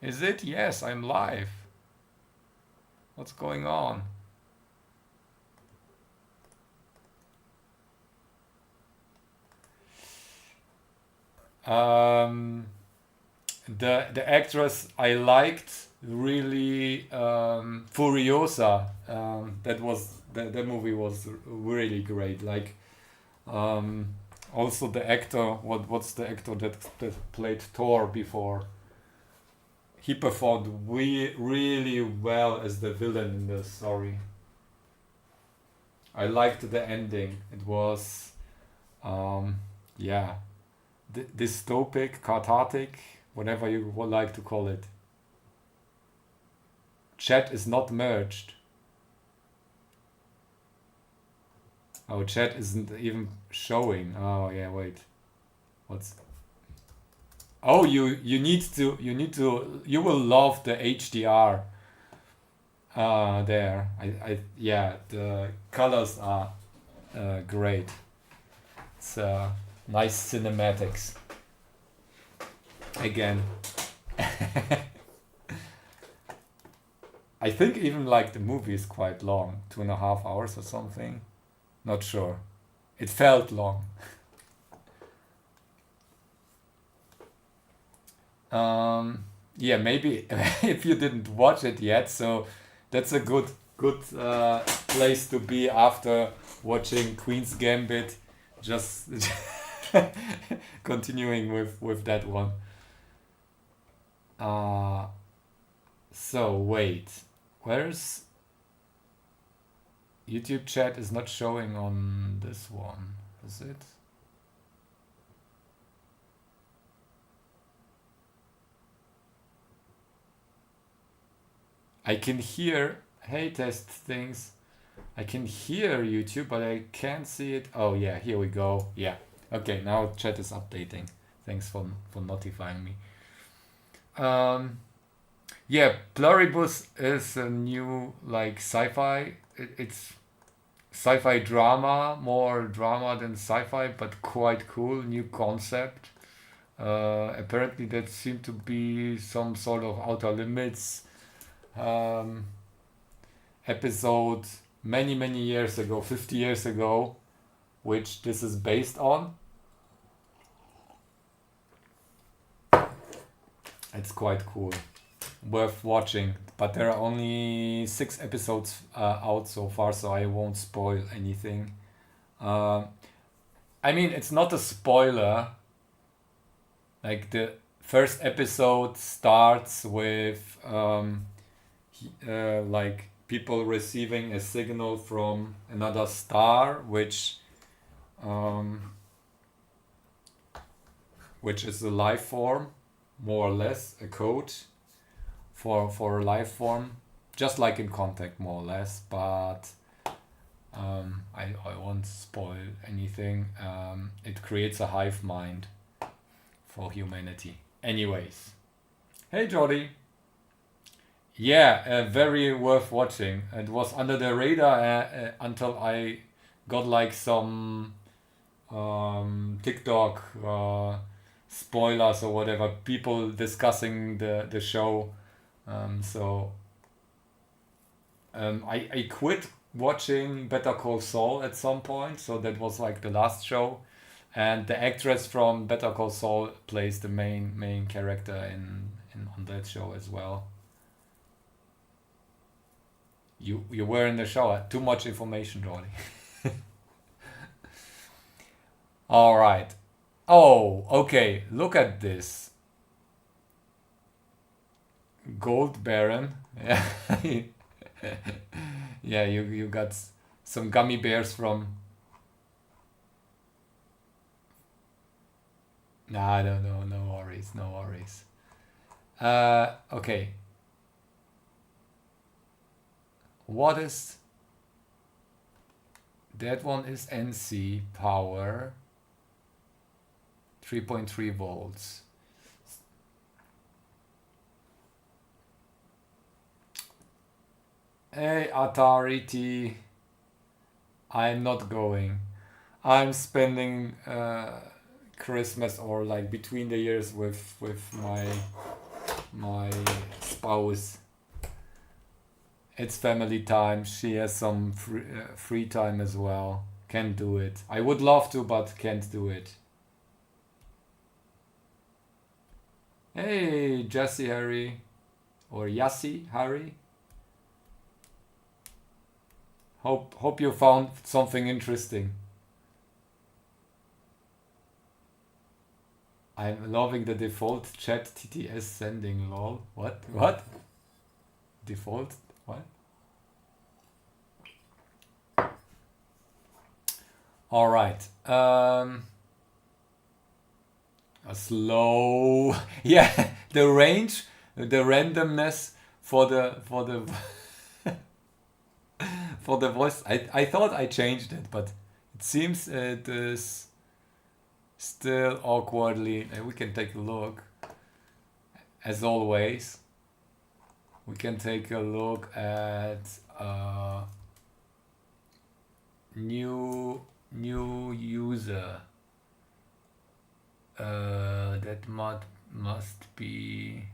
Is it? Yes, I'm live. What's going on? Um, the actress I liked really, Furiosa. The movie was really great. Like, um, also the actor. What's the actor that played Thor before? He performed really well as the villain in the story. I liked the ending. It was, um, yeah, dystopic, cathartic, whatever you would like to call it. Chat is not merged. Oh, chat isn't even showing. Oh yeah, wait. What's? Oh, you will love the HDR. There. Yeah, the colors are great. It's nice cinematics. Again, I think even like the movie is quite long, 2.5 hours or something. Not sure. It felt long. Um, yeah, maybe if you didn't watch it yet, so that's a good place to be after watching Queen's Gambit. Just continuing with that one. Uh, so wait, where's YouTube chat is not showing on this one, is it? I can hear. Hey, test things. I can hear YouTube, but I can't see it. Oh yeah, here we go. Yeah. Okay, now chat is updating. Thanks for notifying me. Um, yeah, Pluribus is a new like sci-fi. It's sci-fi drama, more drama than sci-fi, but quite cool. New concept. Apparently, that seemed to be some sort of Outer Limits um, episode many years ago, 50 years ago, which this is based on. It's quite cool, worth watching. But there are only 6 episodes out so far, so I won't spoil anything. Um, I mean, it's not a spoiler. Like the first episode starts with like people receiving a signal from another star, um, which is a life form, more or less a code for a life form, just like in Contact, more or less. But I won't spoil anything. It creates a hive mind for humanity. Anyways, hey Jody. Yeah, very worth watching. It was under the radar until I got like some TikTok spoilers or whatever, people discussing the show. So I quit watching Better Call Saul at some point, so that was like the last show. And the actress from Better Call Saul plays the main character in on that show as well. You were in the shower. Too much information, Jordy. All right. Oh, okay. Look at this. Gold Baron. Yeah. Yeah, you got some gummy bears from. Nah, no worries, no worries. Okay. What is that one? Is NC power 3.3 volts. Hey, Atari. I'm not going. I'm spending Christmas or like between the years with my spouse. It's family time. She has some free time as well. Can't do it. I would love to, but can't do it. Hey, Jesse Harry. Or Yassi Harry. Hope you found something interesting. I'm loving the default chat TTS sending lol. What? What? Default? What? All right. A slow. Yeah, the range, the randomness for the for the voice. I thought I changed it, but it seems it is still awkwardly. We can take a look. As always, we can take a look at new user. That must be.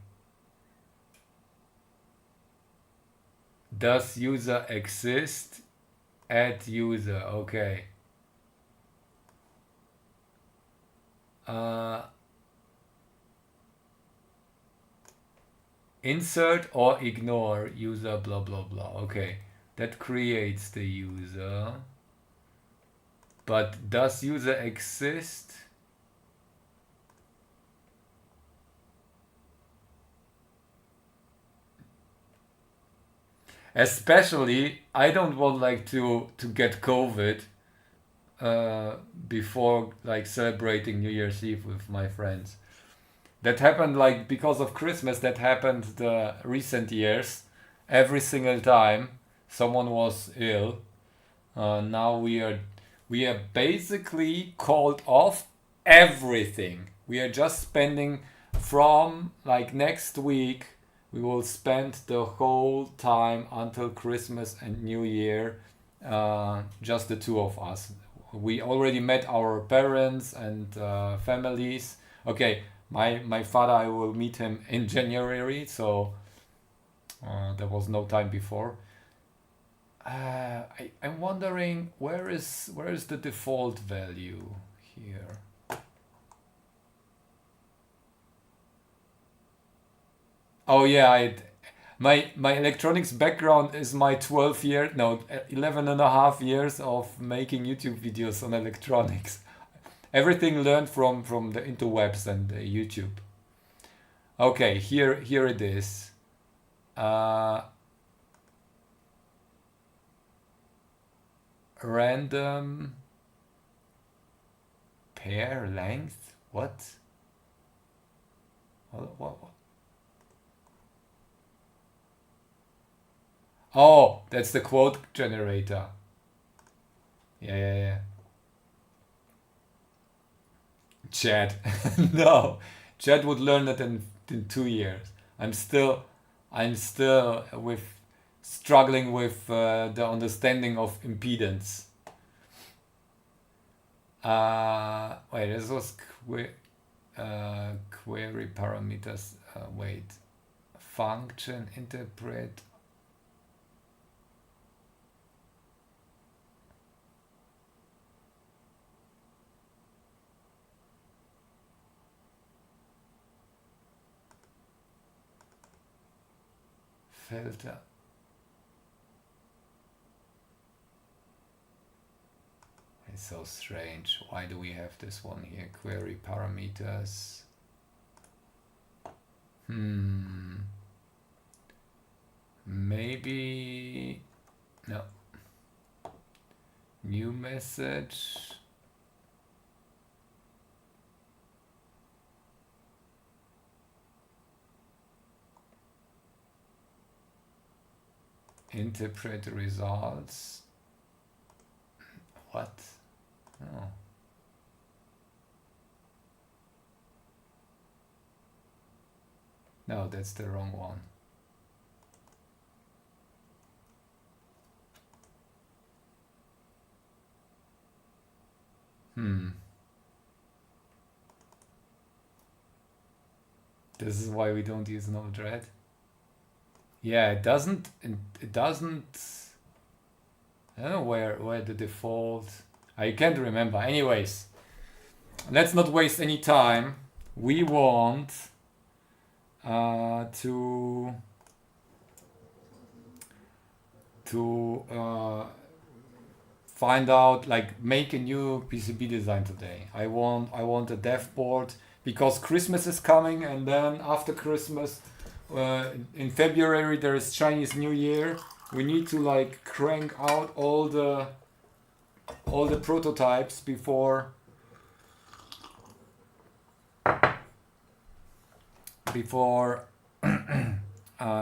Does user exist? Add user. Okay. Insert or ignore user blah blah blah. Okay, that creates the user. But does user exist? Especially, I don't want like to get COVID before like celebrating New Year's Eve with my friends. That happened like because of Christmas. That happened the recent years. Every single time someone was ill. Now we are basically called off everything. We are just spending from like next week. We will spend the whole time until Christmas and New Year, just the two of us. We already met our parents and families. Okay, my father, I will meet him in January, so there was no time before. I'm wondering where is the default value here? Oh yeah, my electronics background is my 12 year, no, 11 and a half years of making YouTube videos on electronics. Everything learned from the interwebs and YouTube. Okay, here it is. Random pair length. What? What? Oh, that's the quote generator. Yeah. Chad. No, Chad would learn that in 2 years. I'm still with struggling with the understanding of impedance. Wait, this was query parameters. Wait, function interpret. Filter. It's so strange. Why do we have this one here? Query parameters. Maybe no. New message. Interpret results. What? Oh. No, that's the wrong one. This is why we don't use Node-RED. Yeah, it doesn't. I don't know where the default. I can't remember. Anyways, let's not waste any time. We want to find out, like, make a new PCB design today. I want a dev board because Christmas is coming, and then after Christmas, in February there is Chinese New Year. We need to like crank out all the prototypes before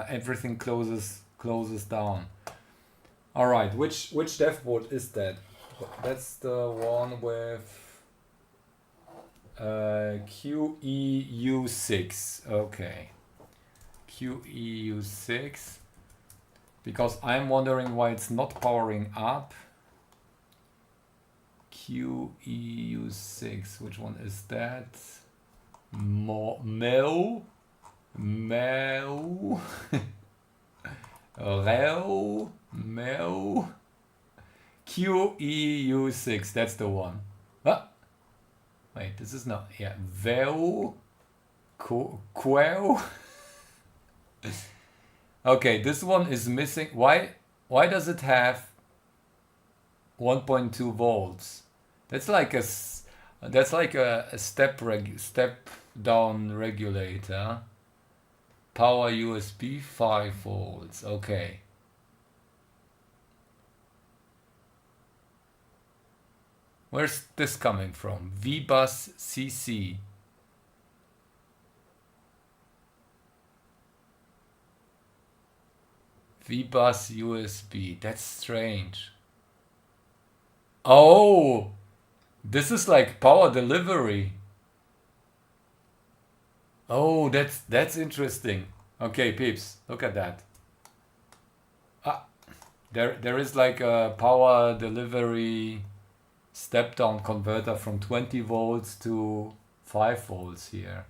everything closes down. All right, which dev board is that? That's the one with QEU6. Okay, QEU6. Because I'm wondering why it's not powering up. QEU6. Which one is that? Mel. Rel. Mel. QEU6. That's the one. Ah, wait, this is not. Yeah. Vel. Quell. Okay, this one is missing. Why does it have 1.2 volts? That's like a step down regulator. Power USB 5 volts. Okay. Where's this coming from? VBus CC. VBus USB. That's strange. Oh, this is like power delivery. Oh, that's interesting. Okay, peeps, look at that. Ah, there is like a power delivery step down converter from 20 volts to 5 volts here.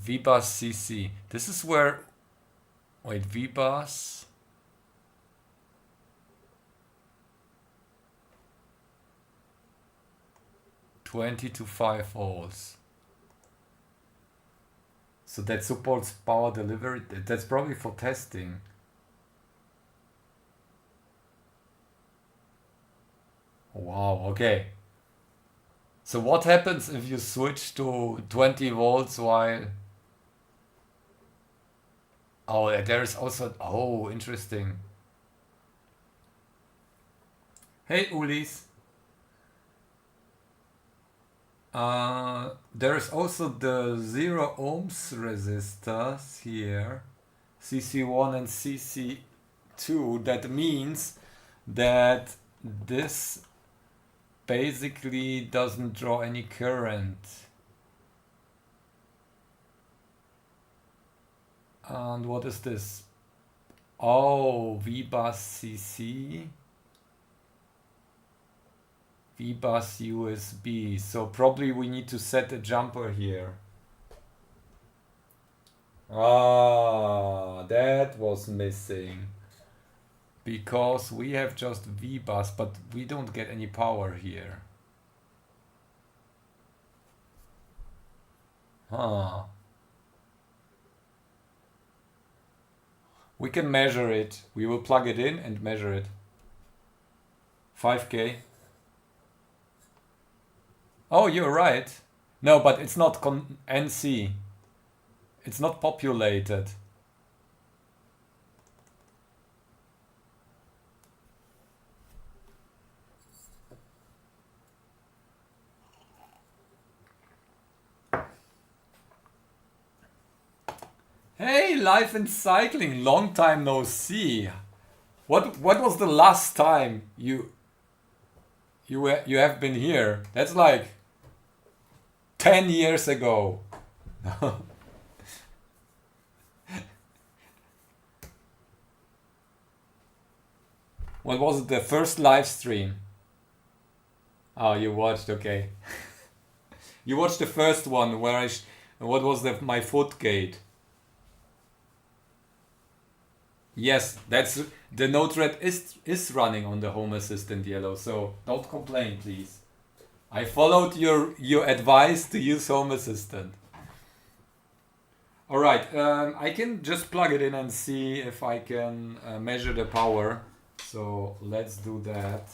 VBus CC. This is where, wait, VBus. (20 to 5 volts). So that supports power delivery. That's probably for testing. Wow, okay. So what happens if you switch to 20 volts while... Oh, there's also... Oh, interesting. Hey, Ulis. There's also the 0 ohms resistors here. CC1 and CC2. That means that this basically doesn't draw any current. And what is this? Oh, VBus CC. VBus USB. So probably we need to set a jumper here. Ah, that was missing. Because we have just VBus, but we don't get any power here. Huh. We can measure it. We will plug it in and measure it. 5K. Oh, you're right. No, but it's not NC. It's not populated. Hey, life and cycling, long time no see. What was the last time you have been here? That's like 10 years ago. What was it, the first live stream? Oh, you watched, okay. You watched the first one where what was my foot gate? Yes, that's the Node-RED is running on the Home Assistant yellow, so don't complain, please. I followed your advice to use Home Assistant. All right, I can just plug it in and see if I can measure the power. So let's do that.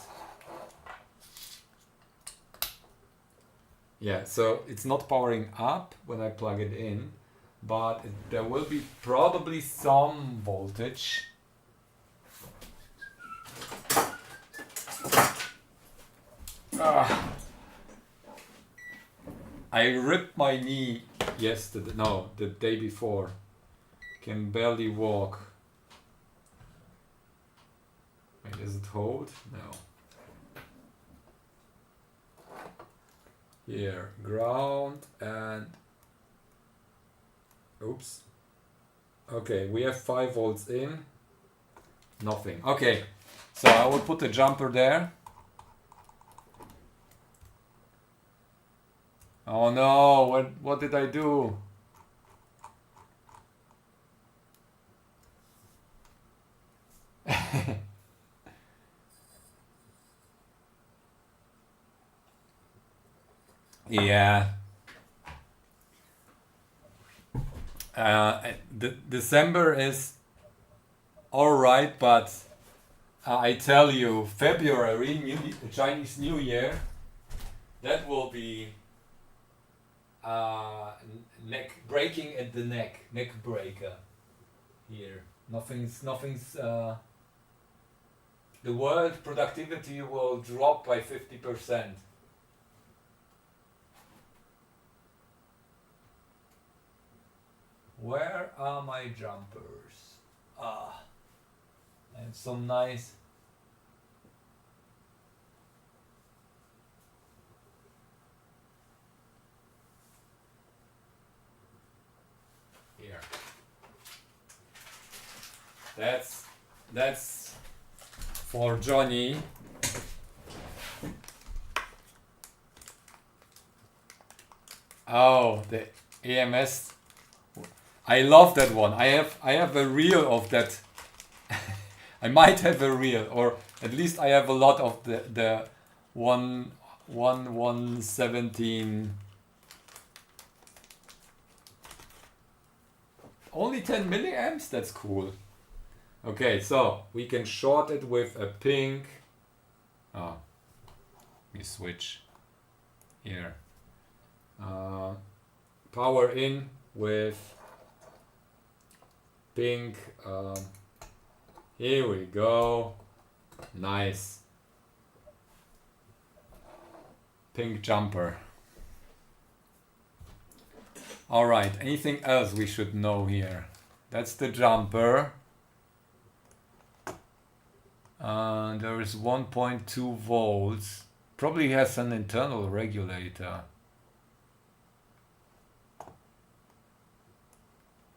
Yeah, so it's not powering up when I plug it in, but there will be probably some voltage. I ripped my knee yesterday, no, the day before. Can barely walk. Wait, does it hold? No. Here, ground and... Oops. Okay, we have 5 volts in. Nothing. Okay, so I will put the jumper there. Oh no, what did I do? Yeah. December is alright, but I tell you, February, Chinese New Year, that will be neck breaking at the neck breaker. Here, nothing's. The world productivity will drop by 50%. Where are my jumpers? And some nice. Here. That's for Johnny. Oh, the EMS. I love that one. I have a reel of that. I might have a reel, or at least I have a lot of the 117. Only 10 milliamps? That's cool. Okay, so we can short it with a pink. Oh, we switch here. Power in with pink. Here we go. Nice. Pink jumper. All right, anything else we should know here? That's the jumper. There is 1.2 volts. Probably has an internal regulator.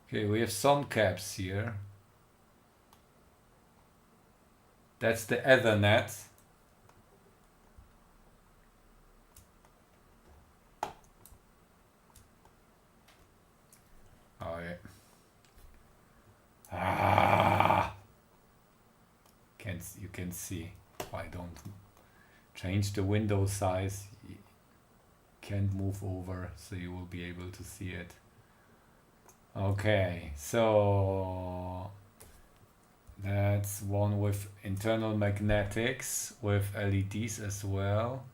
Okay, we have some caps here. That's the Ethernet. Oh yeah. You can see. If I don't change the window size, you can't move over, so you will be able to see it. Okay, so that's one with internal magnetics with LEDs as well.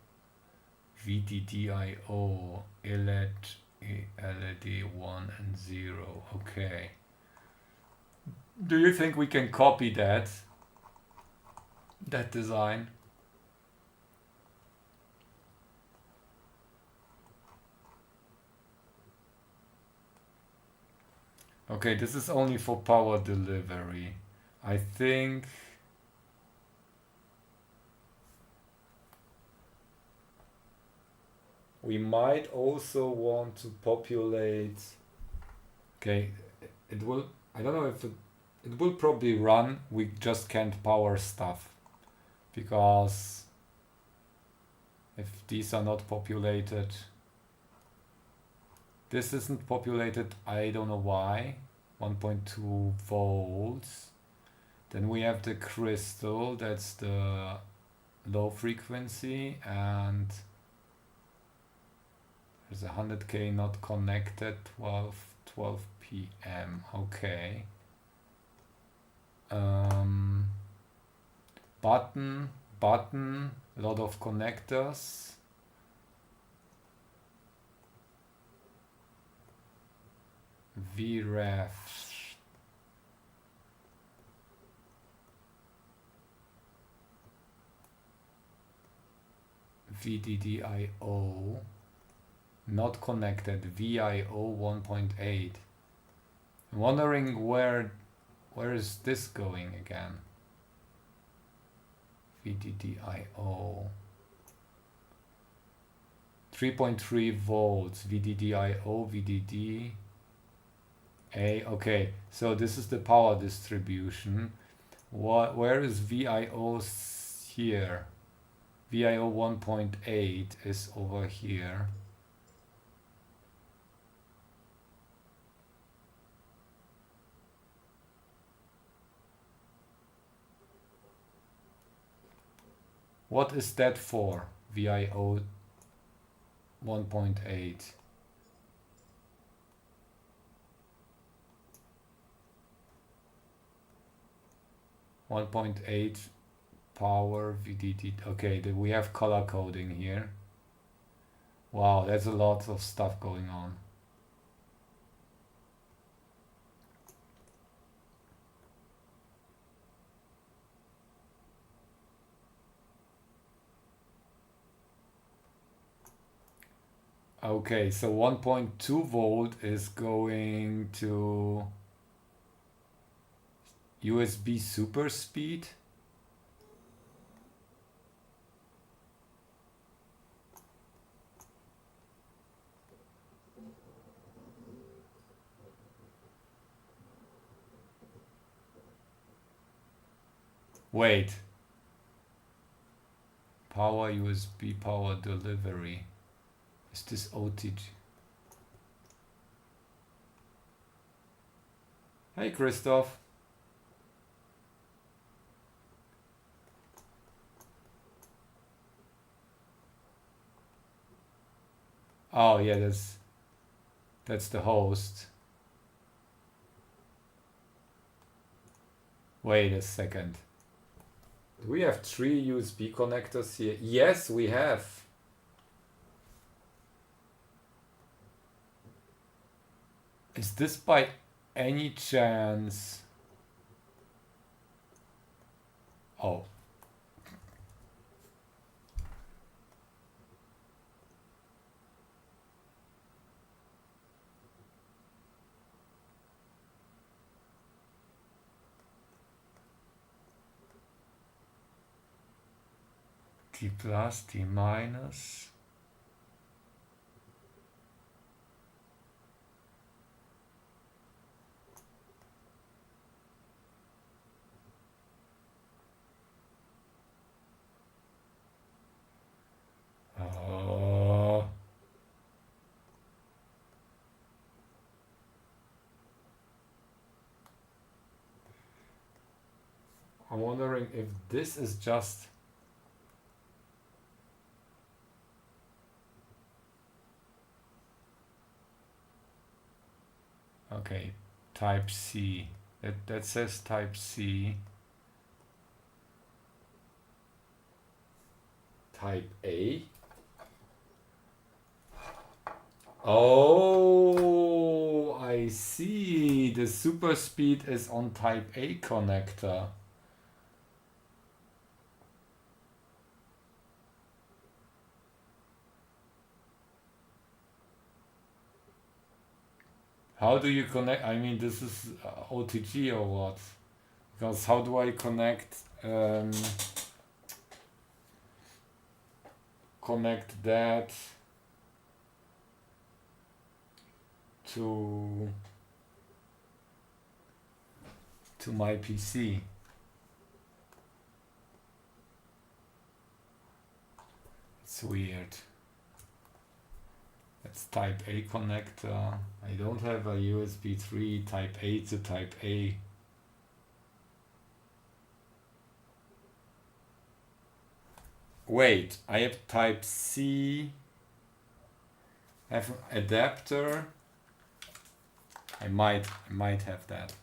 VDDIO, LED 1 and 0. Okay. Do you think we can copy that design? Okay, this is only for power delivery. I think we might also want to populate. Okay, it will. I don't know if it will probably run. We just can't power stuff because if these are not populated, This isn't populated, I don't know why. 1.2 volts. Then we have the crystal, that's the low frequency, and there's 100K not connected, 12 p.m. Okay. Button, a lot of connectors. VREF. VDDIO. Not connected. VIO 1.8. I'm wondering where is this going again? VDDIO. 3.3 volts. VDDIO, VDD. A. Okay, so this is the power distribution. Where is VIO here? VIO 1.8 is over here. What is that for? VIO 1.8. 1.8 power VDD. Okay, we have color coding here. Wow, that's a lot of stuff going on. Okay, so 1.2 volt is going to USB super speed. Wait. Power USB power delivery. Is this OTG? Hey, Christoph. Oh yeah, that's the host. Wait a second. Do we have 3 USB connectors here? Yes, we have. Is this by any chance? Oh. T plus, T minus. I'm wondering if this is just okay, type C. That says type C. Type A. Oh, I see. The super speed is on type A connector. How do you connect? I mean, this is OTG or what? Because how do I connect connect that to my PC? It's weird. That's type A connector. I don't have a USB 3 type A to type A. Wait, I have type C. I have an adapter. I might have that.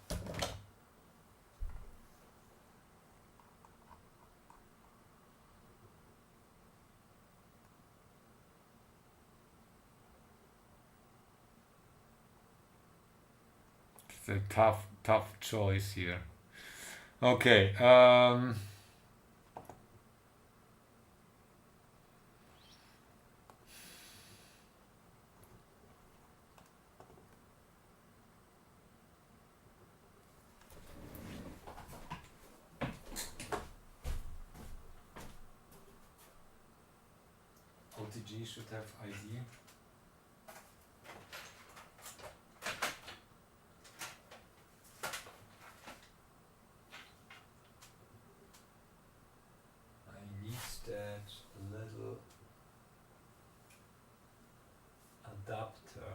It's a tough choice here. Okay. OTG should have ID. I need that little adapter.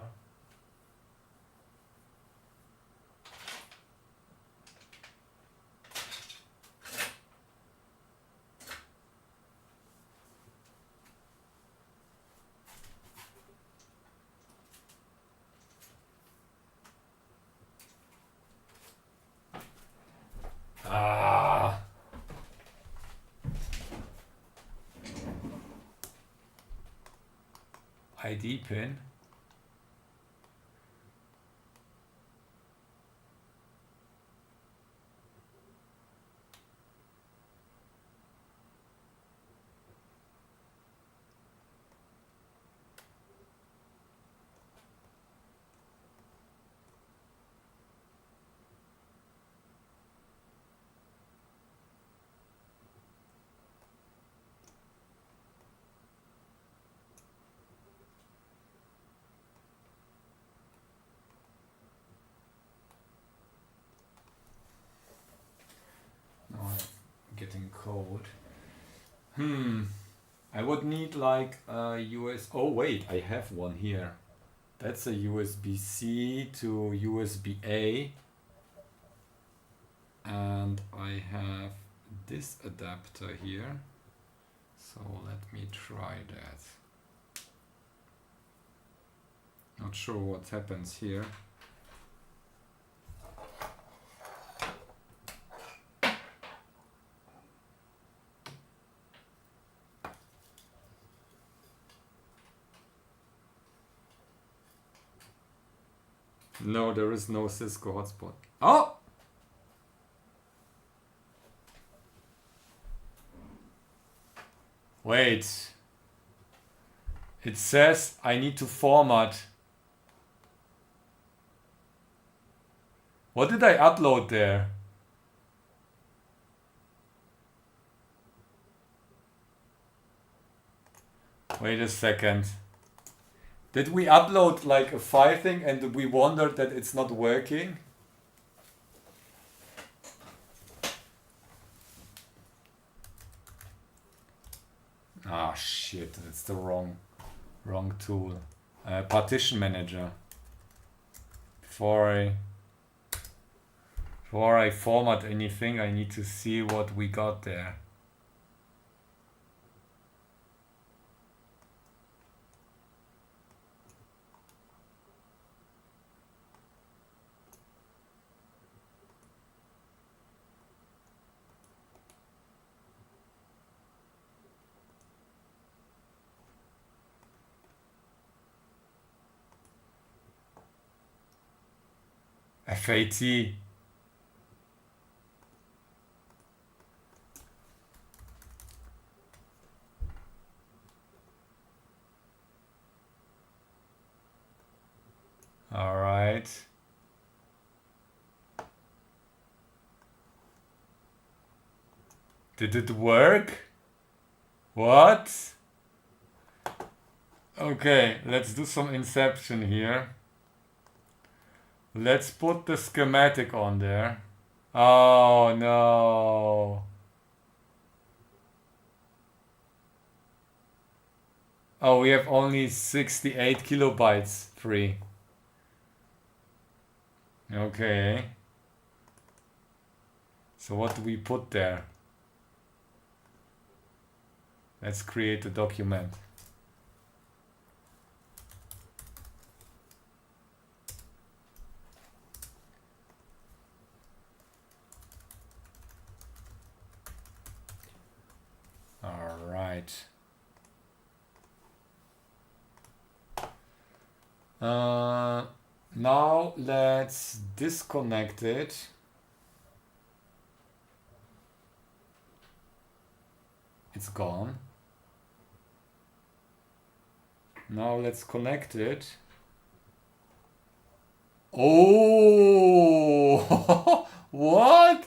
ID pin. Now I'm getting cold. I would need like a US. Oh wait, I have one here. That's a USB-C to USB-A. And I have this adapter here. So let me try that. Not sure what happens here. No, there is no Cisco hotspot. Oh! Wait. It says I need to format. What did I upload there? Wait a second. Did we upload like a file thing and we wondered that it's not working? Ah shit, it's the wrong tool. Partition manager. Before I format anything, I need to see what we got there. FAT. All right. Did it work? What? Okay, let's do some inception here. Let's put the schematic on there. Oh no. Oh, we have only 68 kilobytes free. Okay. So what do we put there? Let's create a document. All right. Now let's disconnect it. It's gone. Now let's connect it. Oh, what?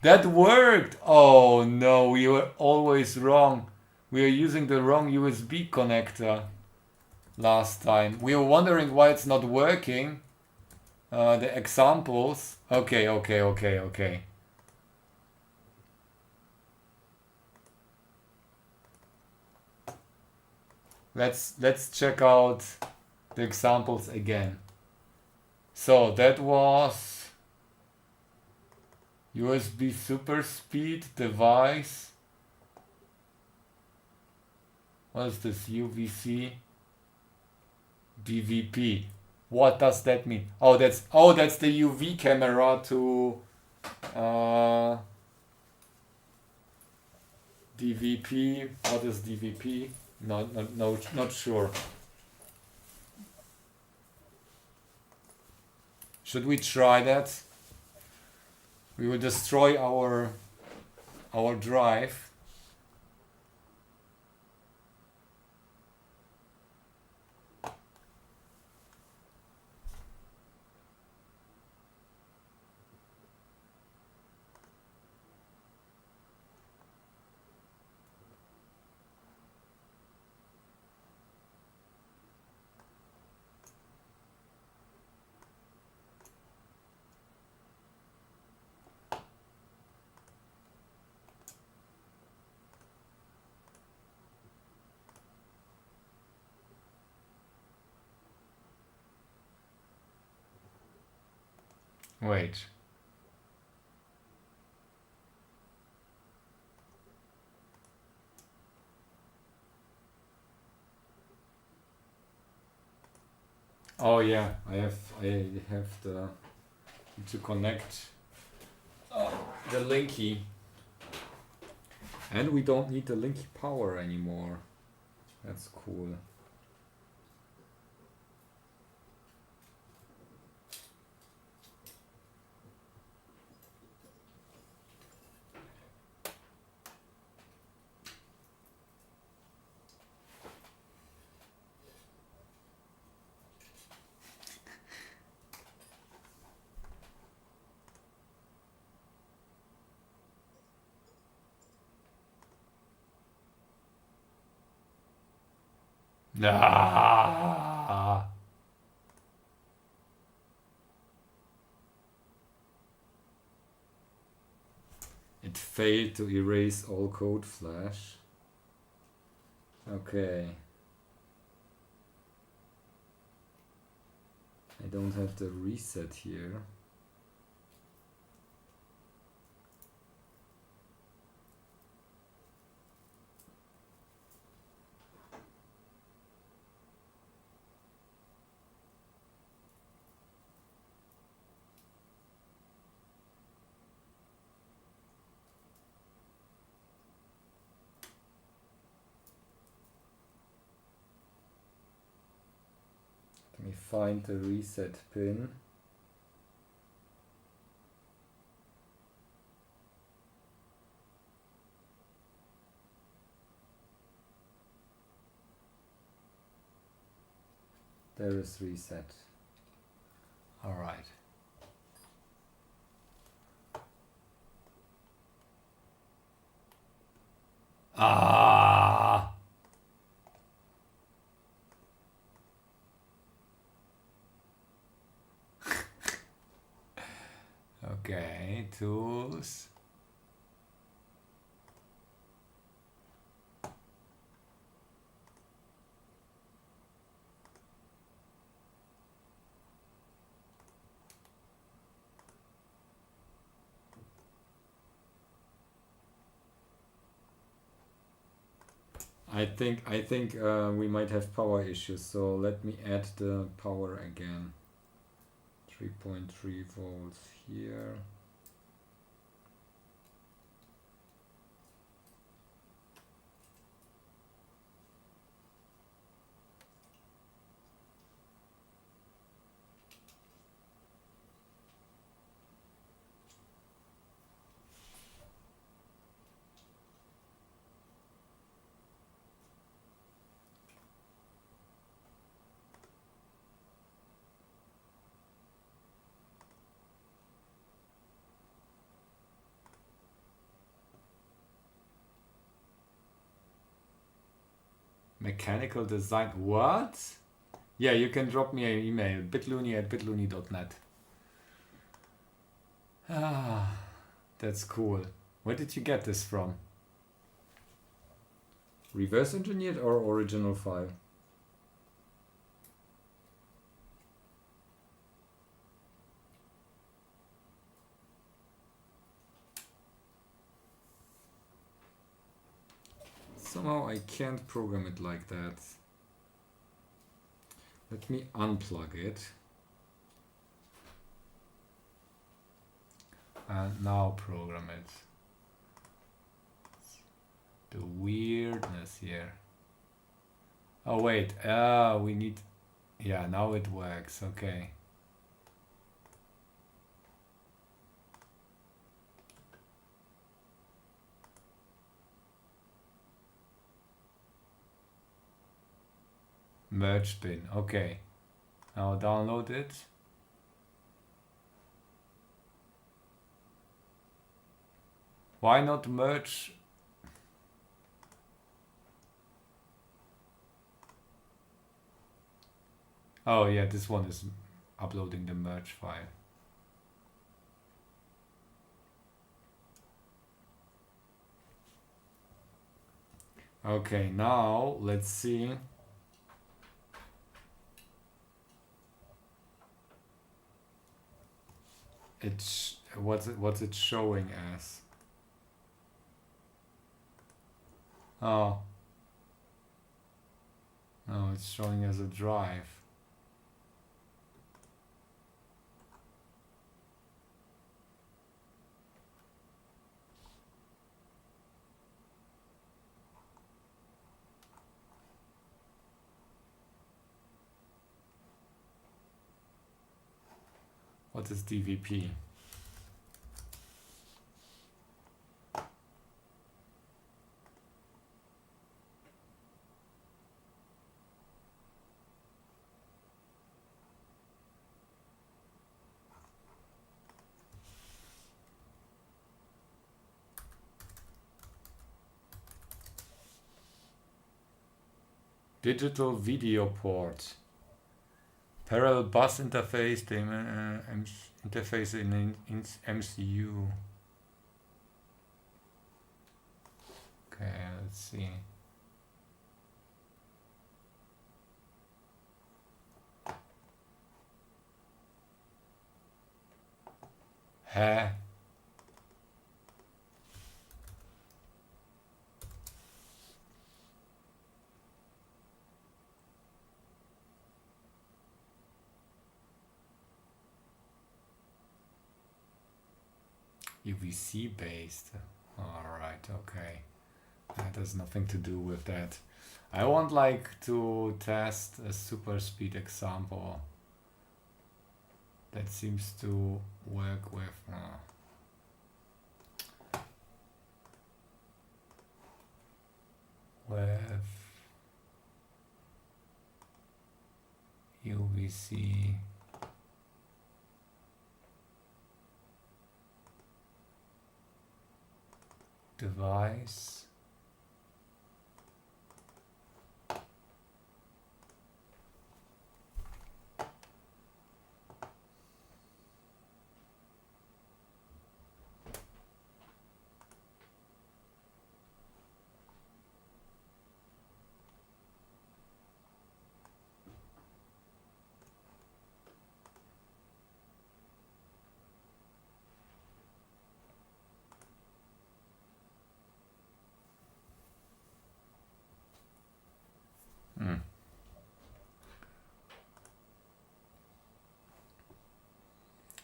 That worked. Oh no, we were always wrong. We are using the wrong USB connector last time. We were wondering why it's not working. The examples. Okay. Let's check out the examples again. So that was USB super speed device. What is this? UVC DVP. What does that mean? Oh, that's the UV camera to DVP. What is DVP? Not sure. Should we try that? We will destroy our drive. Wait. Oh yeah, I have the to connect the linky, and we don't need the linky power anymore. That's cool. Ah. It failed to erase all code flash. Okay. I don't have the reset here. Let me find the reset pin. There is reset. All right. Ah. Okay, tools. I think we might have power issues, so let me add the power again. 3.3 volts here. Mechanical design. What? Yeah, you can drop me an email. bitluni@bitluni.net. Ah, that's cool. Where did you get this from? Reverse engineered or original file? Somehow I can't program it like that. Let me unplug it. And now program it. The weirdness here. Oh wait, we need... Yeah, now it works, okay. Merge bin, okay. Now download it. Why not merge? Oh yeah, this one is uploading the merge file. Okay, now let's see. It's what's it showing as? Oh. No, it's showing as a drive. What is DVP? Digital video port. Parallel bus interface, the interface in MCU. Okay, let's see. Huh? UVC based. Alright, okay. That has nothing to do with that. I want like to test a super speed example that seems to work with UVC device.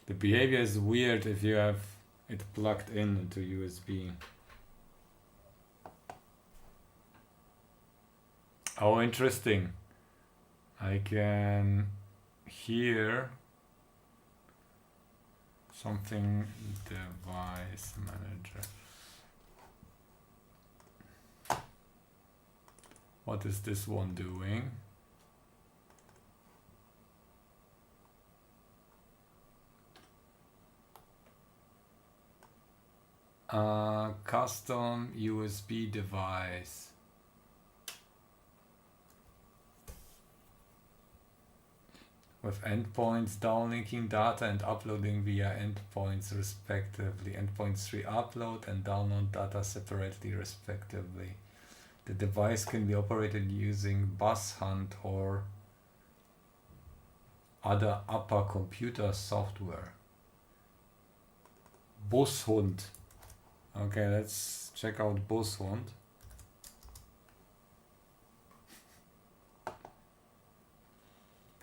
The behavior is weird if you have it plugged in into USB. Oh, interesting. I can hear something device manager. What is this one doing? Custom USB device. With endpoints downlinking data and uploading via endpoints respectively. Endpoints 3 upload and download data separately respectively. The device can be operated using bus hunt or other upper computer software. Bushund. Okay, let's check out Bushund.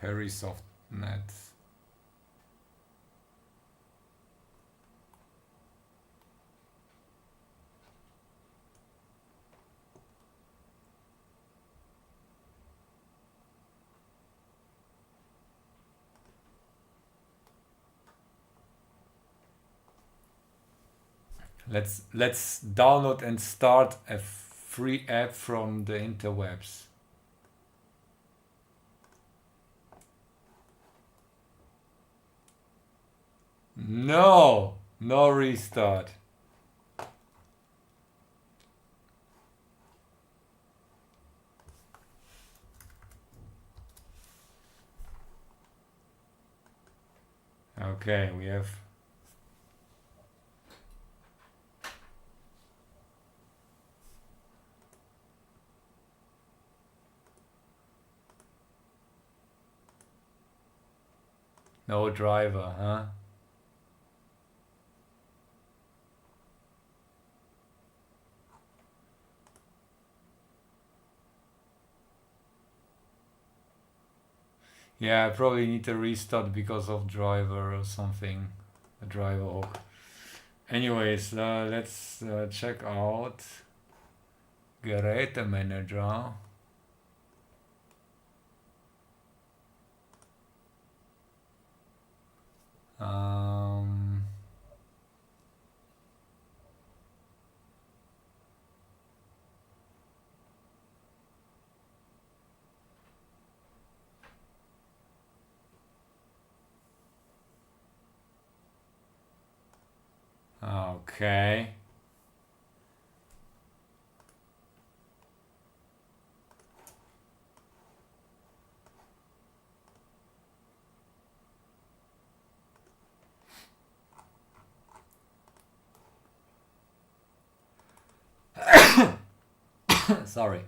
PeriSoftNet. Let's download and start a free app from the interwebs. No restart. Okay, we have no driver, huh? Yeah, I probably need to restart because of driver or something. A driver hook. Anyways, let's check out Gerätemanager. Okay. Sorry.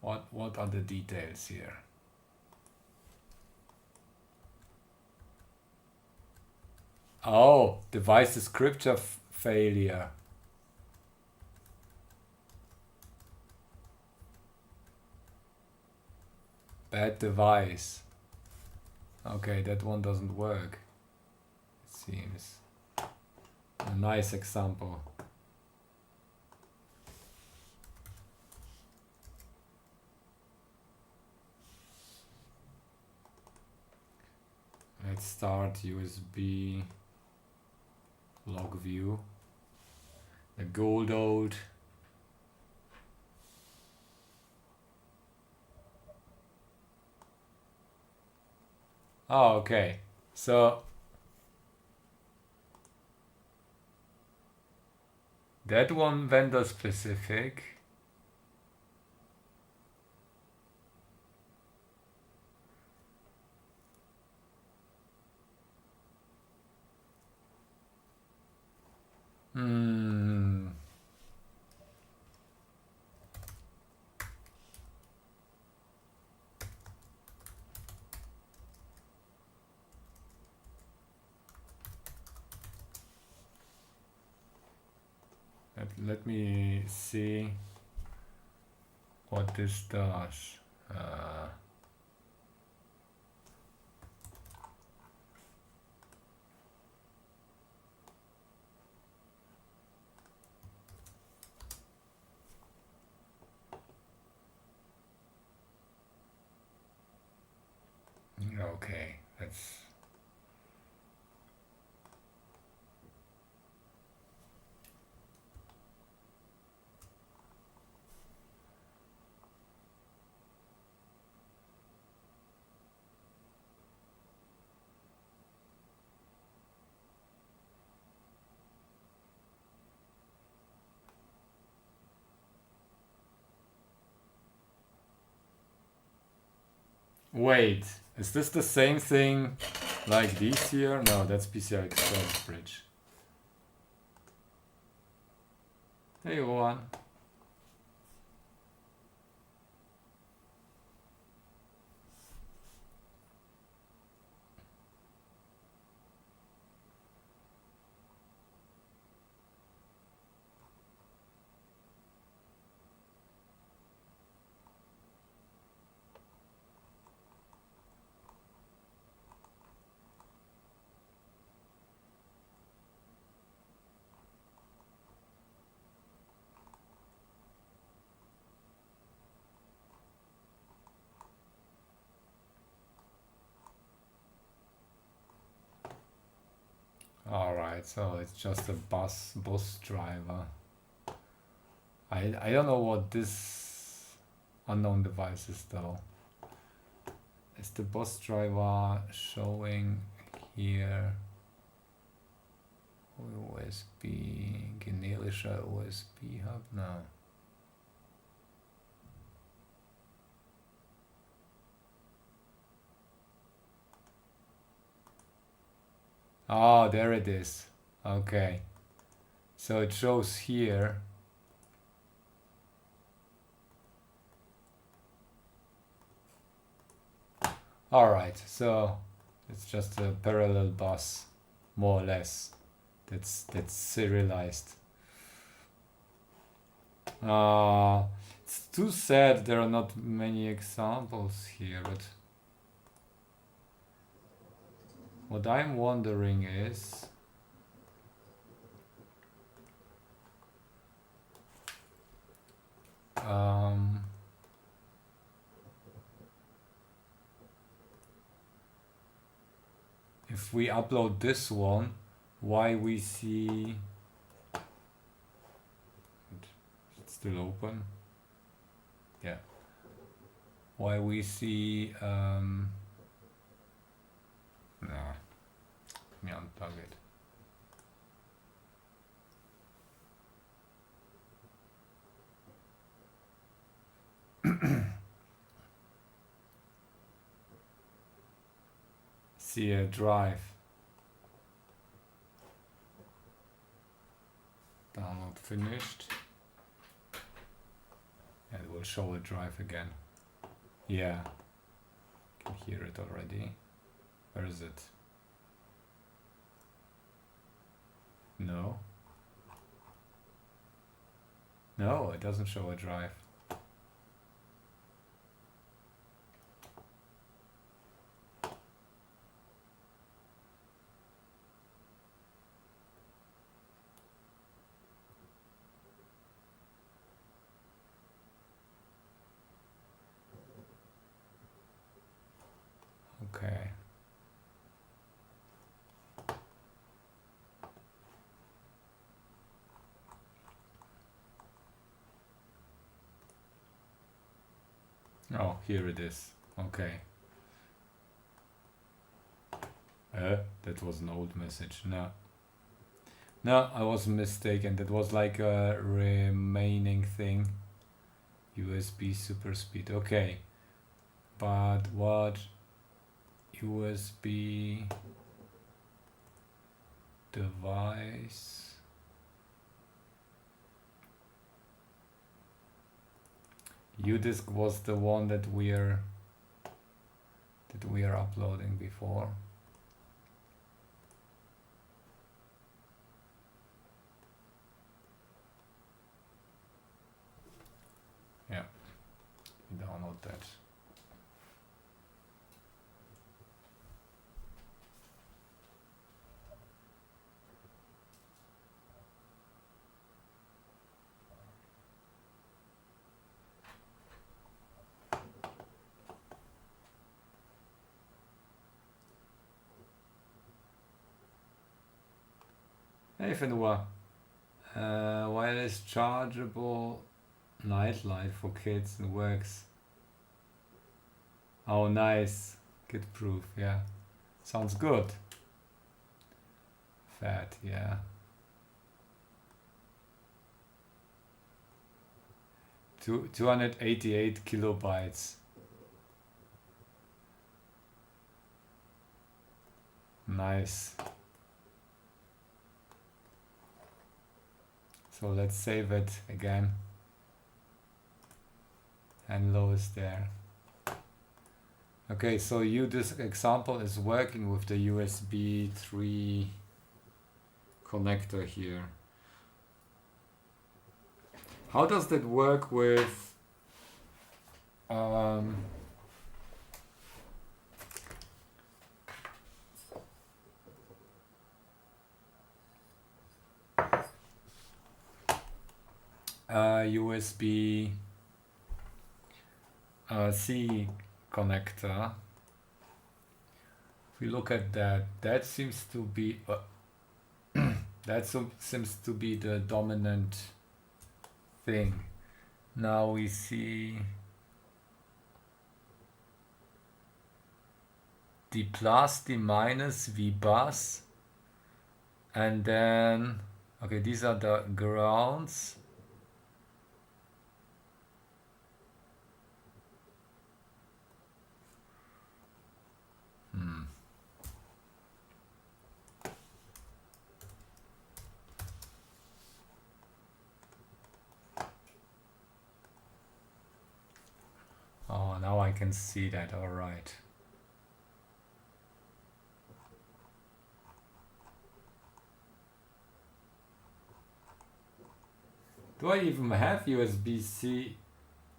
What are the details here? Oh, device descriptor failure. Bad device. Okay, that one doesn't work. It seems. A nice example. Let's start USB log view. The good old. Oh, okay. So that one vendor specific. Let me see what this does. Okay, that's... Wait, is this the same thing like these here? No, that's PCI Express bridge. Hey, Juan. Alright, so it's just a bus driver. I don't know what this unknown device is though. Is the bus driver showing here USB, generischer USB Hub? No. Oh, there it is. Okay. So it shows here. Alright, so it's just a parallel bus, more or less. That's serialized. It's too sad there are not many examples here, but what I'm wondering is if we upload this one, why we see it's still open? Yeah. Why we see nah, let me unplug it. See a drive. Download finished. And it will show a drive again. Yeah. Can hear it already. Where is it? No. No, it doesn't show a drive. Okay. Oh, here it is. Okay. That was an old message. No. No, I was mistaken. That was like a remaining thing. USB super speed. Okay. But what USB device? UDisk was the one that we are uploading before. Yeah, download that. Hey Fenua, wireless chargeable nightlight for kids and works. Oh, nice. Kid proof, yeah. Sounds good. Fat, yeah. 288 kilobytes. Nice. So let's save it again. And low is there. Okay, so this example is working with the USB 3 connector here. How does that work with USB C connector? If we look at that, that seems to be seems to be the dominant thing. Now we see D plus, D minus, V bus, and then okay, these are the grounds. Oh, now I can see that, all right. Do I even have USB-C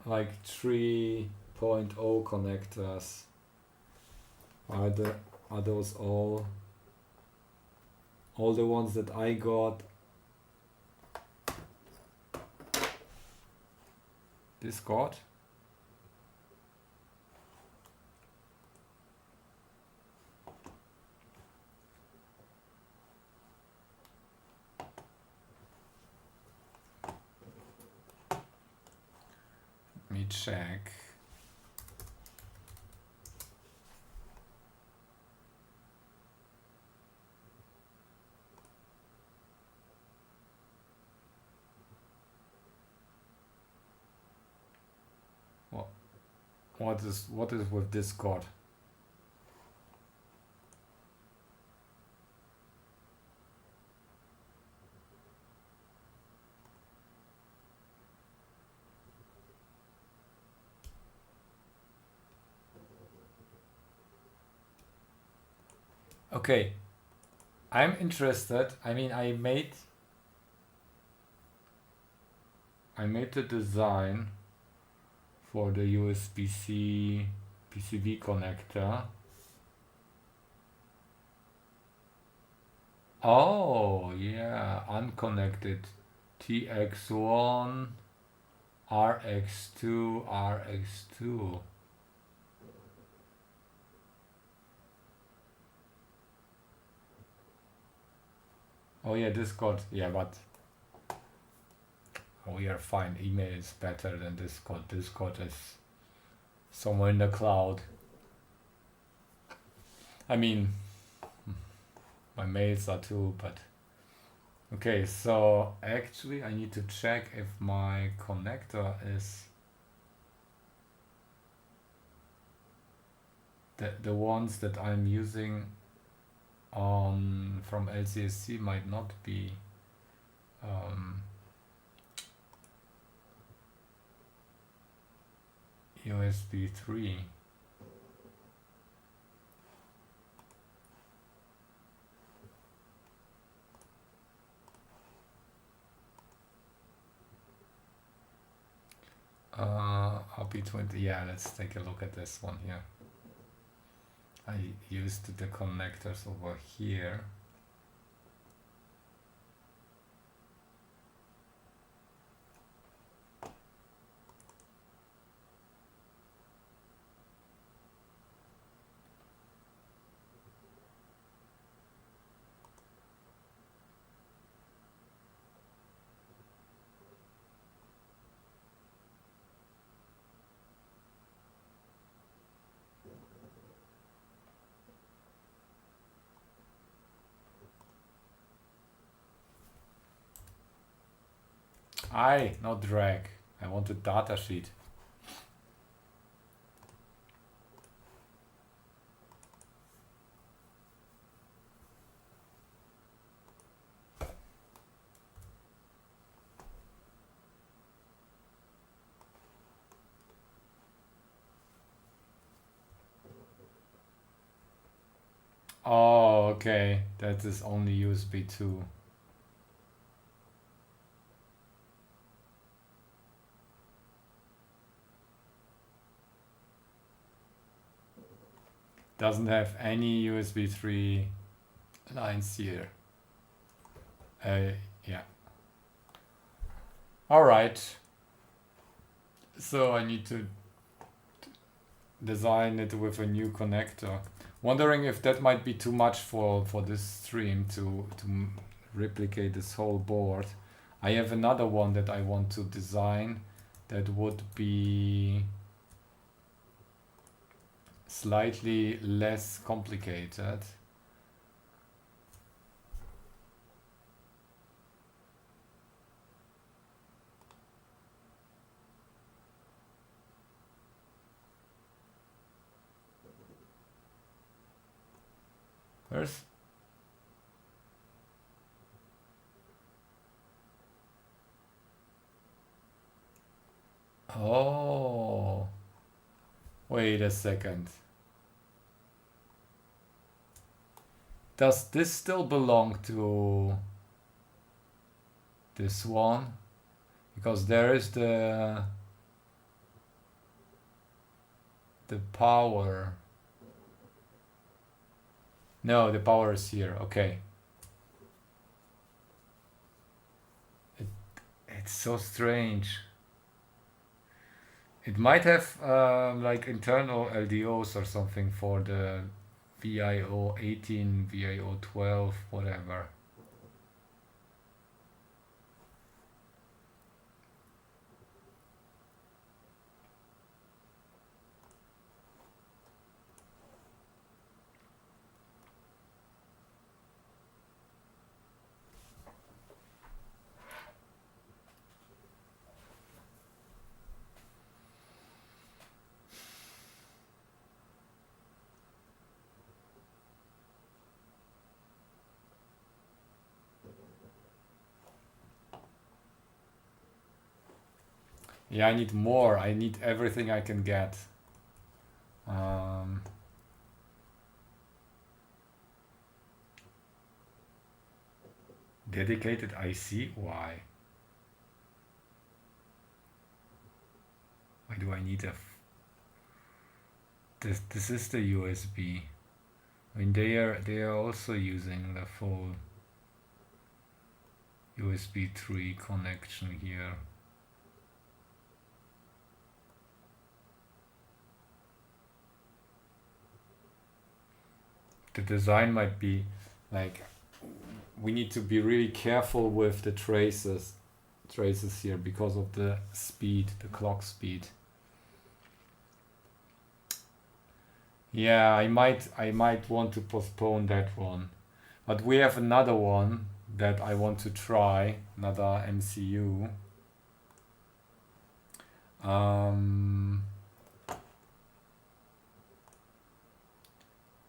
like 3.0 connectors? Are those all the ones that I got? Discord? Let me check. What is with Discord? Okay, I'm interested. I mean, I made the design for the USB-C PCB connector. Oh yeah, unconnected TX1, RX2, RX2. Oh yeah, Discord. Yeah, but we are fine. Email is better than Discord. Discord is somewhere in the cloud. I mean, my mails are too, but okay. So actually, I need to check if my connector is the ones that I'm using from LCSC might not be USB 3. RP20, yeah, let's take a look at this one here. I used the connectors over here. not drag. I want a data sheet. Oh, okay. That is only USB 2. Doesn't have any USB 3 lines here. Yeah. All right. So I need to design it with a new connector. Wondering if that might be too much for this stream to replicate this whole board. I have another one that I want to design that would be slightly less complicated. Where's Oh, wait a second. Does this still belong to this one? Because there is the power. No, the power is here. Okay. It's so strange. It might have like internal LDOs or something for the VIO 18, VIO 12, whatever. Yeah, I need more. I need everything I can get. Dedicated IC? Why? Why do I need this is the USB. I mean they are also using the full USB 3 connection here. The design might be like we need to be really careful with the traces here because of the speed, the clock speed. Yeah, I might want to postpone that one. But we have another one that I want to try, another MCU.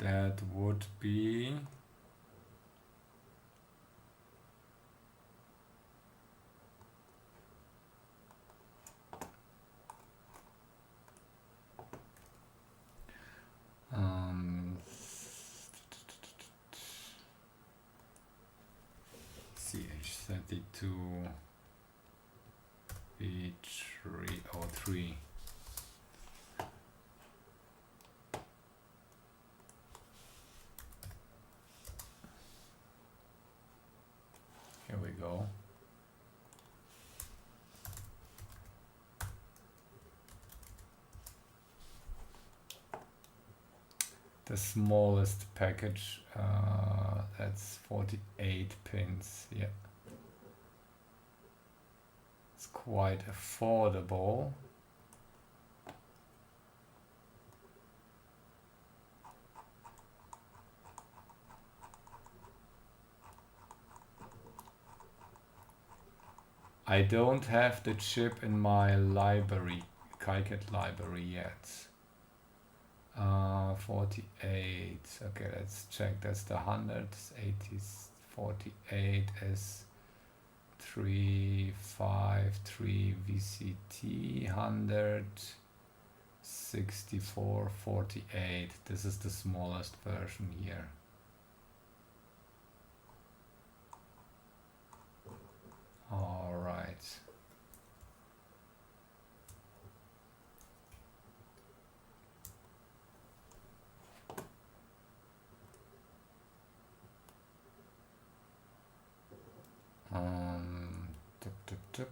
That would be CH32 B303. Here we go. The smallest package, that's 48 pins. Yeah, it's quite affordable. I don't have the chip in my library, KiCad library yet. 48. Okay, let's check. That's the 180. 48 is 353 VCT 164 48. This is the smallest version here. All right. Tup, tup, tup.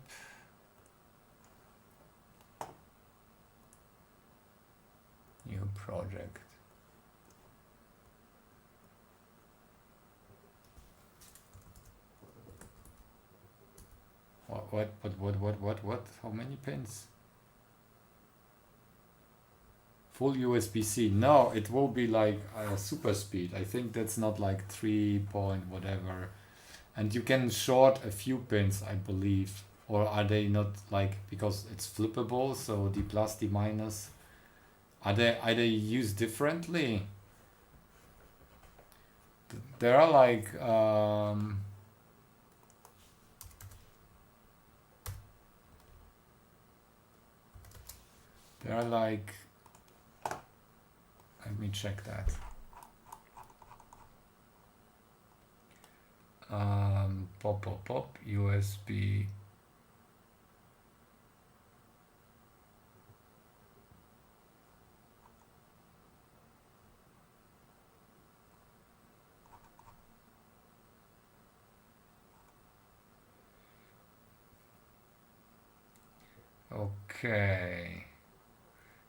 New project. What? How many pins? Full USB-C. No, it will be like super speed. I think that's not like 3 point whatever. And you can short a few pins, I believe. Or are they not like, because it's flippable, so D plus, D minus. Are they used differently? There are like let me check that. Pop USB. Okay.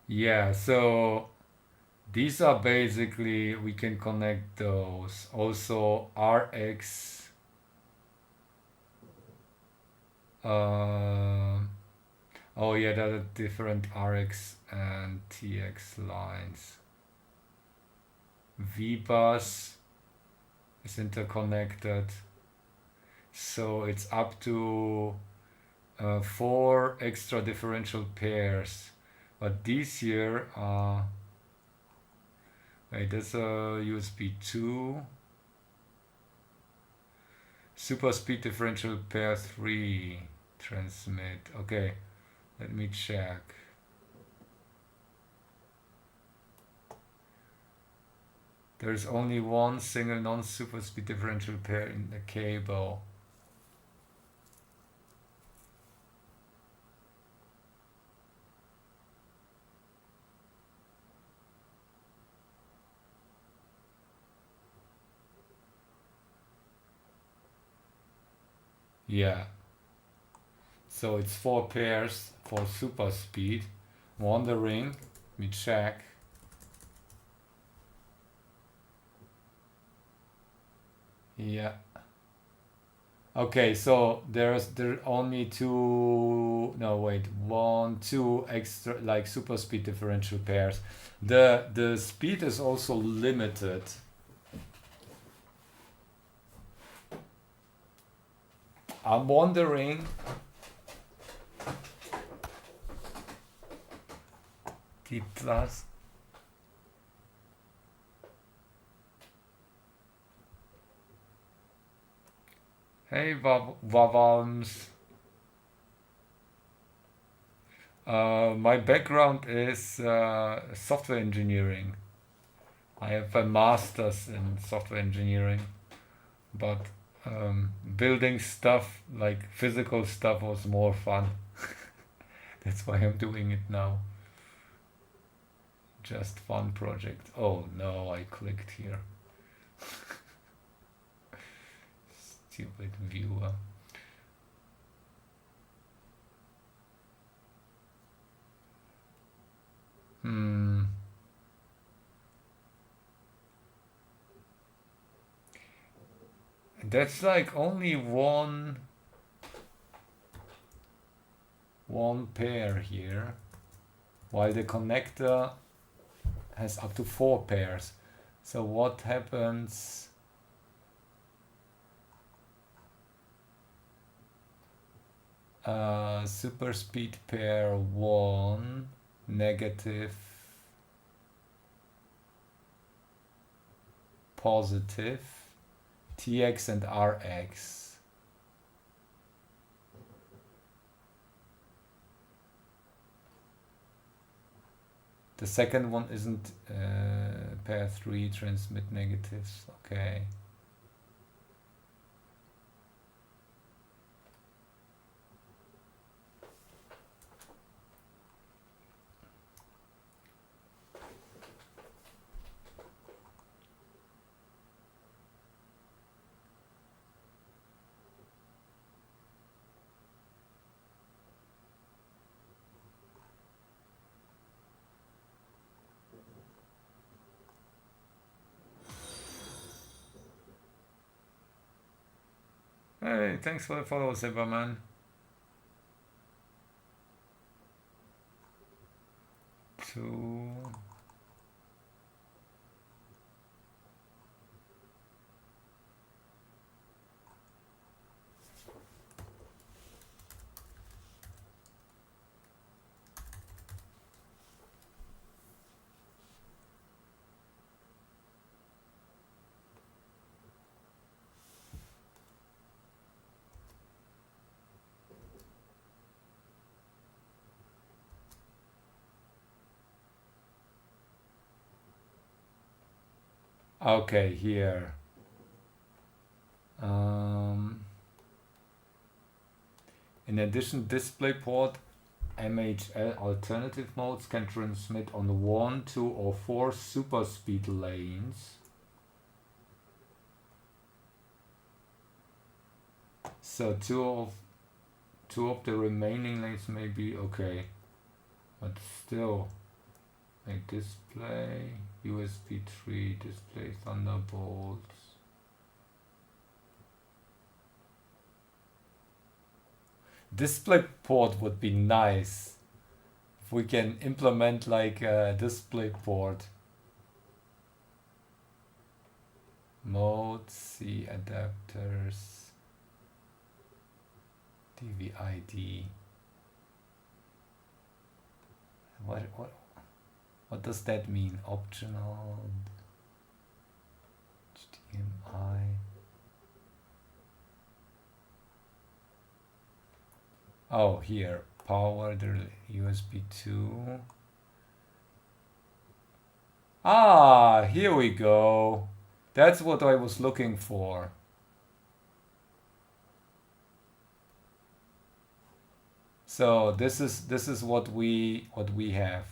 Yeah, so these are basically, we can connect those. Also RX. Oh yeah, there are different RX and TX lines. VBus is interconnected. So it's up to 4 extra differential pairs. But these here are, wait, that's a USB 2. Super speed differential pair 3 transmit. Okay, let me check. There's only one single non-super speed differential pair in the cable. Yeah. So it's 4 pairs for super speed. Wondering, let me check. Yeah. Okay, so there only 2, no wait, 1, 2 extra like super speed differential pairs. The speed is also limited. I'm wondering D plus. Hey Wawams. My background is software engineering. I have a master's in software engineering, but building stuff, like physical stuff, was more fun. That's why I'm doing it now. Just fun project. Oh no, I clicked here. Stupid viewer. That's like only one pair here, while the connector has up to 4 pairs. So what happens? super speed pair 1 negative positive TX and RX. The second one isn't pair 3 transmit negatives. Okay. Hey, thanks for the follow, Silverman. Two. Okay, here. In addition, DisplayPort MHL alternative modes can transmit on 1, 2, or 4 super speed lanes. So two of the remaining lanes may be okay, but still, like display USB 3 display Thunderbolts. DisplayPort would be nice if we can implement like a DisplayPort. Mode C adapters DVID. What does that mean? Optional HDMI. Oh, here, power the USB 2. Ah, here we go. That's what I was looking for. So this is what we have.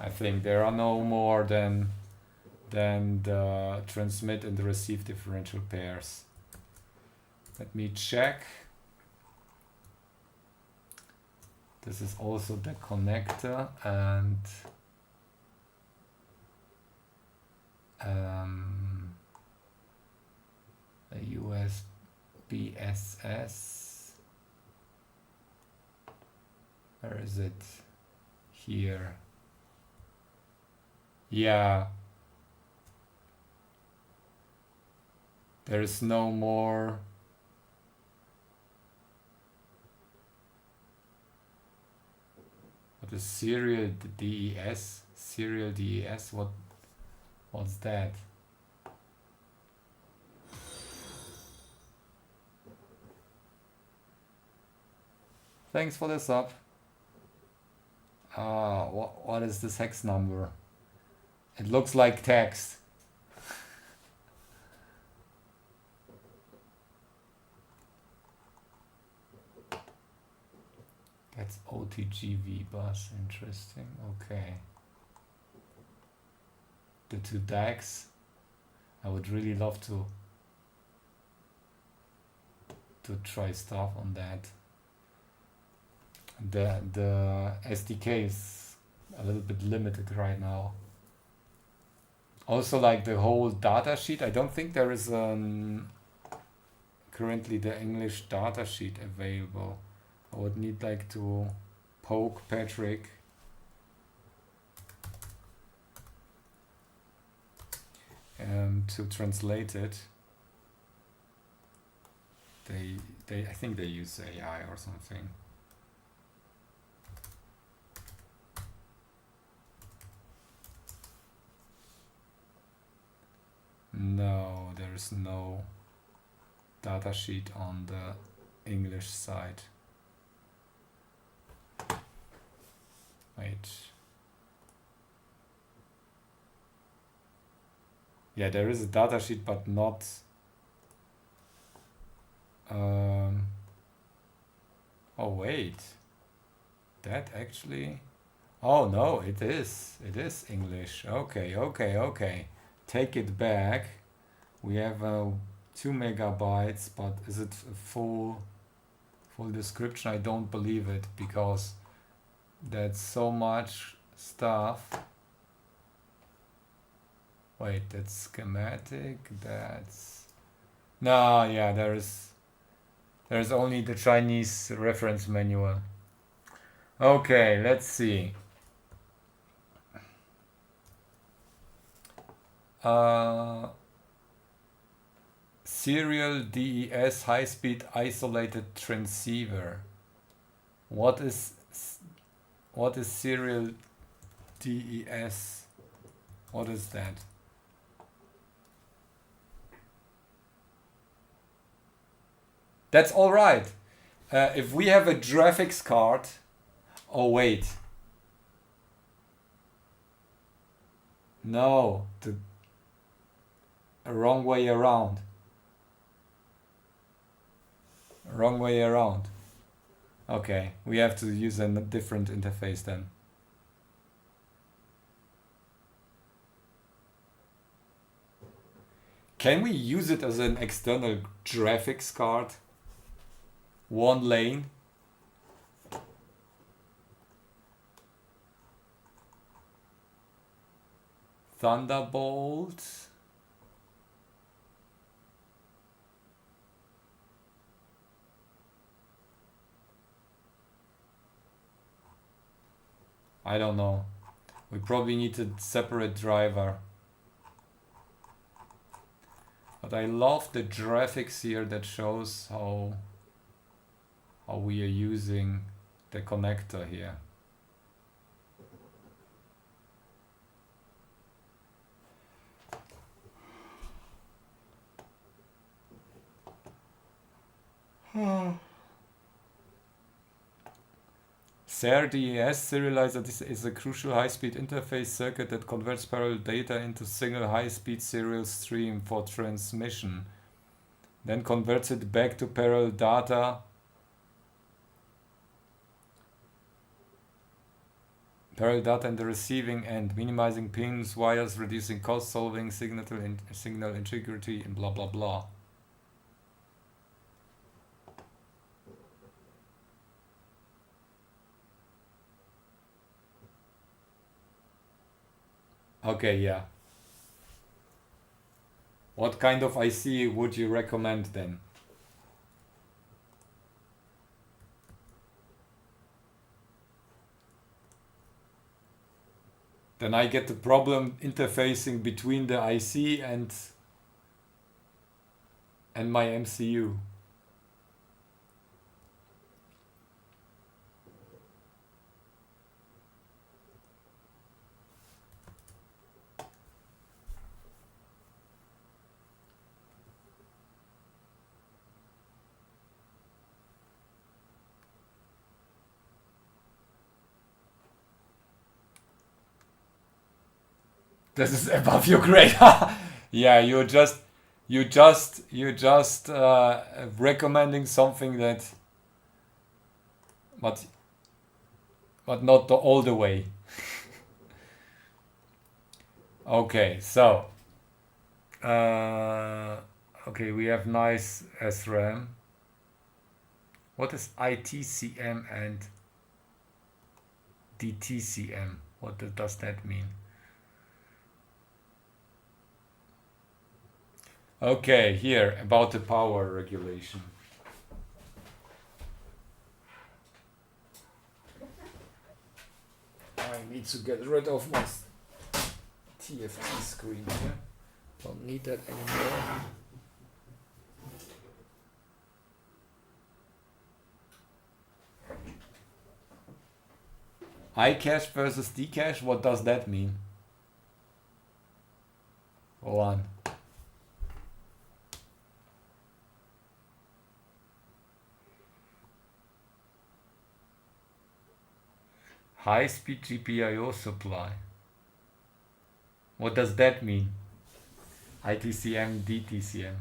I think there are no more than the transmit and the receive differential pairs. Let me check. This is also the connector and a USB SS. Where is it? Here. Yeah. There is no more. What is serial DES? Serial DES? What's that? Thanks for the sub. What is this hex number? It looks like text. That's OTGV bus. Interesting. Okay. The two DACs. I would really love to try stuff on that. The SDK is a little bit limited right now. Also, like the whole data sheet, I don't think there is currently the English data sheet available. I would need like to poke Patrick to translate it. I think they use AI or something. No, there's no datasheet on the English side. Wait. Yeah, there is a datasheet, but not. Oh wait, that actually. Oh no, it is. It is English. Okay, okay, okay. Take it back. We have 2 megabytes, but is it a full description? I don't believe it, because that's so much stuff. Wait, that's schematic. That's no, yeah. There's only the Chinese reference manual. Okay, let's see. Serial DES high-speed isolated transceiver. What is serial DES? What is that? That's all right. If we have a graphics card, oh wait, no, the wrong way around. Wrong way around. Okay, we have to use a different interface then. Can we use it as an external graphics card? One lane. Thunderbolt. I don't know. We probably need a separate driver. But I love the graphics here that shows how we are using the connector here. SER-DES serializer is a crucial high-speed interface circuit that converts parallel data into single high-speed serial stream for transmission, then converts it back to parallel data in the receiving end, minimizing pings, wires, reducing cost, solving signal integrity, and blah blah blah. Okay, yeah. What kind of IC would you recommend then? Then I get the problem interfacing between the IC and my MCU. This is above your grade. Yeah, you're just recommending something that, but not all the way. Okay, so okay, we have nice SRAM. What is ITCM and DTCM? What does that mean? Okay, here about the power regulation. I need to get rid of my TFT screen here. Don't need that anymore. iCache versus Dcache, what does that mean? One. High-speed GPIO supply. What does that mean? ITCM, DTCM.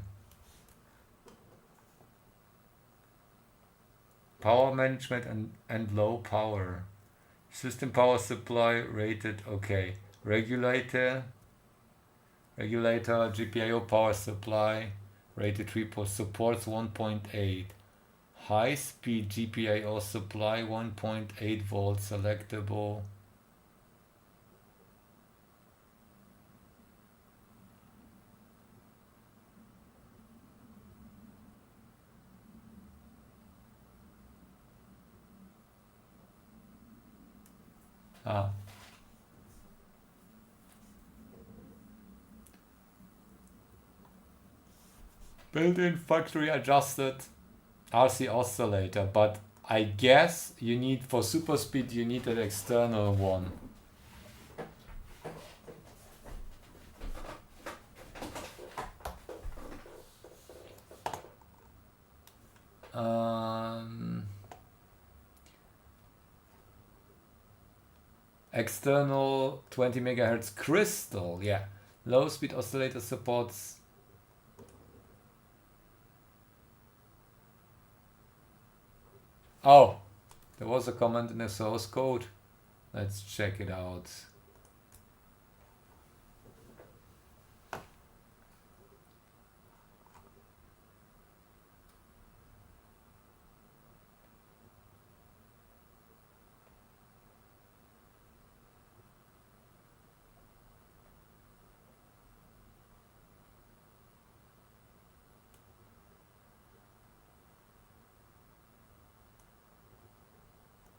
Power management and low power. System power supply rated, okay. Regulator, GPIO power supply rated 3 supports 1.8. High speed GPIO supply 1.8 volts selectable. Built-in factory adjusted RC oscillator, but I guess you need, for super speed, you need an external one. External 20 megahertz crystal, yeah. Low speed oscillator supports. Oh, there was a comment in the source code. Let's check it out.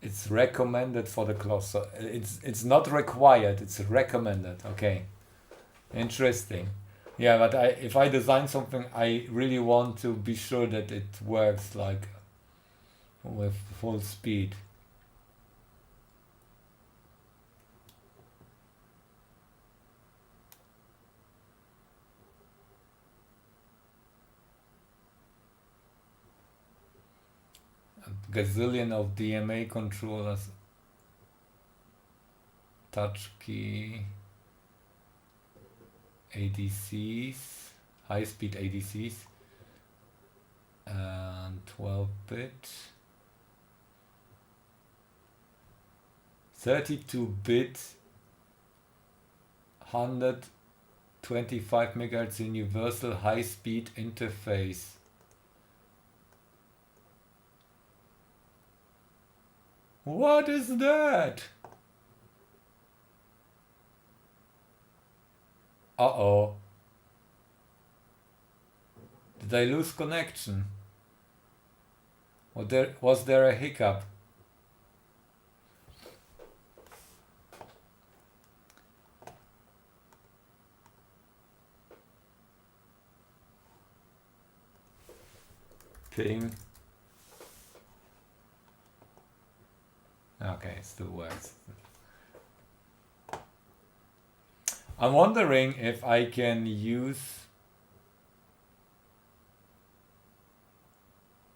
It's recommended for the class. So it's not required. It's recommended. Okay, interesting. Yeah, but if I design something, I really want to be sure that it works like with full speed. A gazillion of DMA controllers, touch key, ADCs, high-speed ADCs, and 12-bit, 32-bit, 125 megahertz universal high-speed interface. What is that? Uh-oh. Did I lose connection? Or was there a hiccup? Ping. Okay, it still works. I'm wondering if I can use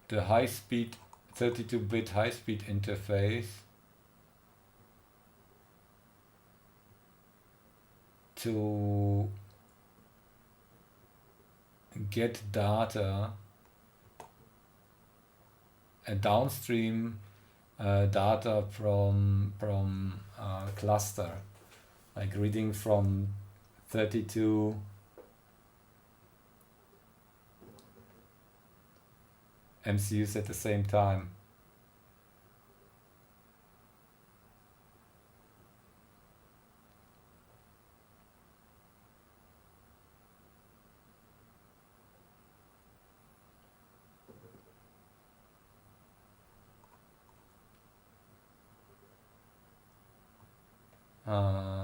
the high-speed 32-bit high-speed interface to get data and downstream data from cluster, like reading from 32 MCUs at the same time.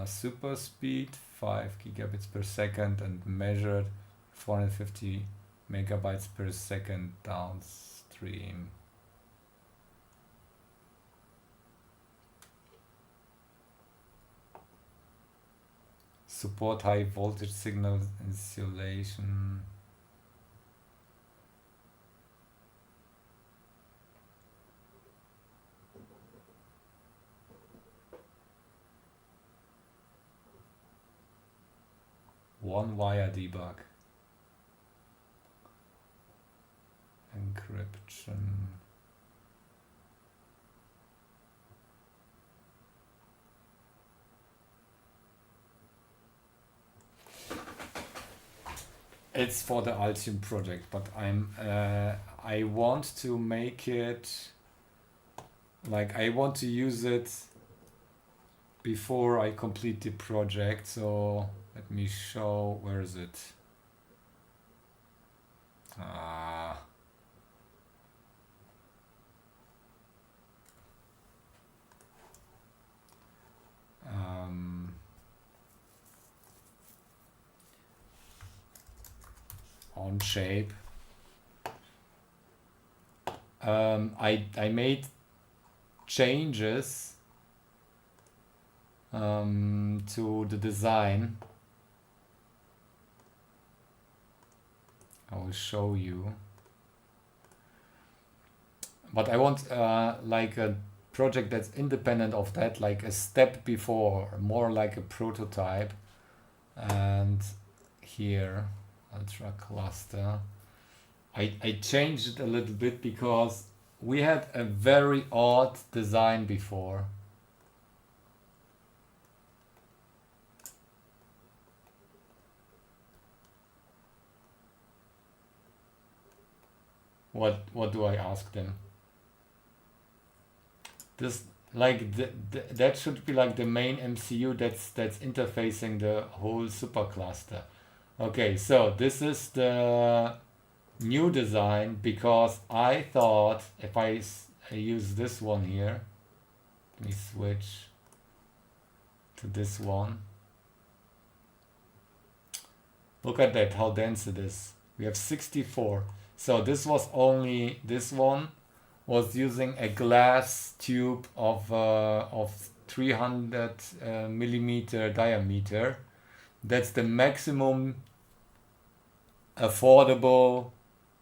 Super speed 5 gigabits per second and measured 450 megabytes per second downstream. support high voltage signal insulation. One wire debug. Encryption. It's for the Altium project, but I want to make it like I want to use it before I complete the project. So let me show, where is it? On shape. I made changes to the design. I will show you. But I want like a project that's independent of that, like a step before, more like a prototype. And here, ultra cluster. I changed it a little bit because we had a very odd design before. What do I ask them? This like that should be like the main MCU that's interfacing the whole supercluster. Okay, so this is the new design because I thought if I use this one here, let me switch to this one. Look at that, how dense it is. We have 64. So this was only, this one was using a glass tube of 300 millimeter diameter. That's the maximum affordable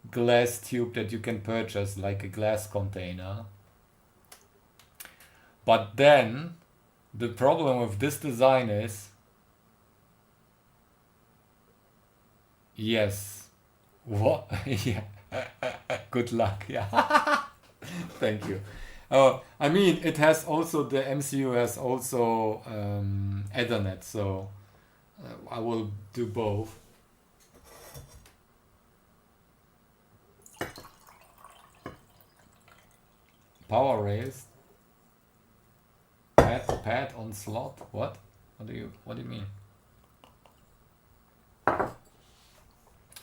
glass tube that you can purchase, like a glass container. But then the problem with this design is, yes, what? Yeah. Good luck. Yeah. Thank you. I mean, it has also, the MCU has also Ethernet, so I will do both. Power raised. Pad on slot. What? What do you mean?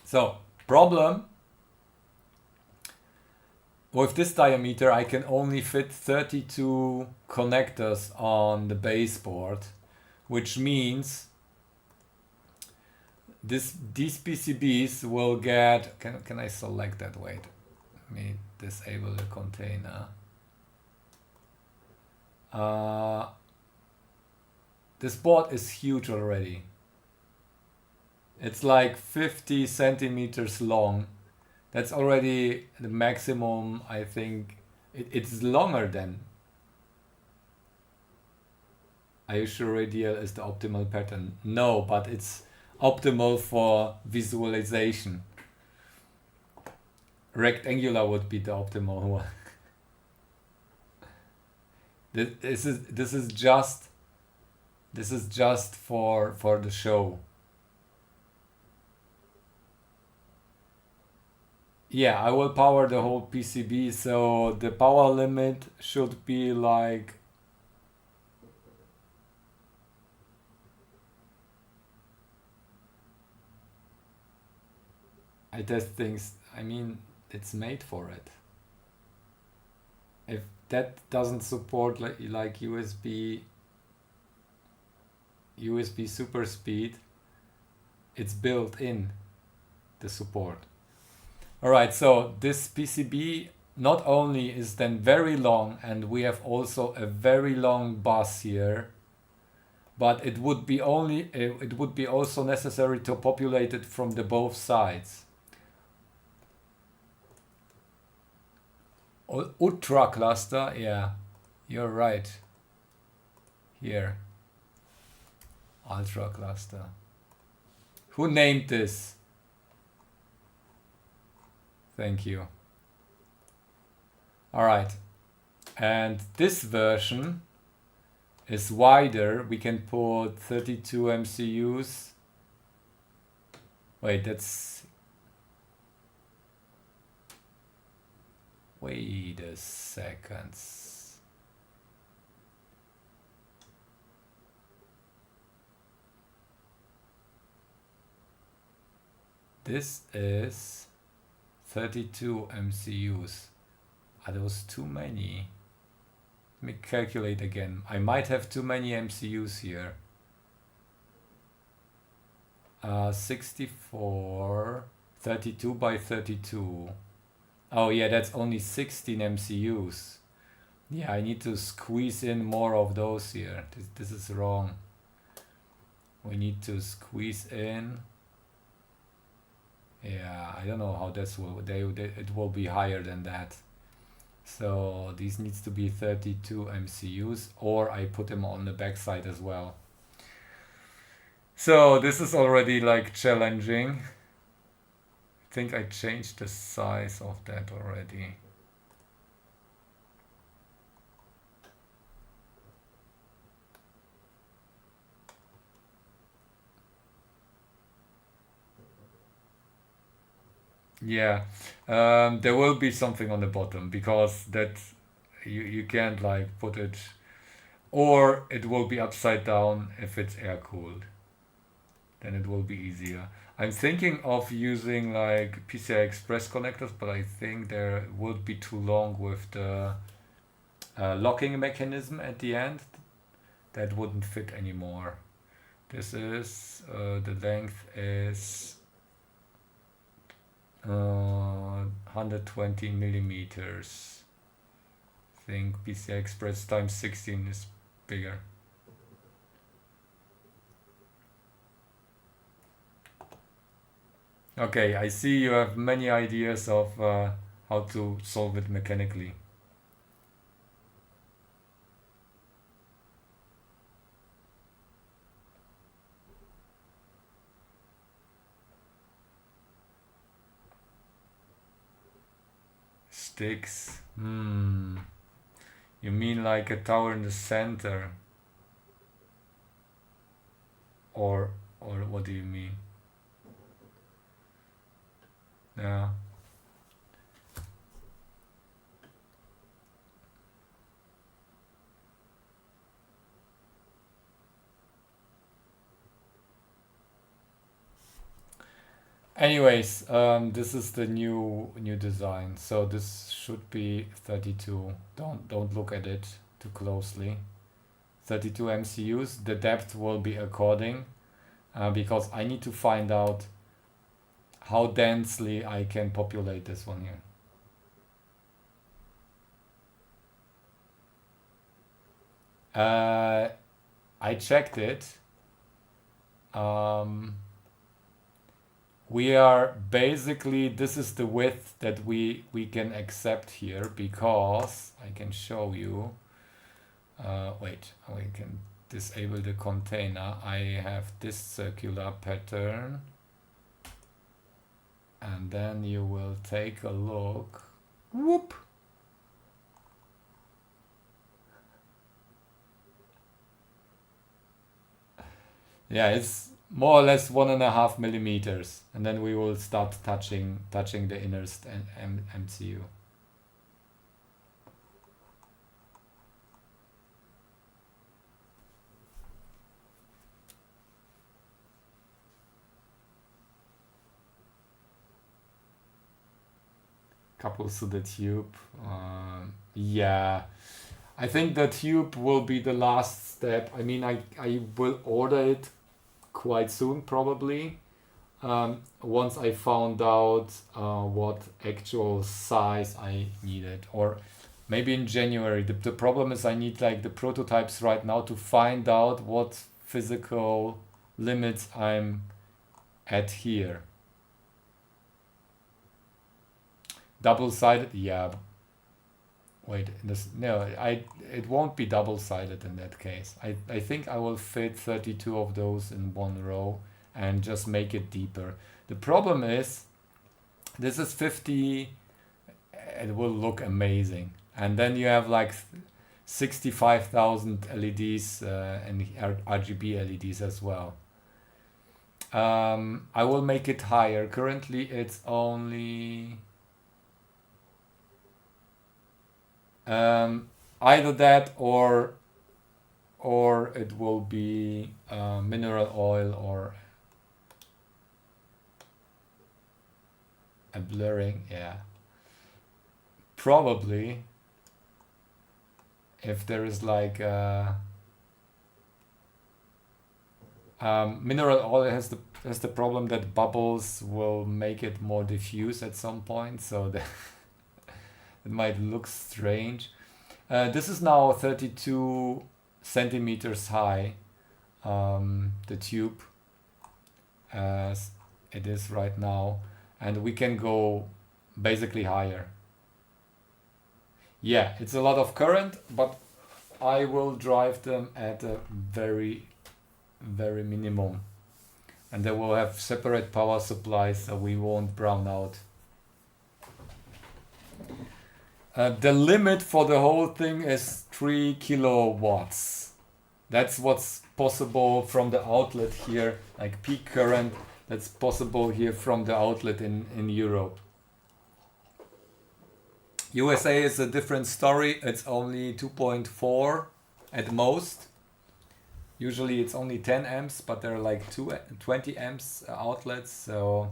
So problem with this diameter, I can only fit 32 connectors on the baseboard, which means these PCBs will get. Can I select that? Wait, let me disable the container. This board is huge already. It's like 50 centimeters long. That's already the maximum, I think. It's longer than. Are you sure radial is the optimal pattern? No, but it's optimal for visualization. Rectangular would be the optimal one. This is just for the show. Yeah, I will power the whole PCB, so the power limit should be like I test things, I mean, it's made for it. If that doesn't support like USB super speed, it's built in the support. All right, so this PCB not only is then very long, and we have also a very long bus here, but it would be also necessary to populate it from the both sides. Ultra cluster, yeah, you're right. Here, ultra cluster. Who named this? Thank you. All right, and this version is wider. We can put 32 MCUs. Wait, wait a second. This is 32 MCUs. Are those too many? Let me calculate again. I might have too many MCUs here. 64, 32 by 32. Oh yeah, that's only 16 MCUs. Yeah, I need to squeeze in more of those here. This is wrong. We need to squeeze in. Yeah, I don't know how this will. It will be higher than that. So these needs to be 32 MCUs, or I put them on the backside as well. So this is already like challenging. I think I changed the size of that already. Yeah, there will be something on the bottom because that you can't like put it, or it will be upside down if it's air cooled. Then it will be easier. I'm thinking of using like PCI Express connectors, but I think there would be too long with the locking mechanism at the end. That wouldn't fit anymore. This is the length is 120 millimeters. I think PCI Express times 16 is bigger. Okay, I see you have many ideas of how to solve it mechanically. Sticks. You mean like a tower in the center? Or what do you mean? Yeah. Anyways, this is the new design. So this should be 32. Don't look at it too closely. 32 MCUs. The depth will be according, because I need to find out how densely I can populate this one here. I checked it. We are basically, this is the width that we can accept here, because I can show you. Wait, we can disable the container. I have this circular pattern, and then you will take a look. Whoop! Yeah, it's more or less 1.5 millimeters, and then we will start touching the innerst MCU. Couples to the tube. Yeah, I think the tube will be the last step. I mean, I will order it quite soon, probably, once I found out what actual size I needed, or maybe in January. The problem is I need like the prototypes right now to find out what physical limits I'm at here. Double-sided, yeah. Wait, it won't be double-sided in that case. I think I will fit 32 of those in one row and just make it deeper. The problem is, this is 50, it will look amazing. And then you have like 65,000 LEDs and RGB LEDs as well. I will make it higher. Currently it's only either that or it will be mineral oil or a blurring. Yeah, probably if there is like mineral oil has the problem that bubbles will make it more diffuse at some point, so that it might look strange. This is now 32 centimeters high, the tube, as it is right now, and we can go basically higher. Yeah, it's a lot of current, but I will drive them at a very minimum, and they will have separate power supplies so we won't brown out. The limit for the whole thing is 3 kilowatts. That's what's possible from the outlet here, like peak current. That's possible here from the outlet in Europe. USA is a different story. It's only 2.4 at most. Usually it's only 10 amps, but there are like 20 amps outlets, so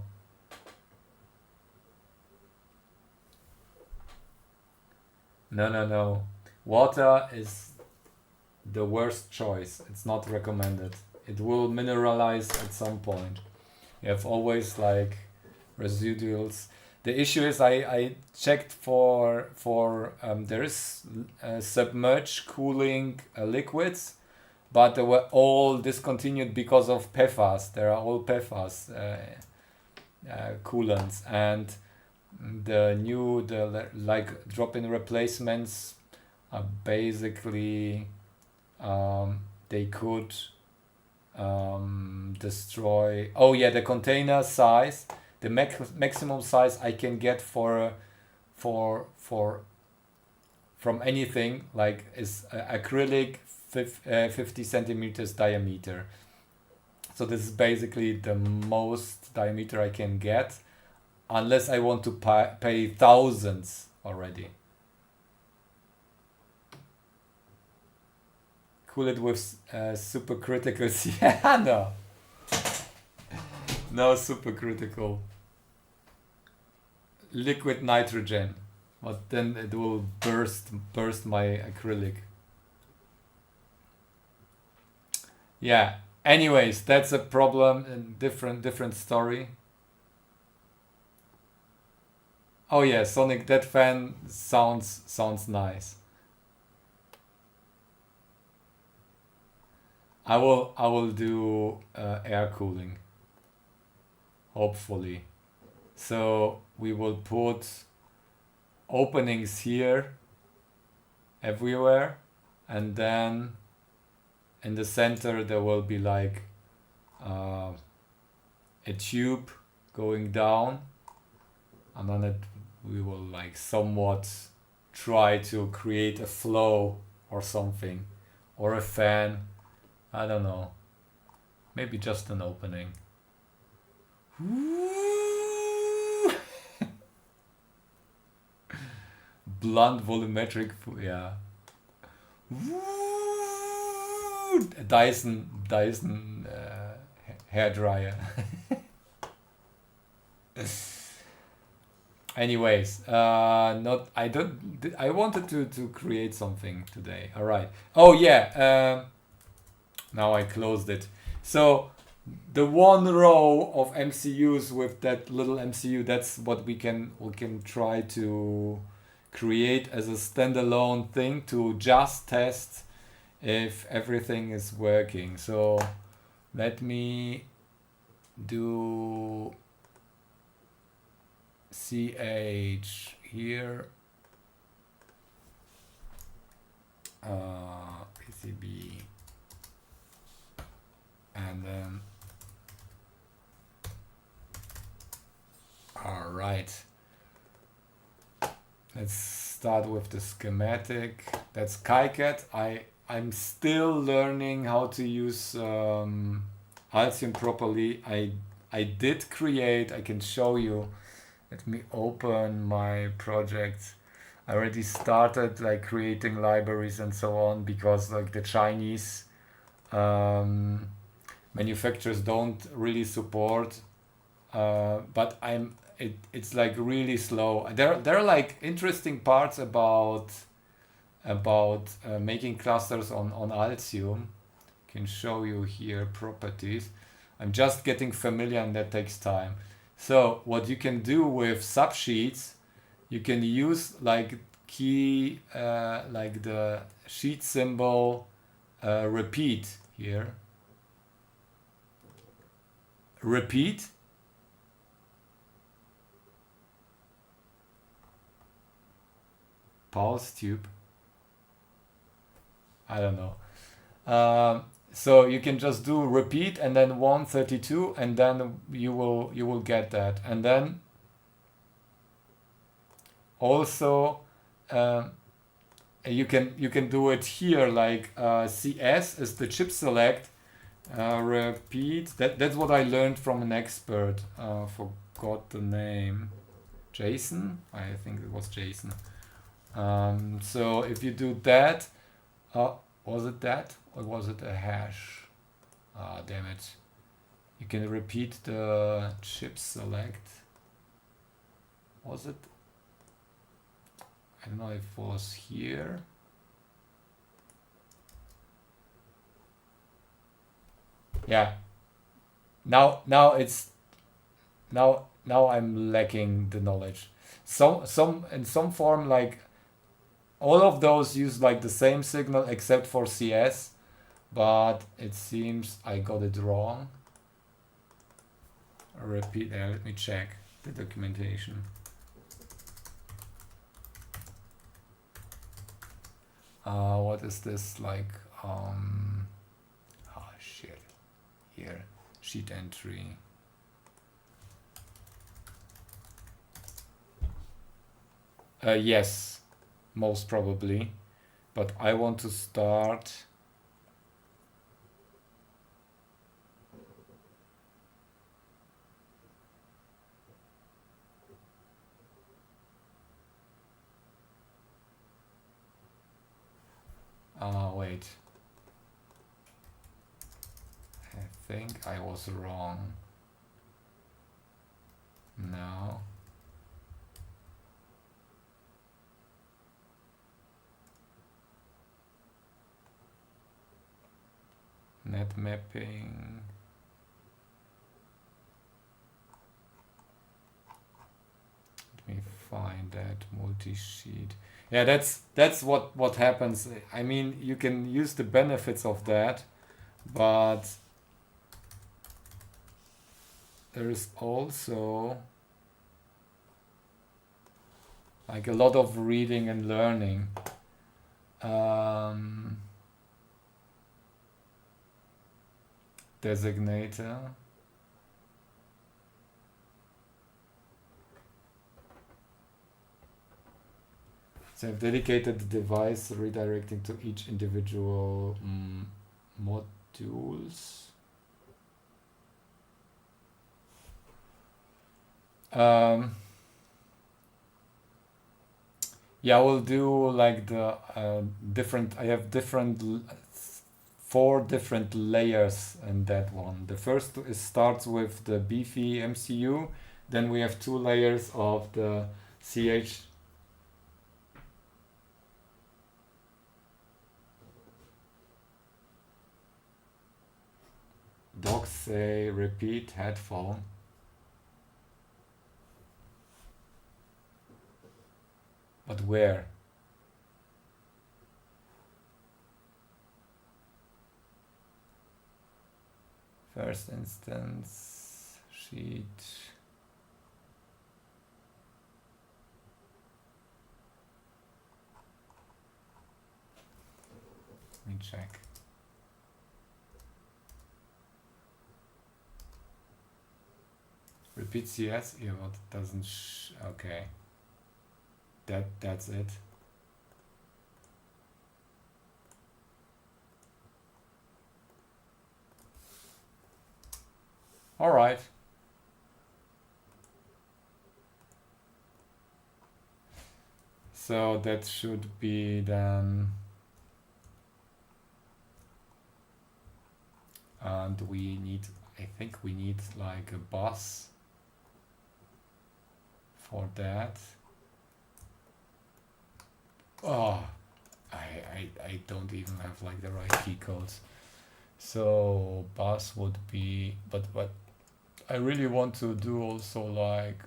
no. Water is the worst choice. It's not recommended. It will mineralize at some point. You have always like residuals. The issue is I checked for there is submerged cooling liquids, but they were all discontinued because of PFAS. There are all PFAS coolants, and the like drop-in replacements are basically they could destroy. Oh yeah, the container size, the maximum size I can get from anything like is acrylic 50 centimeters diameter. So this is basically the most diameter I can get, unless I want to pay thousands already. Cool it with supercritical. Yeah, no supercritical. Liquid nitrogen, but then it will burst my acrylic. Yeah. Anyways, that's a problem and different story. Oh yeah, Sonic, that fan sounds nice. I will do air cooling, hopefully. So we will put openings here everywhere, and then in the center there will be like a tube going down, and on it we will like somewhat try to create a flow or something, or a fan. I don't know. Maybe just an opening. Blunt volumetric, yeah. Dyson hair dryer. Anyways, I wanted to create something today. All right. Oh yeah. Now I closed it. So the one row of MCUs with that little MCU, that's what we can try to create as a standalone thing to just test if everything is working. So let me do ch here, PCB, and then all right. Let's start with the schematic. That's KiCad. I'm still learning how to use Altium properly. I did create, I can show you. Let me open my project. I already started like creating libraries and so on, because like the Chinese manufacturers don't really support, but it's like really slow. There are like interesting parts about making clusters on Altium. Can show you here properties. I'm just getting familiar, and that takes time. So what you can do with subsheets, you can use like key like the sheet symbol repeat here. Repeat. Pulse tube. I don't know. So you can just do repeat and then 132, and then you will get that. And then also you can do it here, like CS is the chip select. Repeat. That's what I learned from an expert. Forgot the name. Jason. I think it was Jason. So if you do that, was it that or was it a hash? Ah, damn it. You can repeat the chip select. Was it? I don't know if it was here. Yeah. Now I'm lacking the knowledge. In some form, like all of those use like the same signal except for CS, but it seems I got it wrong. Repeat there. Let me check the documentation. What is this like? Oh shit. Here, sheet entry. Yes, most probably, but I want to start. Wait. I think I was wrong. No. Net mapping. Let me find that multi-sheet. Yeah, that's what happens. I mean, you can use the benefits of that, but there is also like a lot of reading and learning. Designator. So I've dedicated the device redirecting to each individual modules. Yeah, we'll do like the different. I have four different layers in that one. The first starts with the beefy MCU. Then we have two layers of the CH. Docs say repeat headphone. But where? First instance sheet. Let me check. Repeat CS. Yeah, well, it doesn't. Okay. That's it. All right. So that should be then, and we need, I think we need like a bus for that. Oh, I don't even have like the right key codes. So bus would be, but I really want to do also like,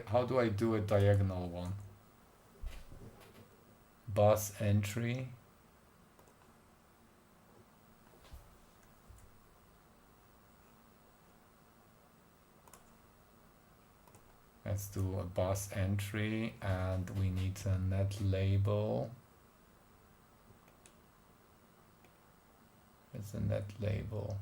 how do I do a diagonal one? Bus entry. Let's do a bus entry, and we need a net label. It's a net label.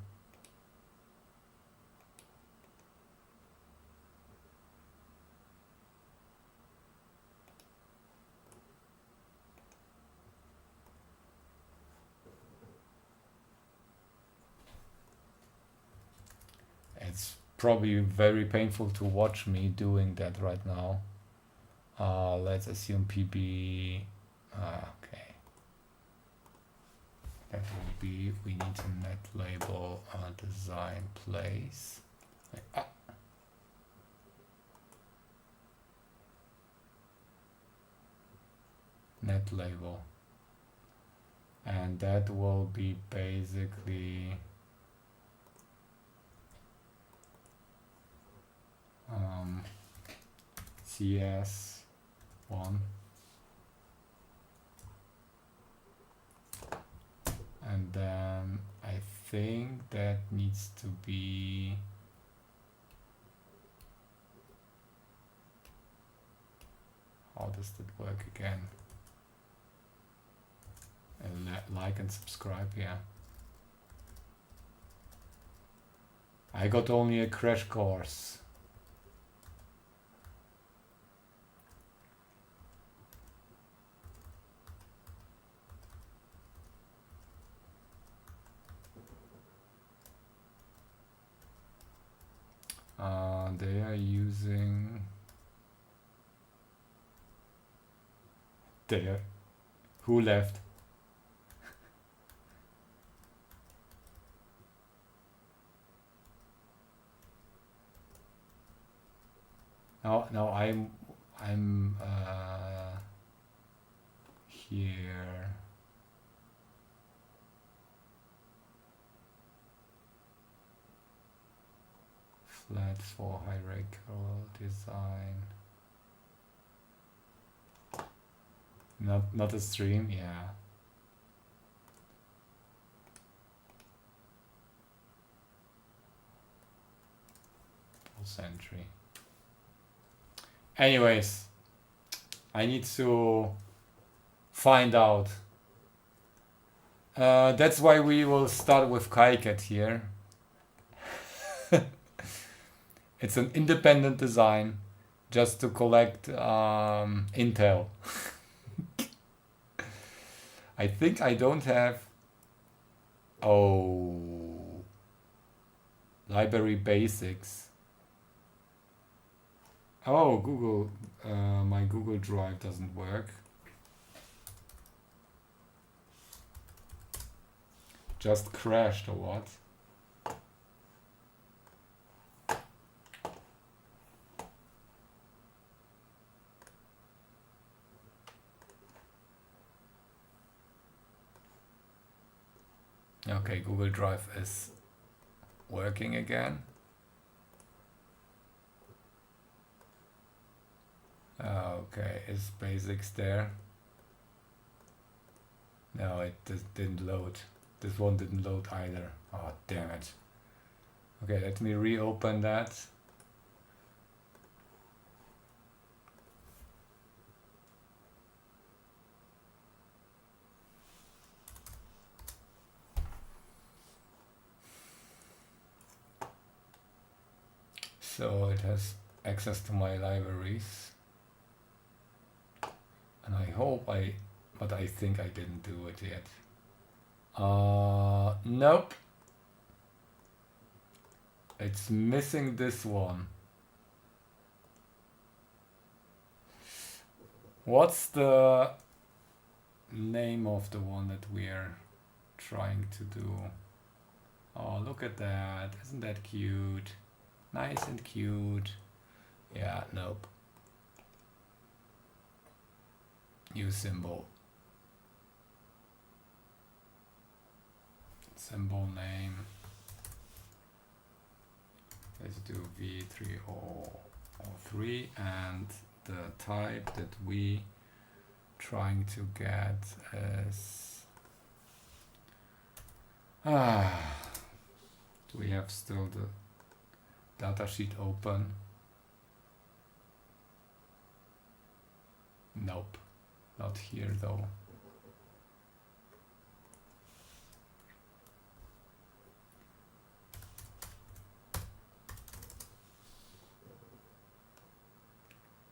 It's probably very painful to watch me doing that right now. Let's assume PB. Okay. That will be, we need a net label design place. Net label. And that will be basically CS1, and then I think that needs to be how does that work again? Like and subscribe, yeah. I got only a crash course. They are using there. Who left? No, I'm here. Flat for hierarchical design. Not a stream, yeah. Century. Anyways, I need to find out. That's why we will start with KiCad here. It's an independent design just to collect intel. I think I don't have. Oh, library basics. Oh, Google, my Google Drive doesn't work. Just crashed or what? Okay, Google Drive is working again. Okay, is basics there? No, it didn't load. This one didn't load either. Oh, damn it. Okay, let me reopen that. So it has access to my libraries. And I hope but I think I didn't do it yet. Nope. It's missing this one. What's the name of the one that we're trying to do? Oh, look at that. Isn't that cute? Nice and cute. Yeah, nope. New symbol. Symbol name. Let's do v303 and the type that we trying to get is do we have still the datasheet open? Nope, not here though.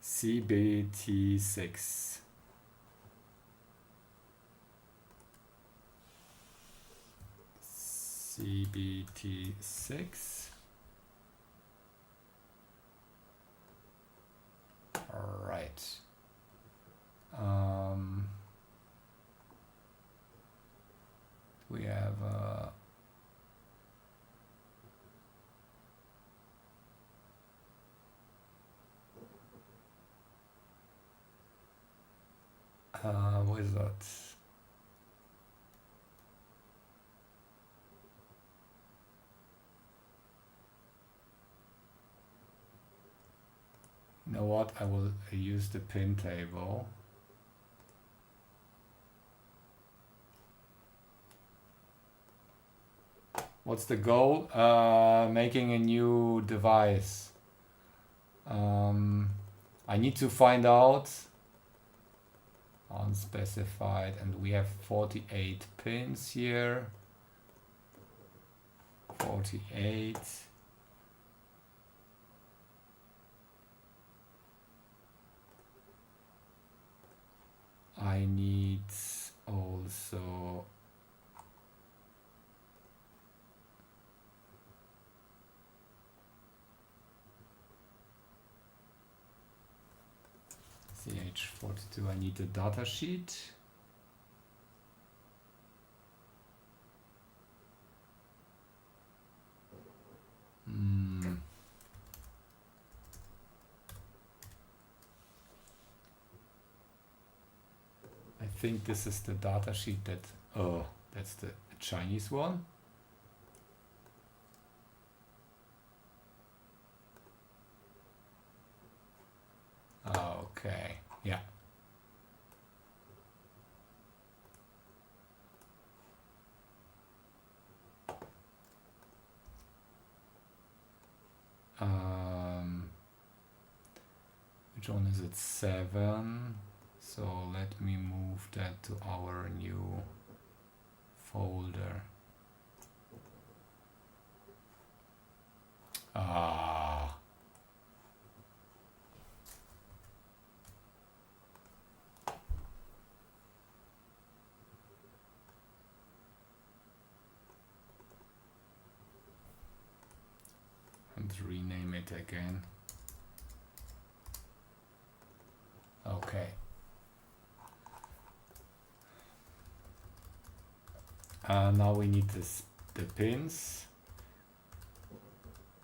CBT6. CBT6. All right. We have what is that? You know what? I will use the pin table. What's the goal? Making a new device. I need to find out unspecified, and we have 48 pins here. 48. I need also CH42. I need the data sheet. I think this is the data sheet that, oh, that's the Chinese one. Okay, yeah. Which one is it? 7. So let me move that to our new folder. And rename it again. Okay. Now we need the pins.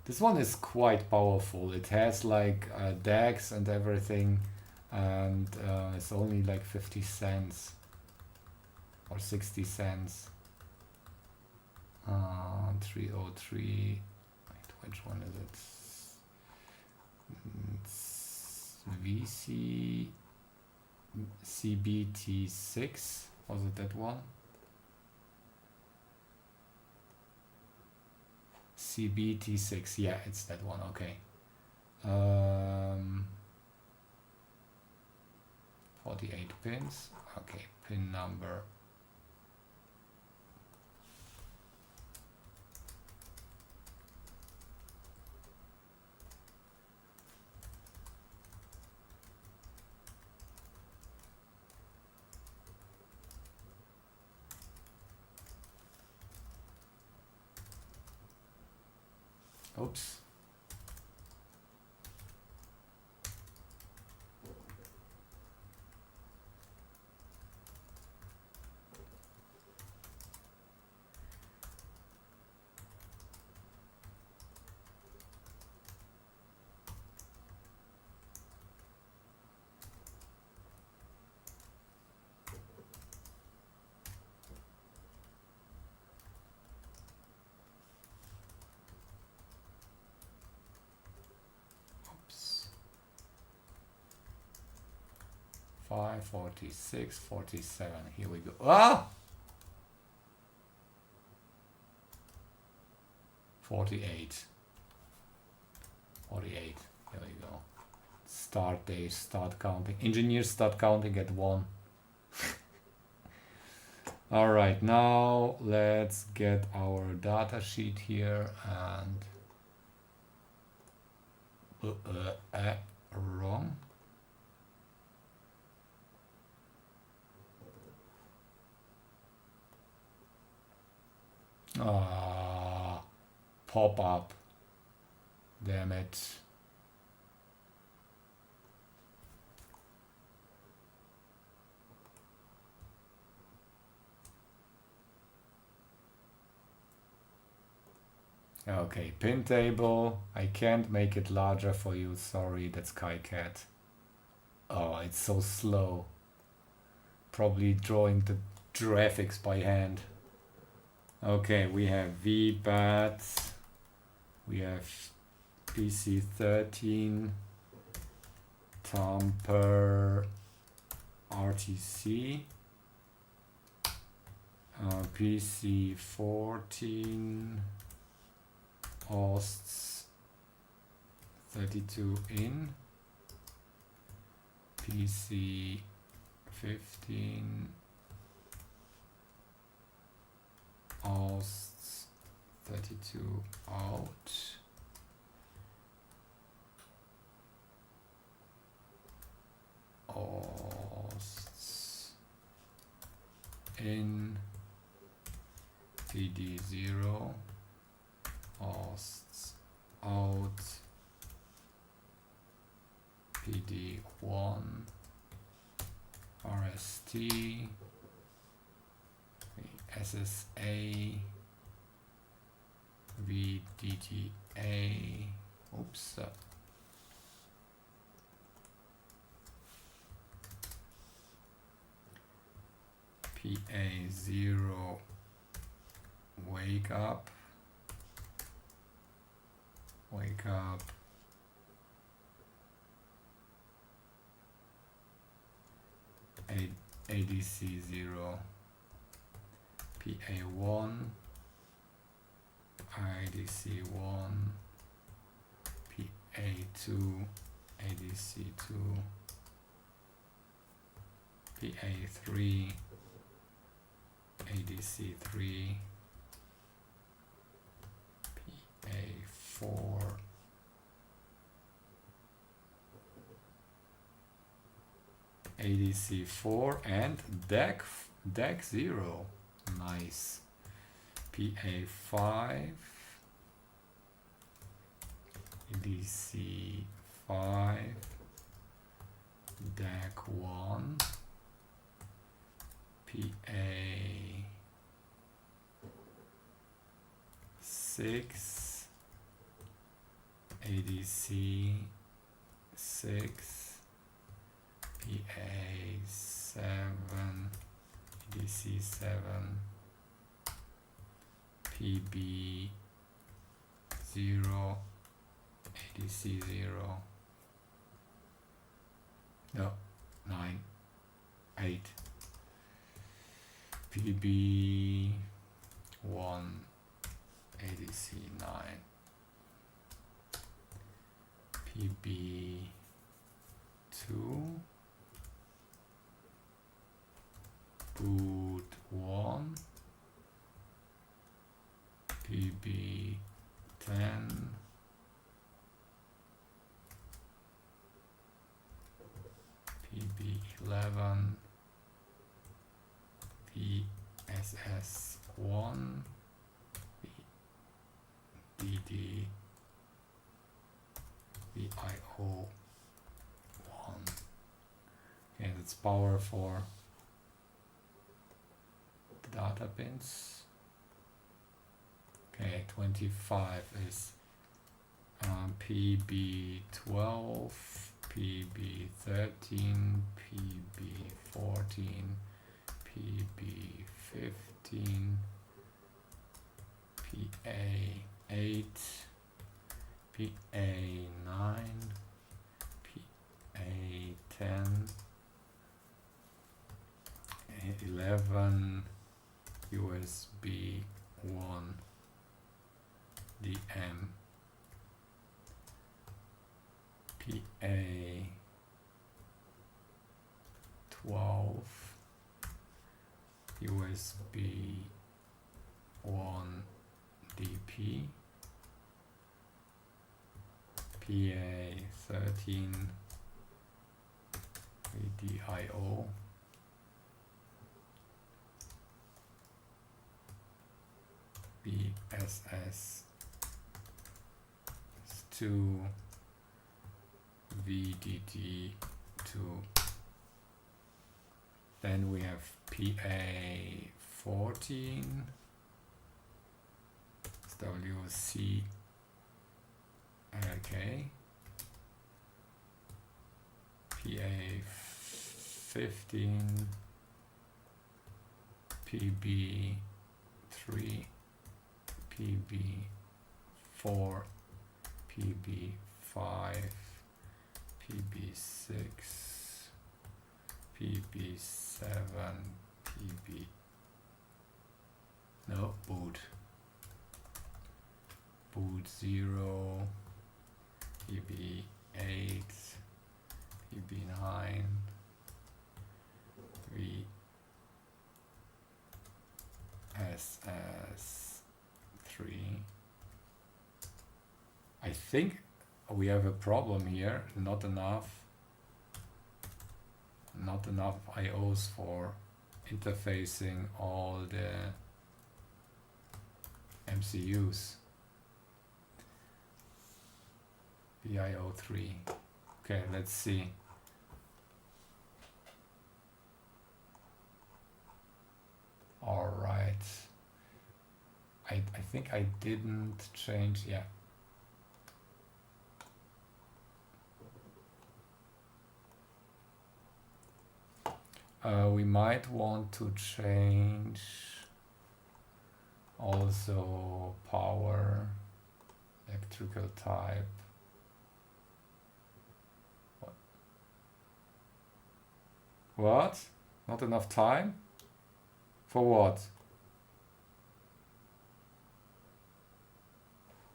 This one is quite powerful. It has like DAGs and everything, and it's only like 50 cents or 60 cents. 303. Wait, which one is it? VC CBT6, was it that one? CBT6, yeah, it's that one. Okay. 48 pins. Okay, pin number. Oops. Oops. 5, 46, 47. Here we go. Ah! 48. 48. Here we go. Start date, start counting. Engineers start counting at 1. All right, now let's get our data sheet here and wrong. Pop up. Damn it. Okay, pin table. I can't make it larger for you. Sorry, that's KiCad. Oh, it's so slow. Probably drawing the graphics by hand. Okay, we have VBAT. We have PC13. Tamper RTC. PC14. Hosts 32 in. PC 15. Hosts 32 out. Hosts in. PD0. Hosts out. PD1. RST. SSA. VDTA. Oops. PA0. Wake up. Wake up. ADC0. PA1. IDC1. PA2. ADC2. PA3. ADC3. PA4. ADC4 and DAC 0. Nice. PA5. ADC5. DAC 1. PA6. ADC 6. PA7, ADC7, PB0, ADC0, no, 9, 8, PB 1, ADC 9, PB 2, boot 1, PB 10, PB 11, PSS 1, DD VIO 1. Okay, that's power for the data pins. Okay, 25 is PB12, PB13, PB14, PB15, PA8, PA9, PA10, 11, USB 1, DM, PA12, USB 1, DP, PA13, VDIO, BSS 2, VDD 2. Then we have PA14, WC LK, PA15, PB3, PB4, PB5, PB6, PB7, boot 0, PB8, PB9, VSS3. I think we have a problem here, not enough IOs for interfacing all the MCUs. VIO3. Okay, let's see. All right. I think I didn't change. Yeah. We might want to change also power, electrical type. What? Not enough time? For what?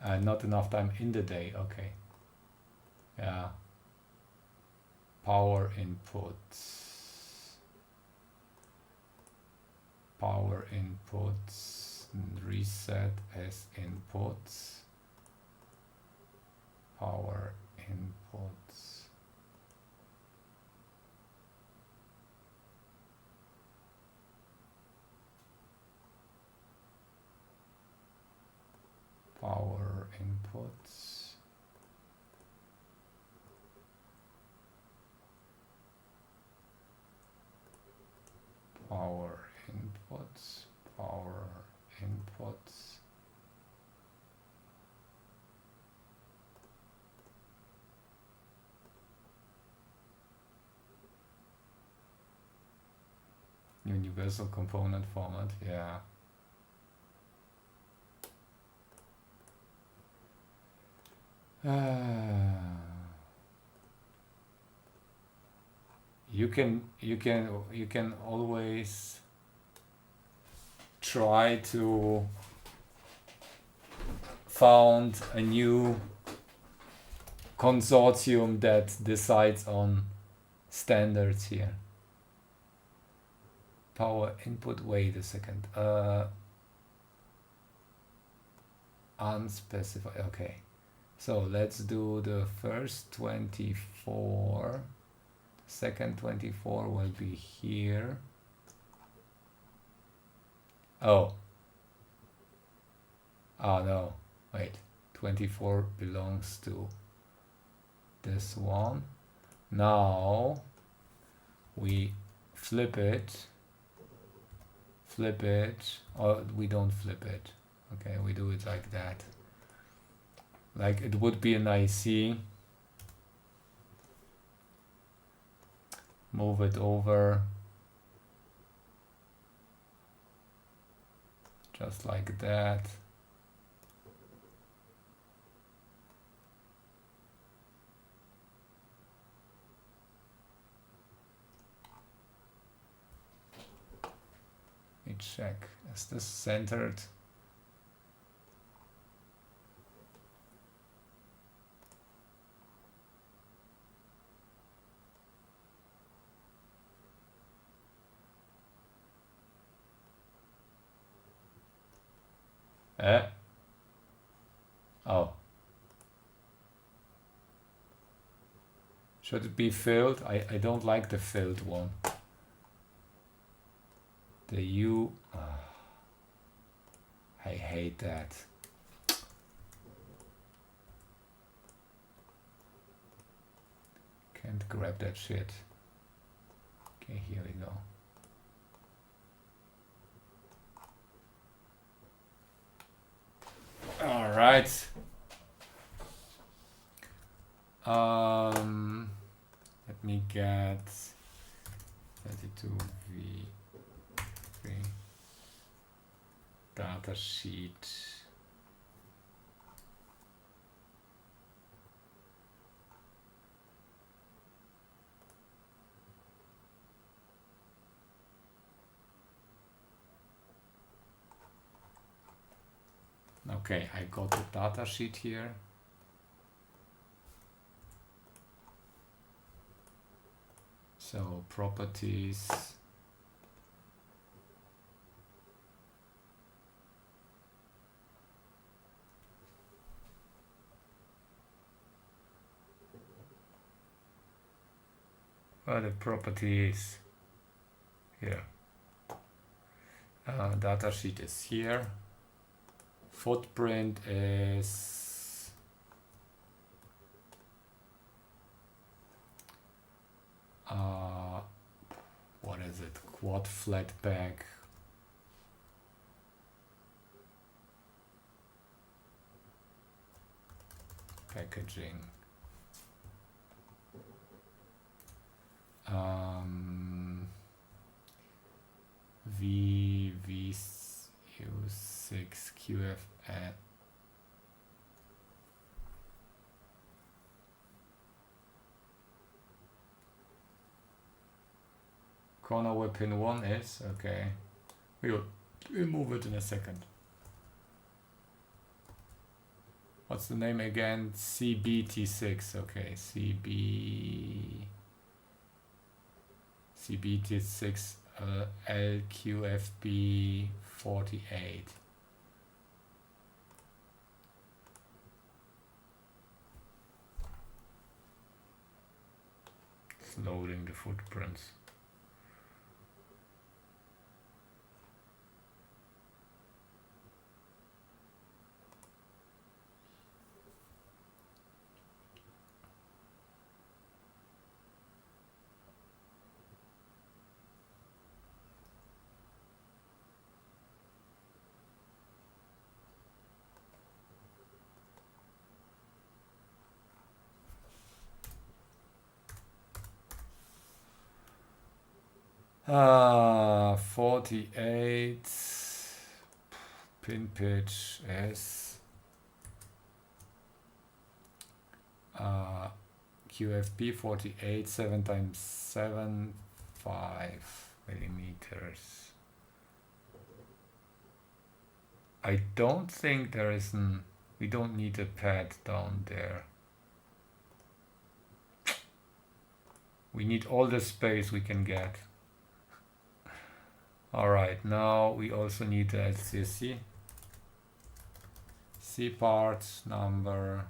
Not enough time in the day, okay. Yeah. Power inputs. Power inputs, reset as inputs. Power inputs. Power inputs. Power inputs. Power inputs. Universal component format, yeah. you can always try to found a new consortium that decides on standards here. Power input, wait a second, unspecified, okay. So let's do the first 24, second 24 will be here. Oh no, wait, 24 belongs to this one. Now we flip it, or we don't flip it. Okay, we do it like that. Like it would be an IC. Move it over. Just like that. Let me check. Is this centered? Oh. Should it be filled? I don't like the filled one. The U. I hate that. Can't grab that shit. Okay, here we go. All right. Let me get 32v3 data sheet. Okay, I got the data sheet here. So properties. Where the properties here. Data sheet is here. Footprint is what is it? Quad flat pack. Packaging. VU6 QFN. Corner where pin 1 is, okay. We'll move it in a second. What's the name again? CBT6, okay. CBT6 LQFB 48. It's loading the footprints. Ah, 48 pin pitch S QFP 48 7 times 7 5 millimeters. I don't think there is an, we don't need a pad down there. We need all the space we can get. Alright, now we also need the LCSC. C part number.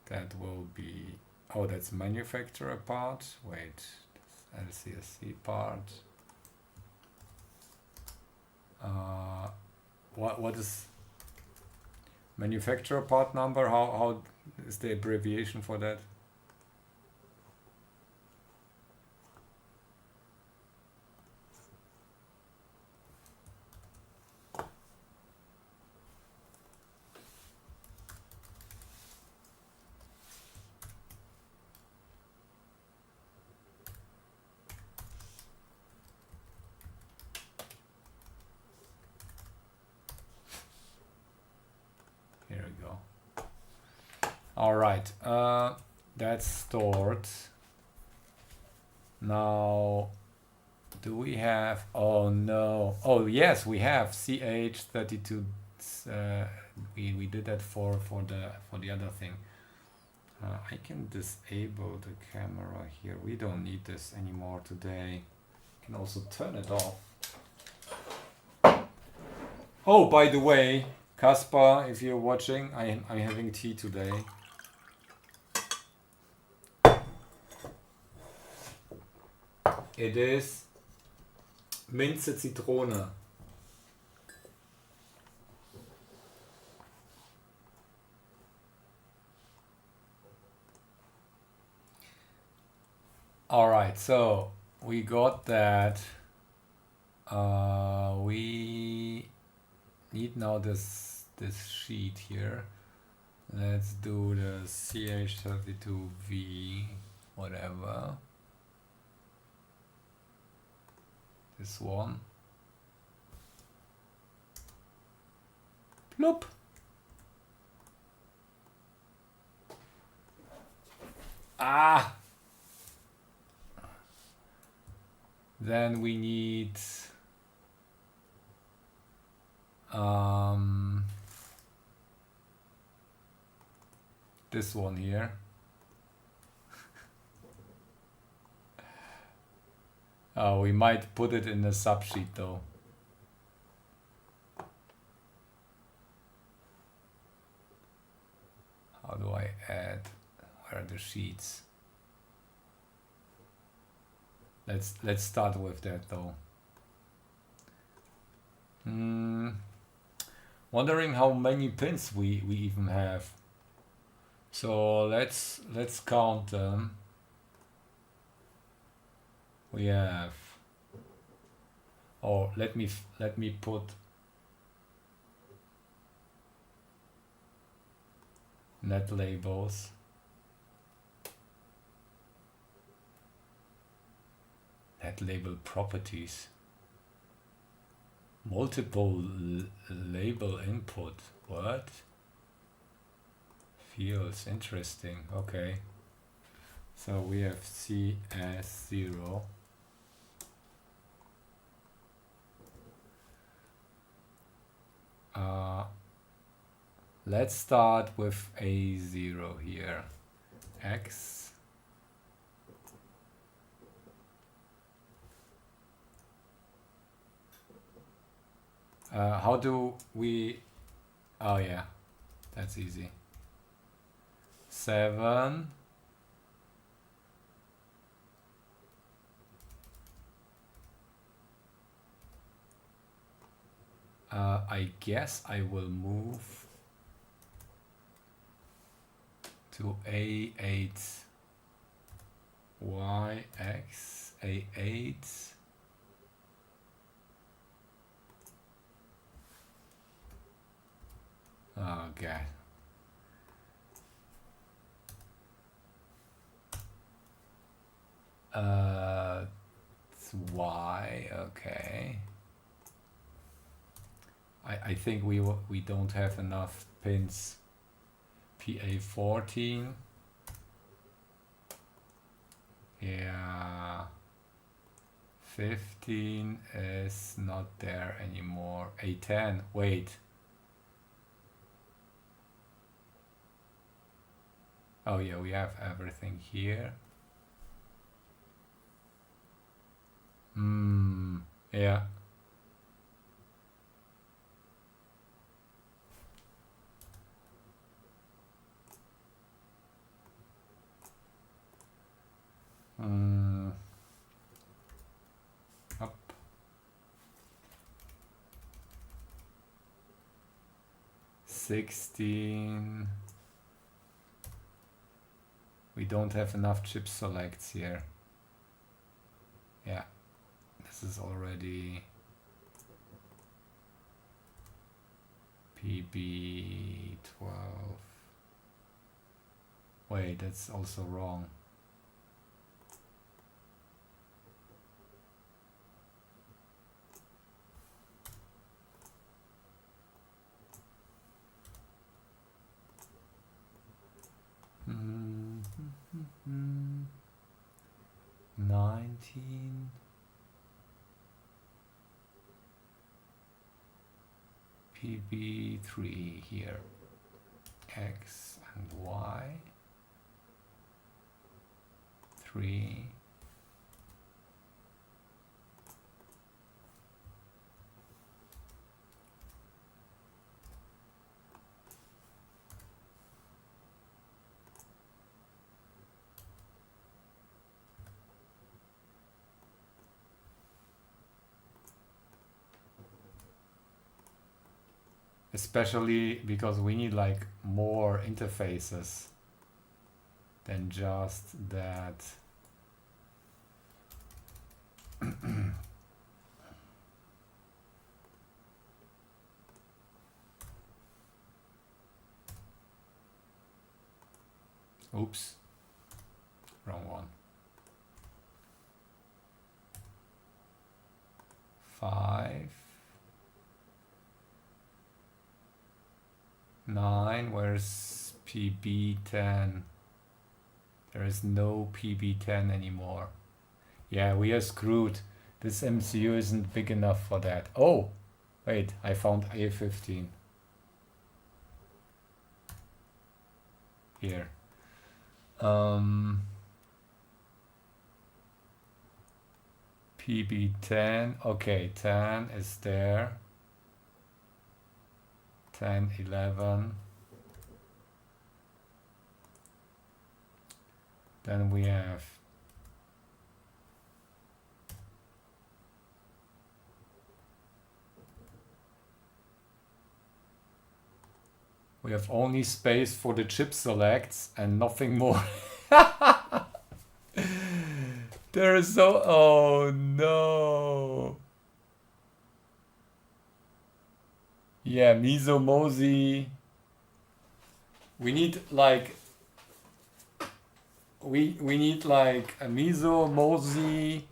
That will be, oh, that's manufacturer part. Wait, LCSC part. What is manufacturer part number? How is the abbreviation for that? Here we go. All right, that's stored. Now, do we have, oh no, oh yes, we have CH32. We did that for the other thing. I can disable the camera here. We don't need this anymore today. I can also turn it off. Oh, by the way, Kaspar, if you're watching, I'm having tea today. It is Minze Zitrone. All right, so we got that. We need now this sheet here. Let's do the CH32V, whatever. This one. Plop. Ah. Then we need this one here. We might put it in the subsheet though. How do I add? Where are the sheets? Let's start with that though. Wondering how many pins we even have. So let's count them. We have, oh, let me put net labels. Net label properties. Multiple label input. What? Fields, interesting. Okay. So we have CS0. Let's start with A0 here. X. How do we, oh yeah, that's easy. 7. I guess I will move to A8 YX A8. Oh god. It's Y, okay. I think we don't have enough pins. PA14. Yeah. 15 is not there anymore. A10. Wait. Oh yeah, we have everything here. Yeah. Up. $16. We don't have enough chip selects here. Yeah, this is already PB12. Wait, that's also wrong. Mm-hmm. 19. PB3 here. X and Y. 3. Especially because we need like more interfaces than just that. Oops, wrong one. 5. 9, where's PB10? There is no PB10 anymore. Yeah, we are screwed. This MCU isn't big enough for that. Oh, wait, I found A15. Here. PB10, okay, 10 is there. 10, 11. Then we have only space for the chip selects and nothing more. There is so, oh no. Yeah, Miso Mosi. We need like we need like a Miso Mosi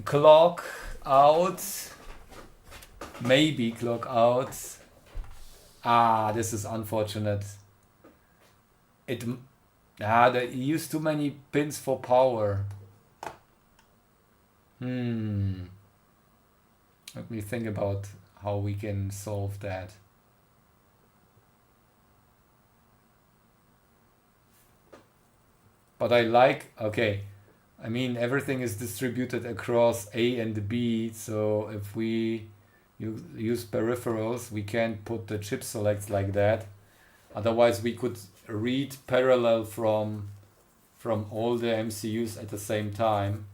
clock out. Maybe clock out. Ah, this is unfortunate. They use too many pins for power. Let me think about how we can solve that. But I like, okay, I mean everything is distributed across A and B, so if we use peripherals, we can't put the chip selects like that. Otherwise we could read parallel from all the MCUs at the same time.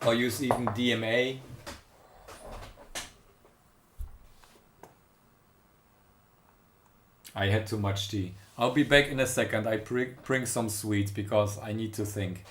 Or use even DMA. I had too much tea. I'll be back in a second. I bring some sweets because I need to think.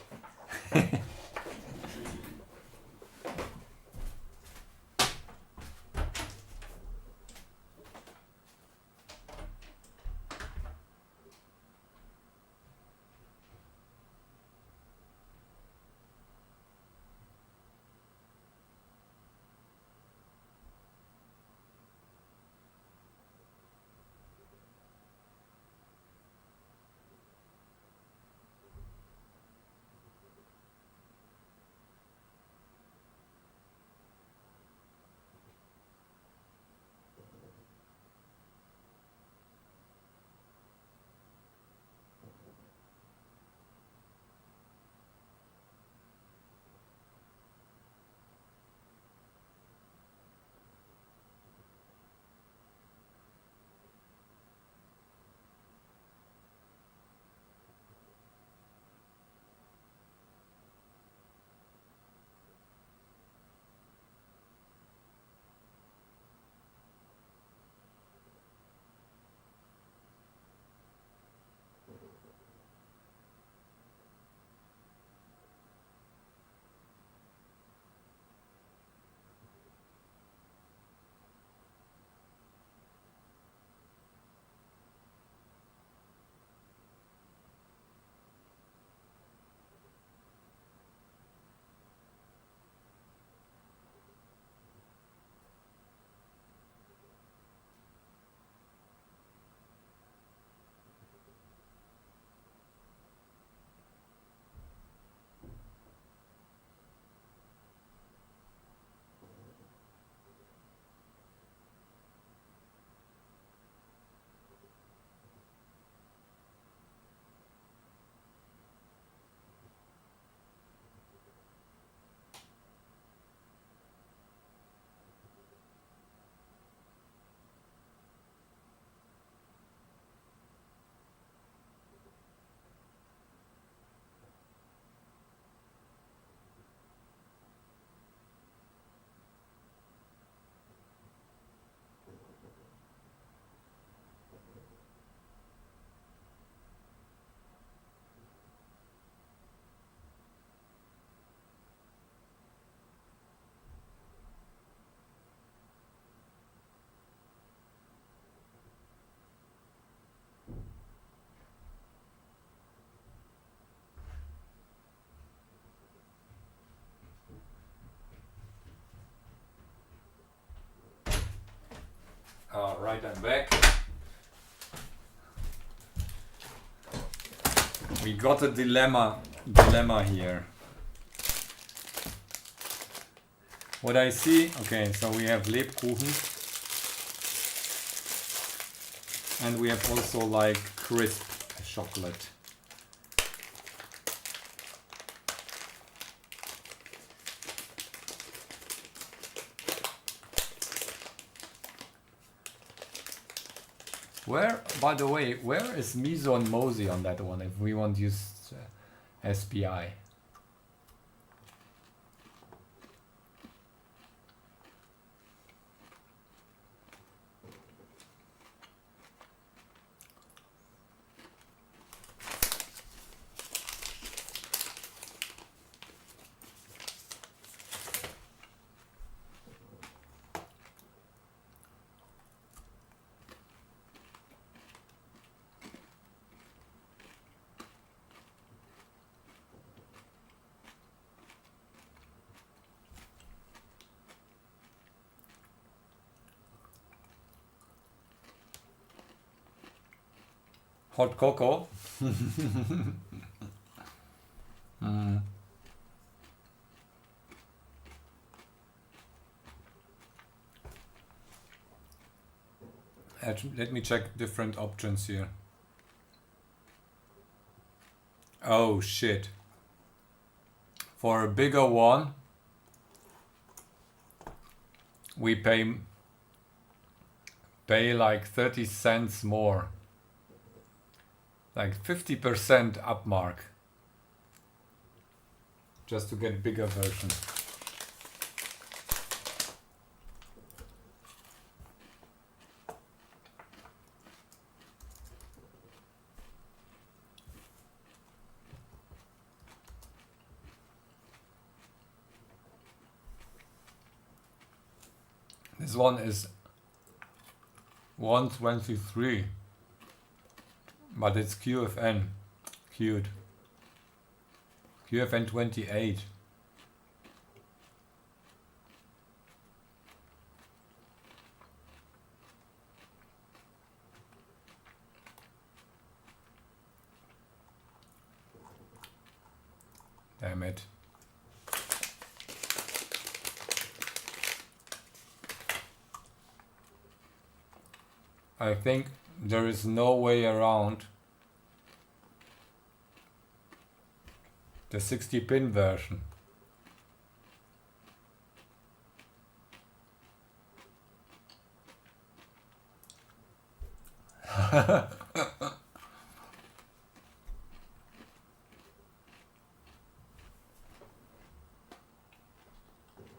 Alright, I'm back. We got a dilemma here. What I see, okay, so we have Lebkuchen, and we have also like crisp chocolate. Where, by the way, where is Miso and Mosey on that one if we want to use SPI? Hot cocoa. Let me check different options here. Oh shit. For a bigger one, we pay like 30 cents more. Like 50% up mark. Just to get bigger version. This one is 123, but it's QFN, cute. QFN 28. Damn it. I think there is no way around the 60-pin version.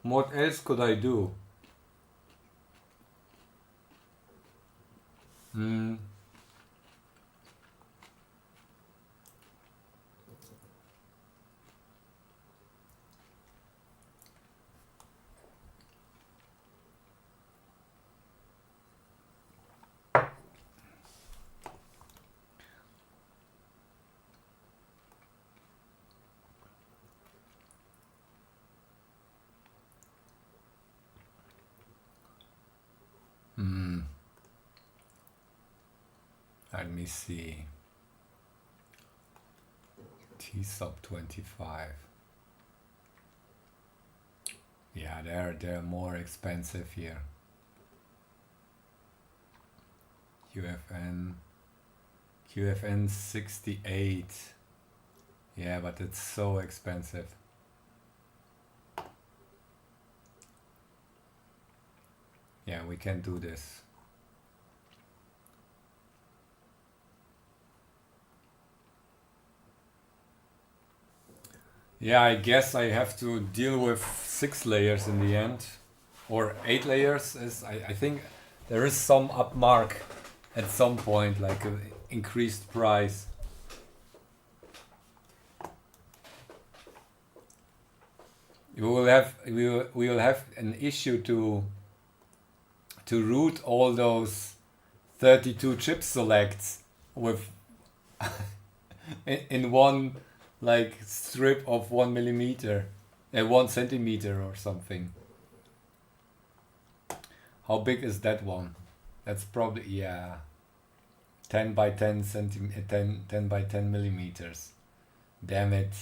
What else could I do? Let me see. T-sub 25. Yeah, they're more expensive here. QFN 68. Yeah, but it's so expensive. Yeah, we can do this. Yeah, I guess I have to deal with 6 layers in the end, or 8 layers. I think there is some up mark at some point, like an increased price. We will have an issue to route all those 32 chip selects with in one like strip of 1 millimeter, 1 centimeter or something. How big is that one? That's probably, yeah, 10 by 10 10 by 10 millimeters. Damn it.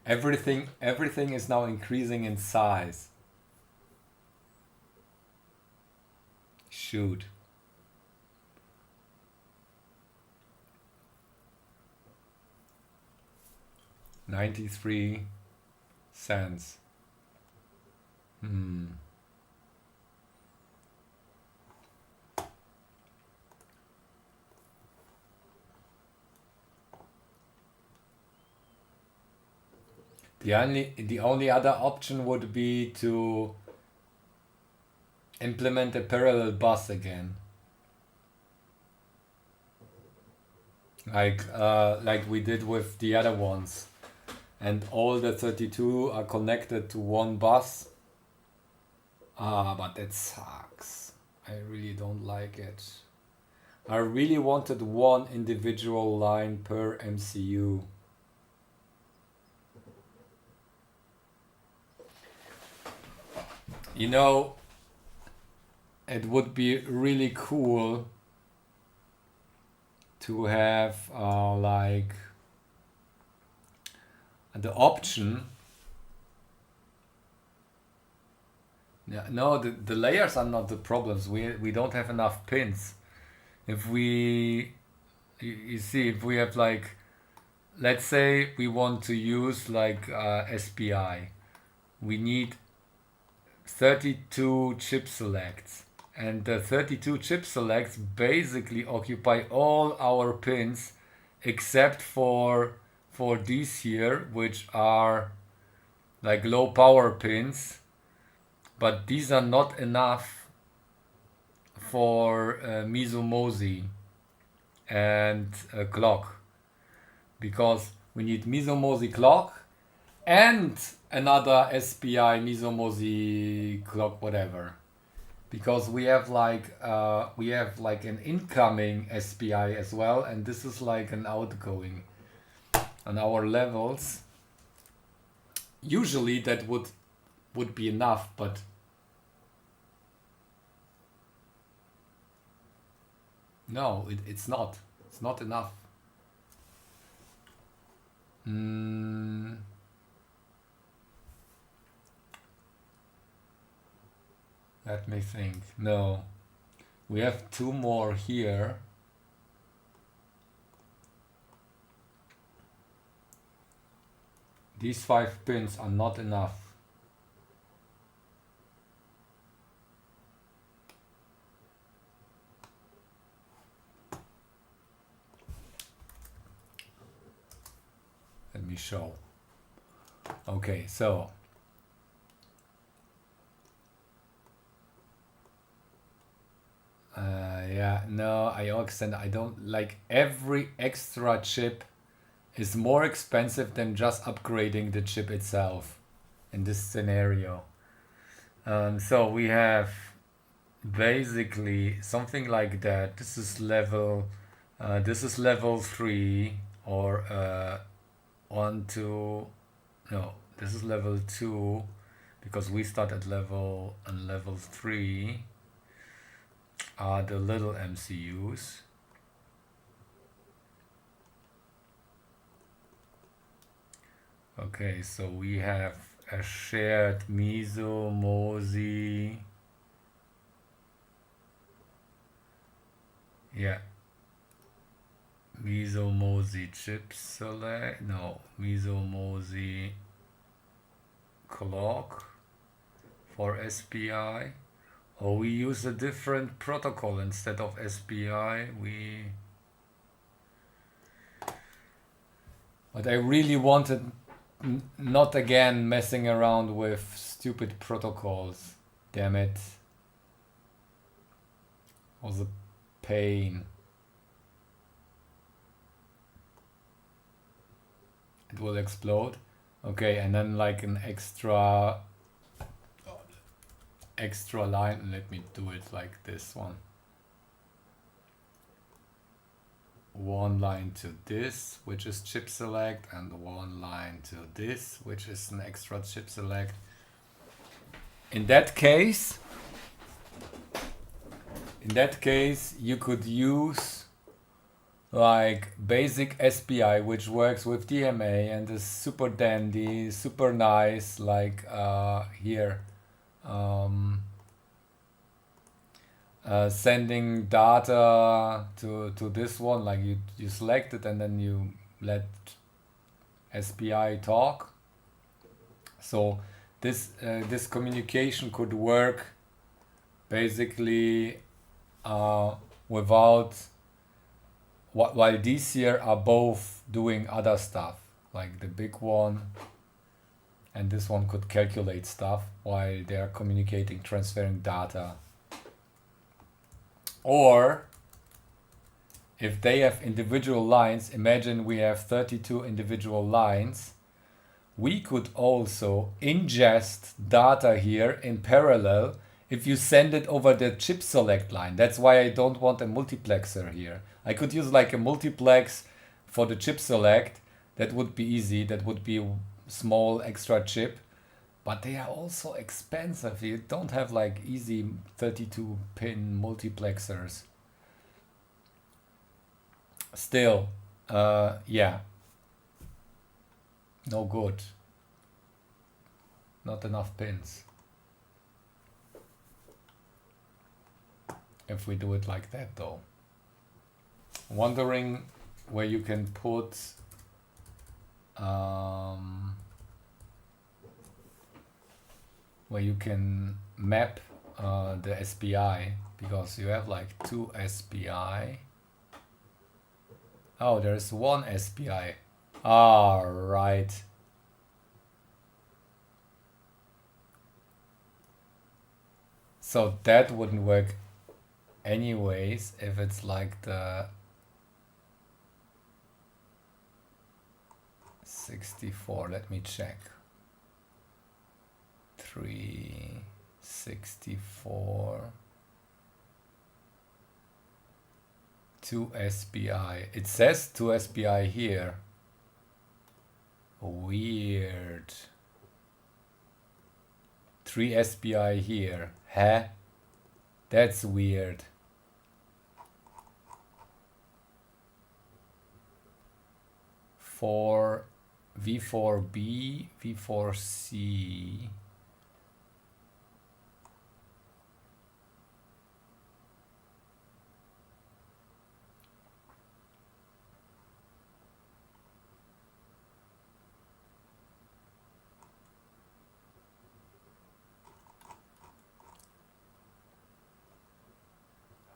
Everything is now increasing in size. Shoot. $0.93. The only other option would be to implement a parallel bus again. Like we did with the other ones. And all the 32 are connected to one bus. But that sucks. I really don't like it. I really wanted one individual line per MCU. You know, it would be really cool to have like the option. Yeah, no, the layers are not the problems. We don't have enough pins. If you see, if we have like, let's say we want to use like SPI, we need 32 chip selects, and the 32 chip selects basically occupy all our pins except for these here, which are like low power pins, but these are not enough for Mizumozi and clock, because we need Mizumozi clock and another SPI Mizumozi clock, whatever, because we have like an incoming SPI as well, and this is like an outgoing on our levels. Usually that would be enough, but no, it's not. It's not enough. Let me think. No. We have two more here. These 5 pins are not enough. Let me show. Okay, so yeah, no, I understand. I don't like, every extra chip is more expensive than just upgrading the chip itself in this scenario. So we have basically something like that. This is level 3, or 1, 2. No, this is level 2, because we start at level 3 are the little MCUs. Okay, so we have a shared Mizumozi. Yeah. Mizumozi chip select. No, Mizumozi clock for SPI. Or we use a different protocol instead of SPI. But I really wanted not again messing around with stupid protocols. Damn it. It was a pain. It will explode. Okay, and then like an extra line. Let me do it like this one. One line to this, which is chip select, and one line to this, which is an extra chip select. in that case, you could use like basic SPI, which works with DMA and is super dandy, super nice, like here. Sending data to this one, like you select it and then you let SPI talk. So this communication could work basically without while these here are both doing other stuff, like the big one and this one could calculate stuff while they are communicating, transferring data. Or if they have individual lines, imagine we have 32 individual lines, we could also ingest data here in parallel if you send it over the chip select line. That's why I don't want a multiplexer here. I could use like a multiplex for the chip select. That would be easy. That would be a small extra chip. But they are also expensive. You don't have like easy 32 pin multiplexers. Still, yeah. No good. Not enough pins. If we do it like that though. Wondering where you can put where you can map the SPI, because you have like 2 SPI. Oh, there's 1 SPI. Ah, right. So that wouldn't work anyways if it's like the 64. Let me check. 364. 2 SPI. It says 2 SPI here. Weird. 3 SPI here. Huh? That's weird. For V4B, V4C.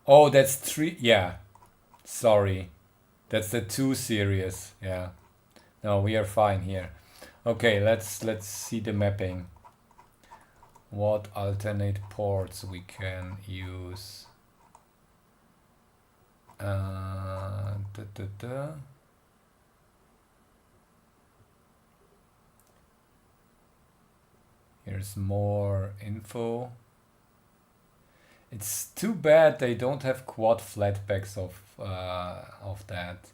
Oh, that's 3. Yeah. Sorry. That's the 2 series. Yeah. No, we are fine here. Okay, let's see the mapping. What alternate ports we can use. Here's more info. It's too bad they don't have quad flatbacks of that.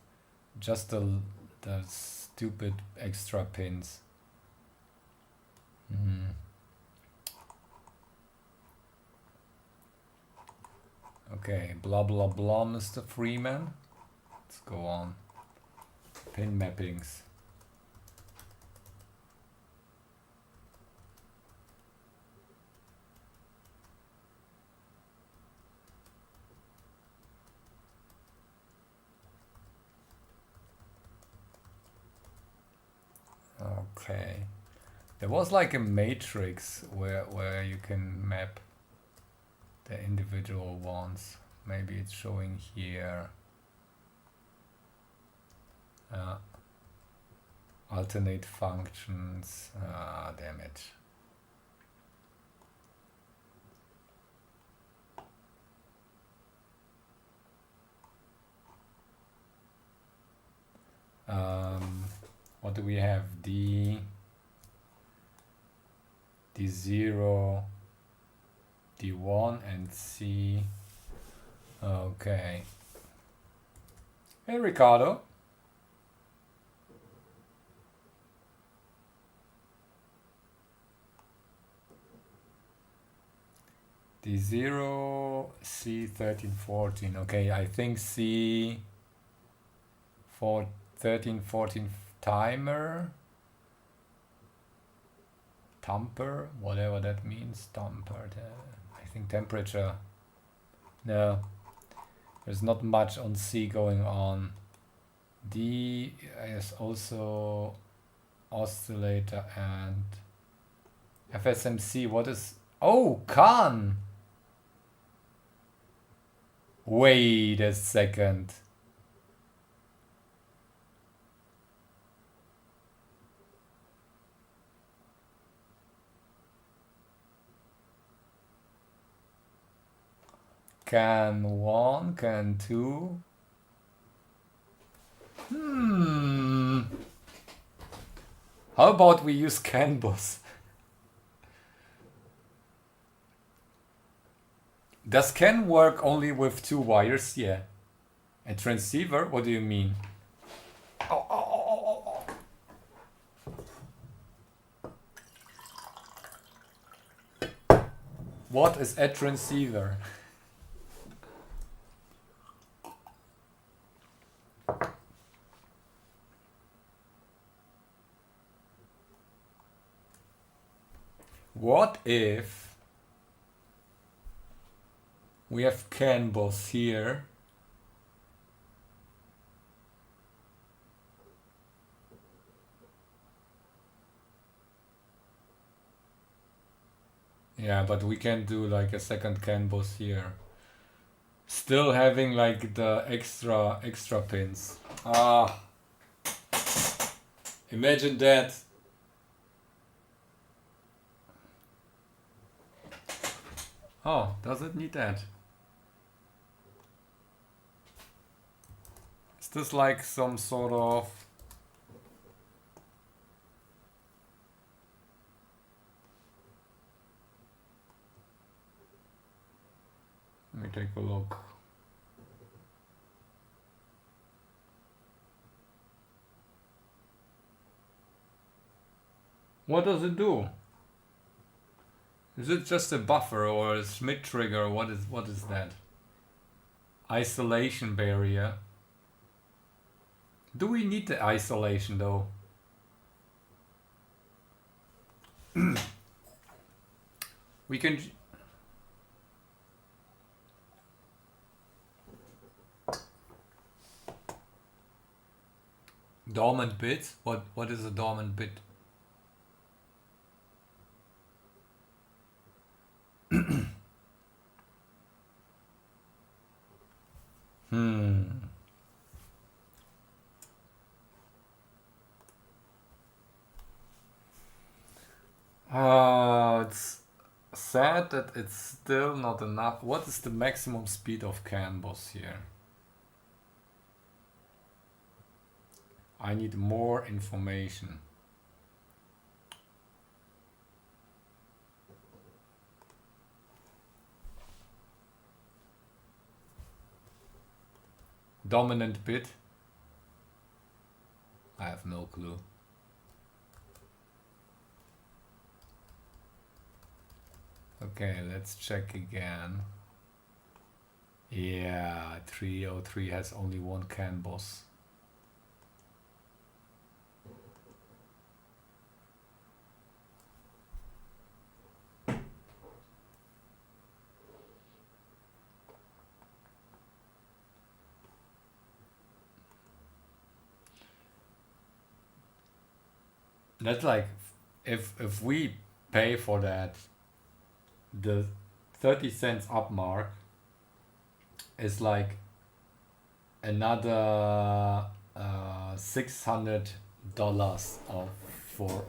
Just the stupid extra pins. Okay, blah blah blah, Mr. Freeman. Let's go on. Pin mappings. Okay. There was like a matrix where you can map the individual ones. Maybe it's showing here. Alternate functions. Ah, damn it. What do we have? D0, D1 and C. Okay. Hey, Ricardo. D0, C1314. Okay, I think C for 1314 timer. Tamper, whatever that means. Tamper, I think temperature. No, there's not much on C going on. D is also oscillator and FSMC. What is... Oh, Khan! Wait a second. Can 1, can 2. How about we use CAN bus? Does CAN work only with 2 wires? Yeah. A transceiver? What do you mean? Oh, oh, oh, oh, oh. What is a transceiver? What if we have CAN bus here? Yeah, but we can do like a second CAN bus here. Still having like the extra pins. Ah, imagine that. Oh, does it need that? Is this like some sort of... Let me take a look. What does it do? Is it just a buffer or a Schmidt trigger? What is that? Isolation barrier. Do we need the isolation though? We can... Dormant bit? What is a dormant bit? It's sad that it's still not enough. What is the maximum speed of CAN bus here? I need more information. Dominant bit? I have no clue. Okay, let's check again. Yeah, 303 has only one CAN bus. That's like, if we pay for that, the 30 cents up mark is like another $600 of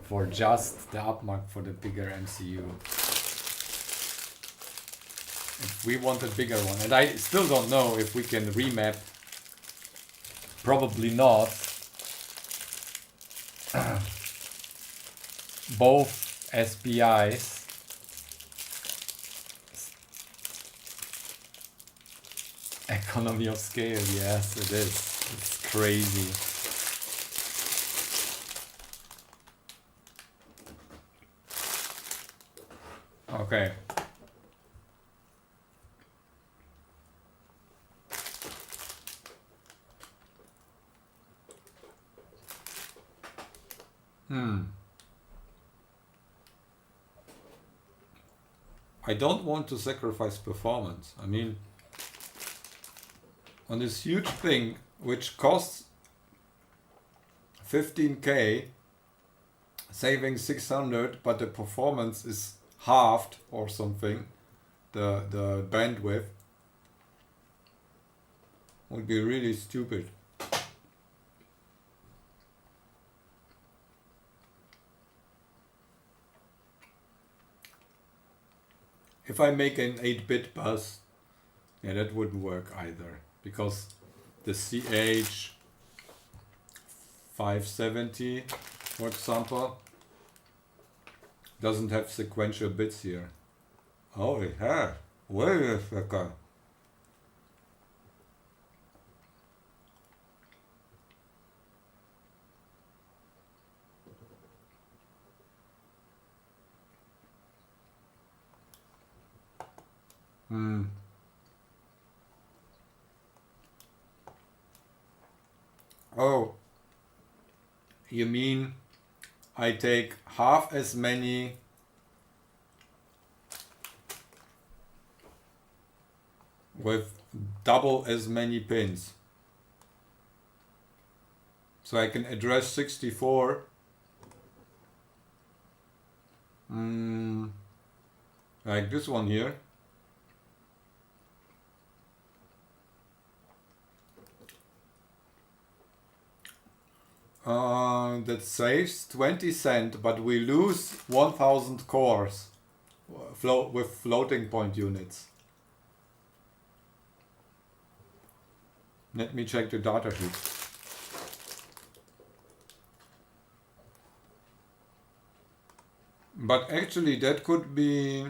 for just the up mark for the bigger MCU. If we want a bigger one, and I still don't know if we can remap. Probably not. Both SPIs. Economy of scale, yes it is. It's crazy. Okay. I don't want to sacrifice performance. I mean, on this huge thing which costs 15k, saving 600, but the performance is halved or something, the bandwidth, would be really stupid. If I make an 8-bit bus, yeah, that wouldn't work either, because the CH570, for example, doesn't have sequential bits here. Oh, it has. Wait a second. Oh, you mean I take half as many with double as many pins. So I can address 64 like this one here. That saves 20 cents, but we lose 1000 cores with floating point units. Let me check the data sheet. But actually that could be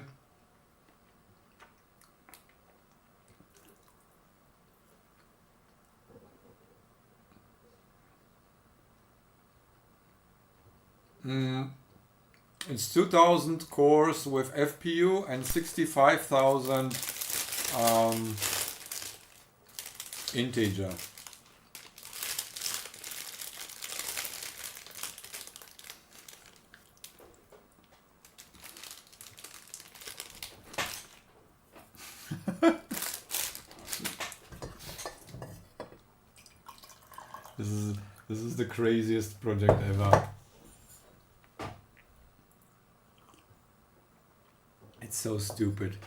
it's 2000 cores with FPU and 65,000 integer. This is the craziest project ever. It's so stupid.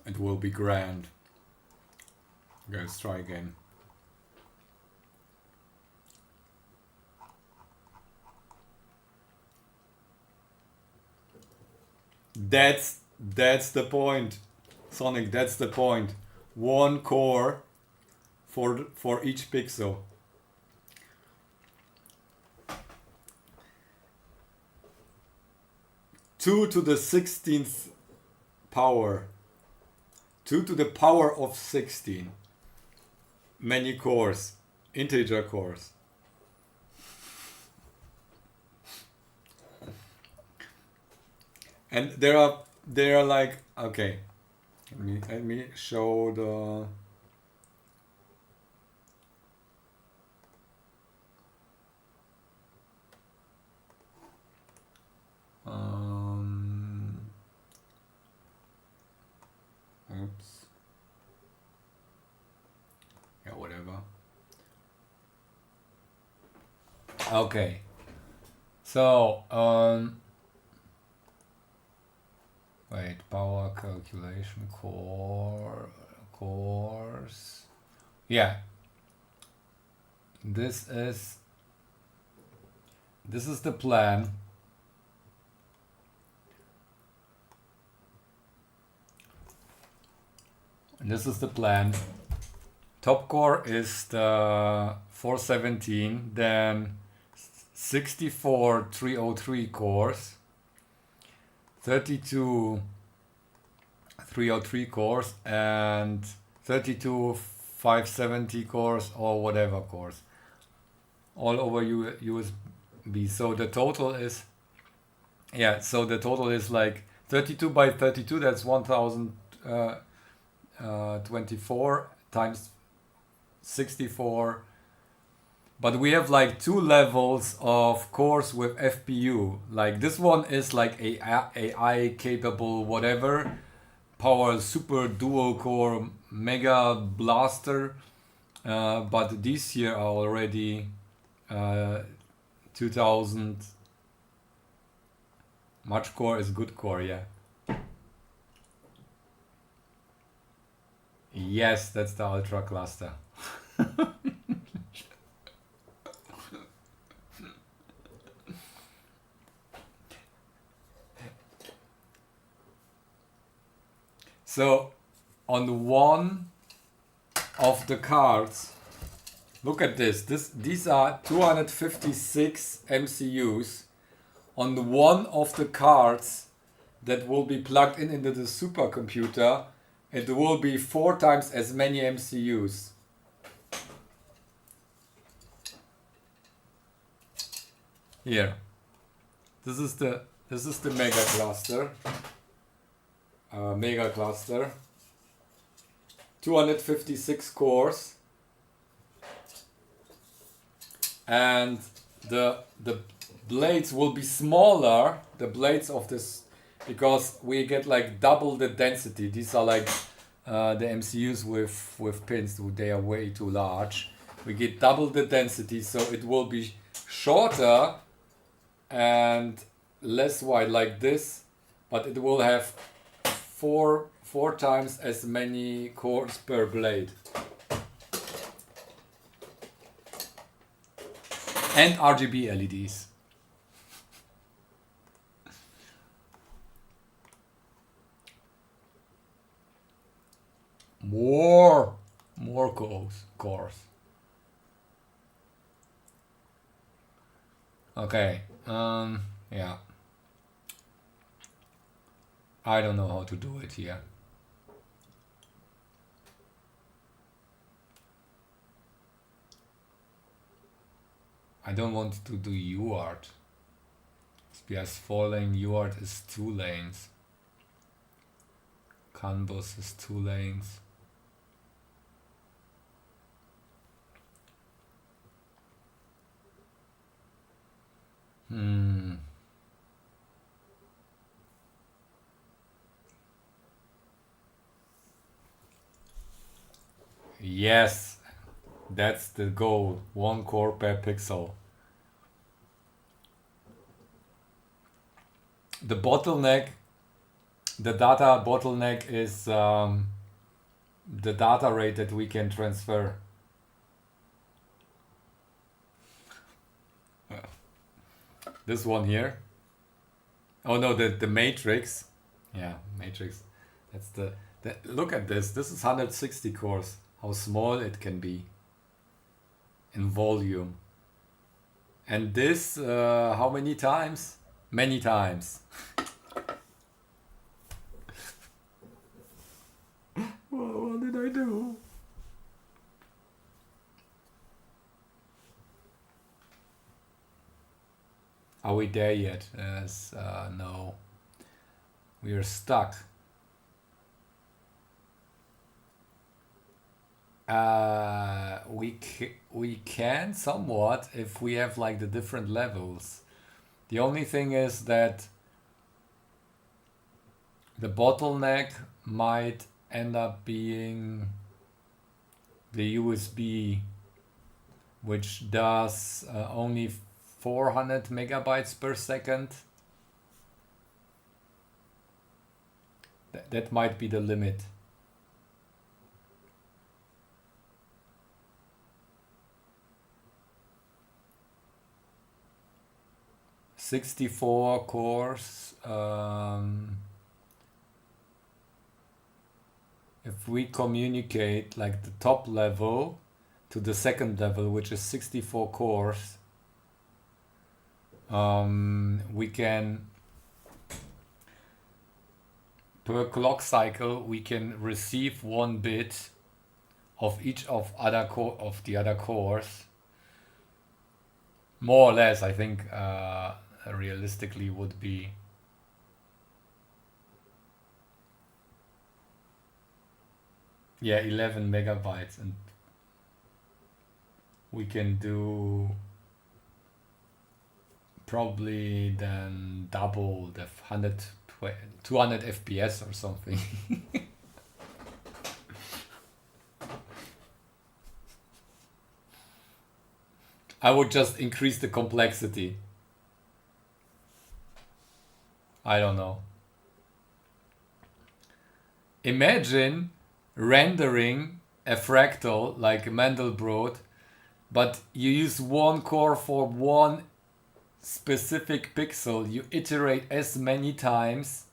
It will be grand. Okay, let's try again. That's the point, Sonic. That's the point. One core for each pixel. Two to the 16th power. 2 to the power of 16. Many cores. Integer cores. And there are like, okay. Let me show the oops. Yeah, whatever. Okay. So, wait, power calculation course. Yeah. This is the plan. This is the plan. Top core is the 417, then 64 303 cores, 32 303 cores, and 32 570 cores or whatever cores, all over USB. So the total is, yeah, so the total is like 32 by 32, that's 1024 times 64 But we have like two levels of cores with FPU. Like this one is like AI capable whatever, power super dual core mega blaster. But these here are already 2000. Much core is good core, yeah. Yes, that's the ultra cluster. So on one of the cards, look at this. These are 256 MCUs on one of the cards that will be plugged in into the supercomputer. It will be 4 times as many MCUs. Here, this is the mega cluster. Mega cluster. 256 cores, and the blades will be smaller. The blades of this, because we get like double the density. These are like the MCUs with pins. They are way too large. We get double the density, so it will be shorter and less wide like this, but it will have four times as many cores per blade. And RGB LEDs. More cores. Okay. Yeah. I don't know how to do it here. I don't want to do UART. SPS 4-lane UART is 2 lanes. CAN bus is 2 lanes. Yes, that's the goal. 1 core per pixel. The bottleneck, the data bottleneck is the data rate that we can transfer. This one here. Oh no, the matrix. Yeah, matrix. That's the look at this. This is 160 cores. How small it can be in volume. And this, how many times? Many times. What did I do? Are we there yet? Yes, no. We are stuck. We can somewhat if we have like the different levels. The only thing is that the bottleneck might end up being the USB, which does only 400 megabytes per second. That might be the limit. '64 cores. If we communicate like the top level to the second level, which is 64 cores, we can, per clock cycle, we can receive 1 bit of each of the other cores. More or less, I think realistically would be yeah 11 megabytes, and we can do probably then double the 200 FPS or something. I would just increase the complexity. I don't know. Imagine rendering a fractal like Mandelbrot, but you use one core for one specific pixel. You iterate as many times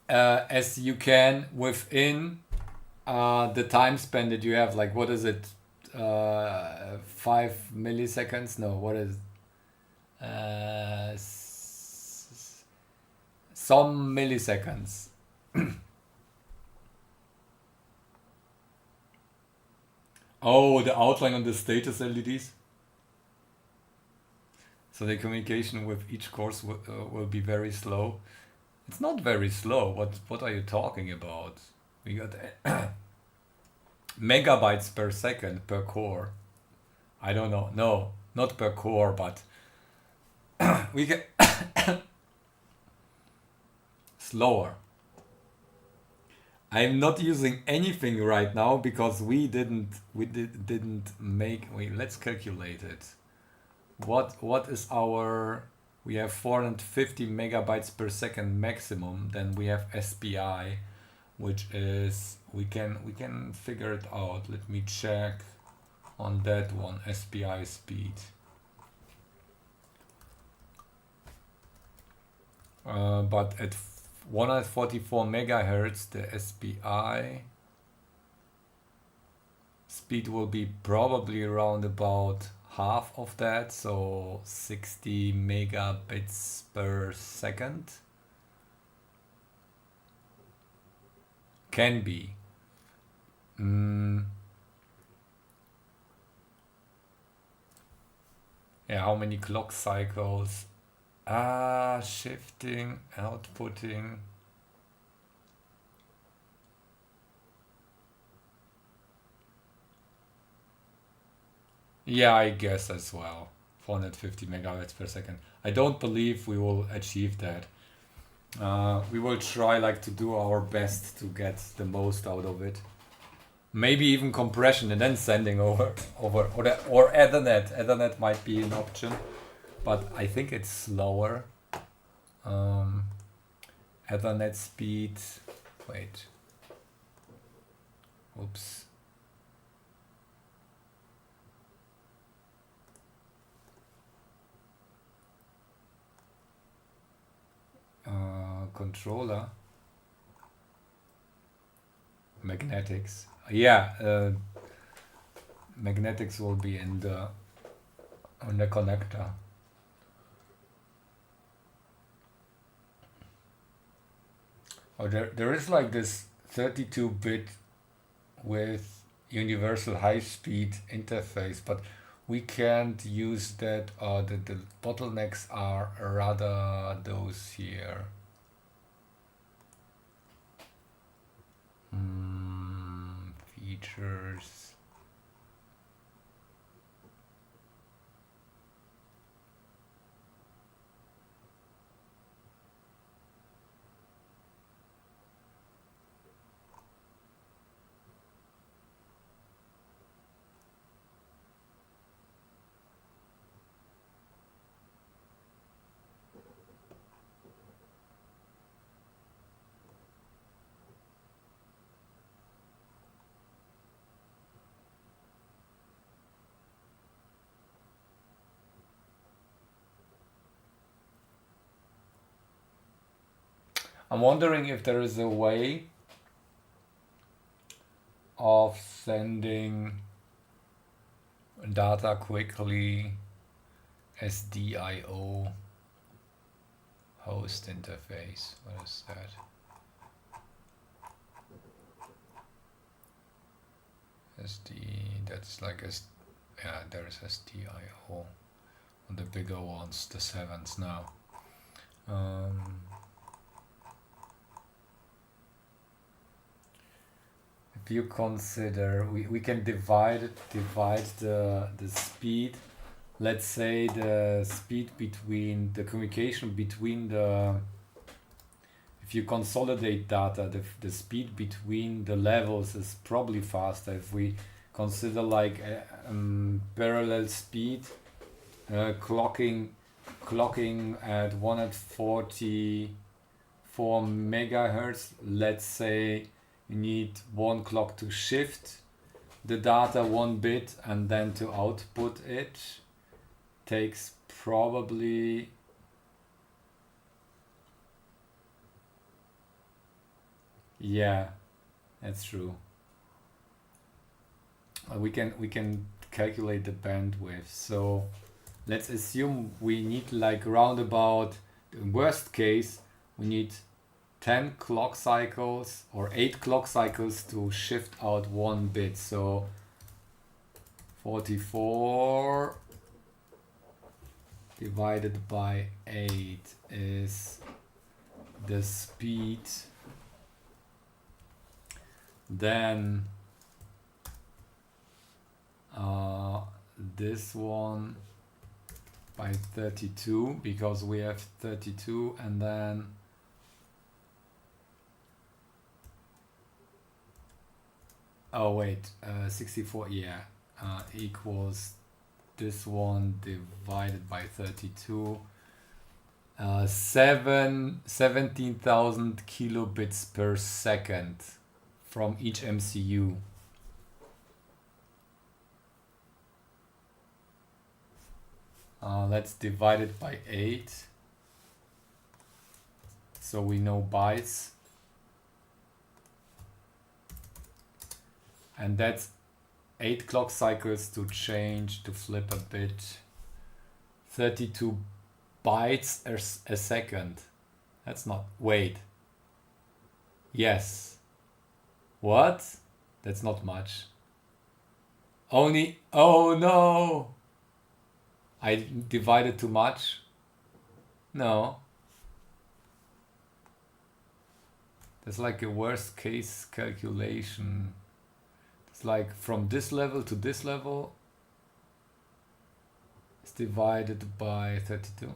as you can within the time span that you have. Like, what is it? 5 milliseconds? No, what is some milliseconds. Oh, the outline on the status LEDs. So the communication with each course will be very slow. It's not very slow. What are you talking about? We got megabytes per second per core. I don't know. No, not per core, but we get slower. I'm not using anything right now because didn't make. Wait, let's calculate it. What is our? We have 450 megabytes per second maximum. Then we have SPI, which is we can figure it out. Let me check on that one. SPI speed. But at 144 megahertz, the SPI speed will be probably around about half of that, so 60 megabits per second. Can be. Yeah, how many clock cycles? Shifting, outputting. Yeah, I guess as well. 450 megabytes per second. I don't believe we will achieve that. We will try like to do our best to get the most out of it. Maybe even compression and then sending over or Ethernet. Ethernet might be an option, but I think it's slower. Ethernet speed. Wait. Oops. Controller. Magnetics. Yeah, magnetics will be on the connector. Oh, there is like this 32-bit with universal high-speed interface, but we can't use that. The bottlenecks are rather those here. Features. I'm wondering if there is a way of sending data quickly. SDIO host interface. What is that? That's like yeah, there is SDIO on the bigger ones, the 7s now. if you consider, we can divide the speed. Let's say the speed between the communication between the, if you consolidate data, the speed between the levels is probably faster if we consider like a parallel speed, clocking at 144 megahertz. Let's say you need one clock to shift the data one bit and then to output it. Takes probably yeah, that's true. We can calculate the bandwidth. So let's assume we need like roundabout, in worst case, we need 10 clock cycles or 8 clock cycles to shift out one bit. So 44 divided by 8 is the speed. Then this one by 32 because we have 32, and then oh wait, 64, yeah, equals this one divided by 32, 17,000 kilobits per second from each MCU. Let's divide it by 8 so we know bytes, and that's 8 clock cycles to change, to flip a bit. 32 bytes a second. That's not, wait, yes, what? That's not much. Only, oh no, I divided too much. No, that's like a worst case calculation. It's like from this level to this level is divided by 32.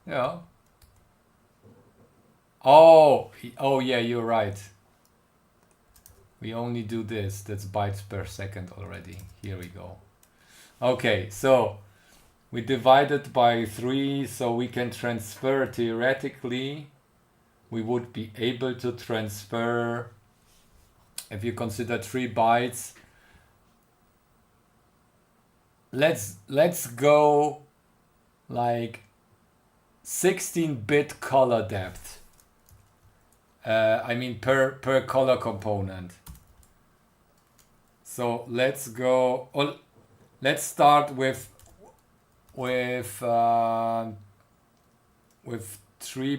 Yeah. Oh yeah, you're right. We only do this. That's bytes per second already. Here we go. Okay, so we divided by 3, so we can transfer, theoretically, we would be able to transfer, if you consider 3 bytes, let's go like 16-bit color depth. I mean per color component. So let's go. Let's start with 3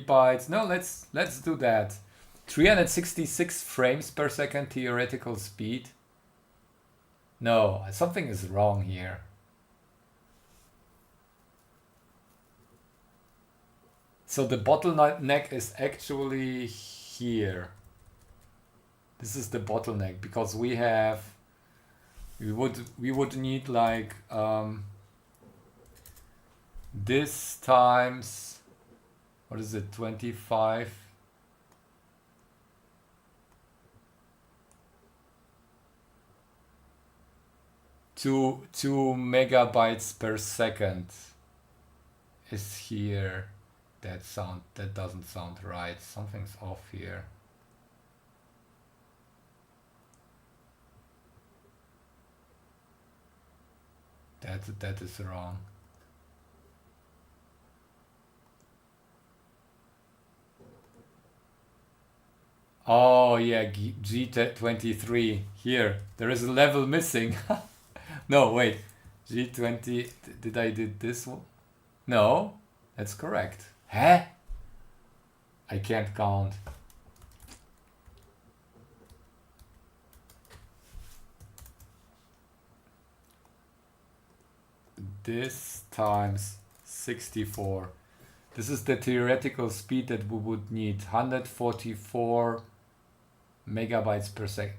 bytes. No, let's do that. 366 frames per second theoretical speed. No, something is wrong here. So the bottleneck is actually here. This is the bottleneck because we would need like this times, what is it, 25 2 megabytes per second is here. That doesn't sound right. Something's off here. That is wrong. Oh yeah, G23 here. There is a level missing. No, wait. G20, did I did this one? No, that's correct. Huh? I can't count. This times 64. This is the theoretical speed that we would need, 144 megabytes per second.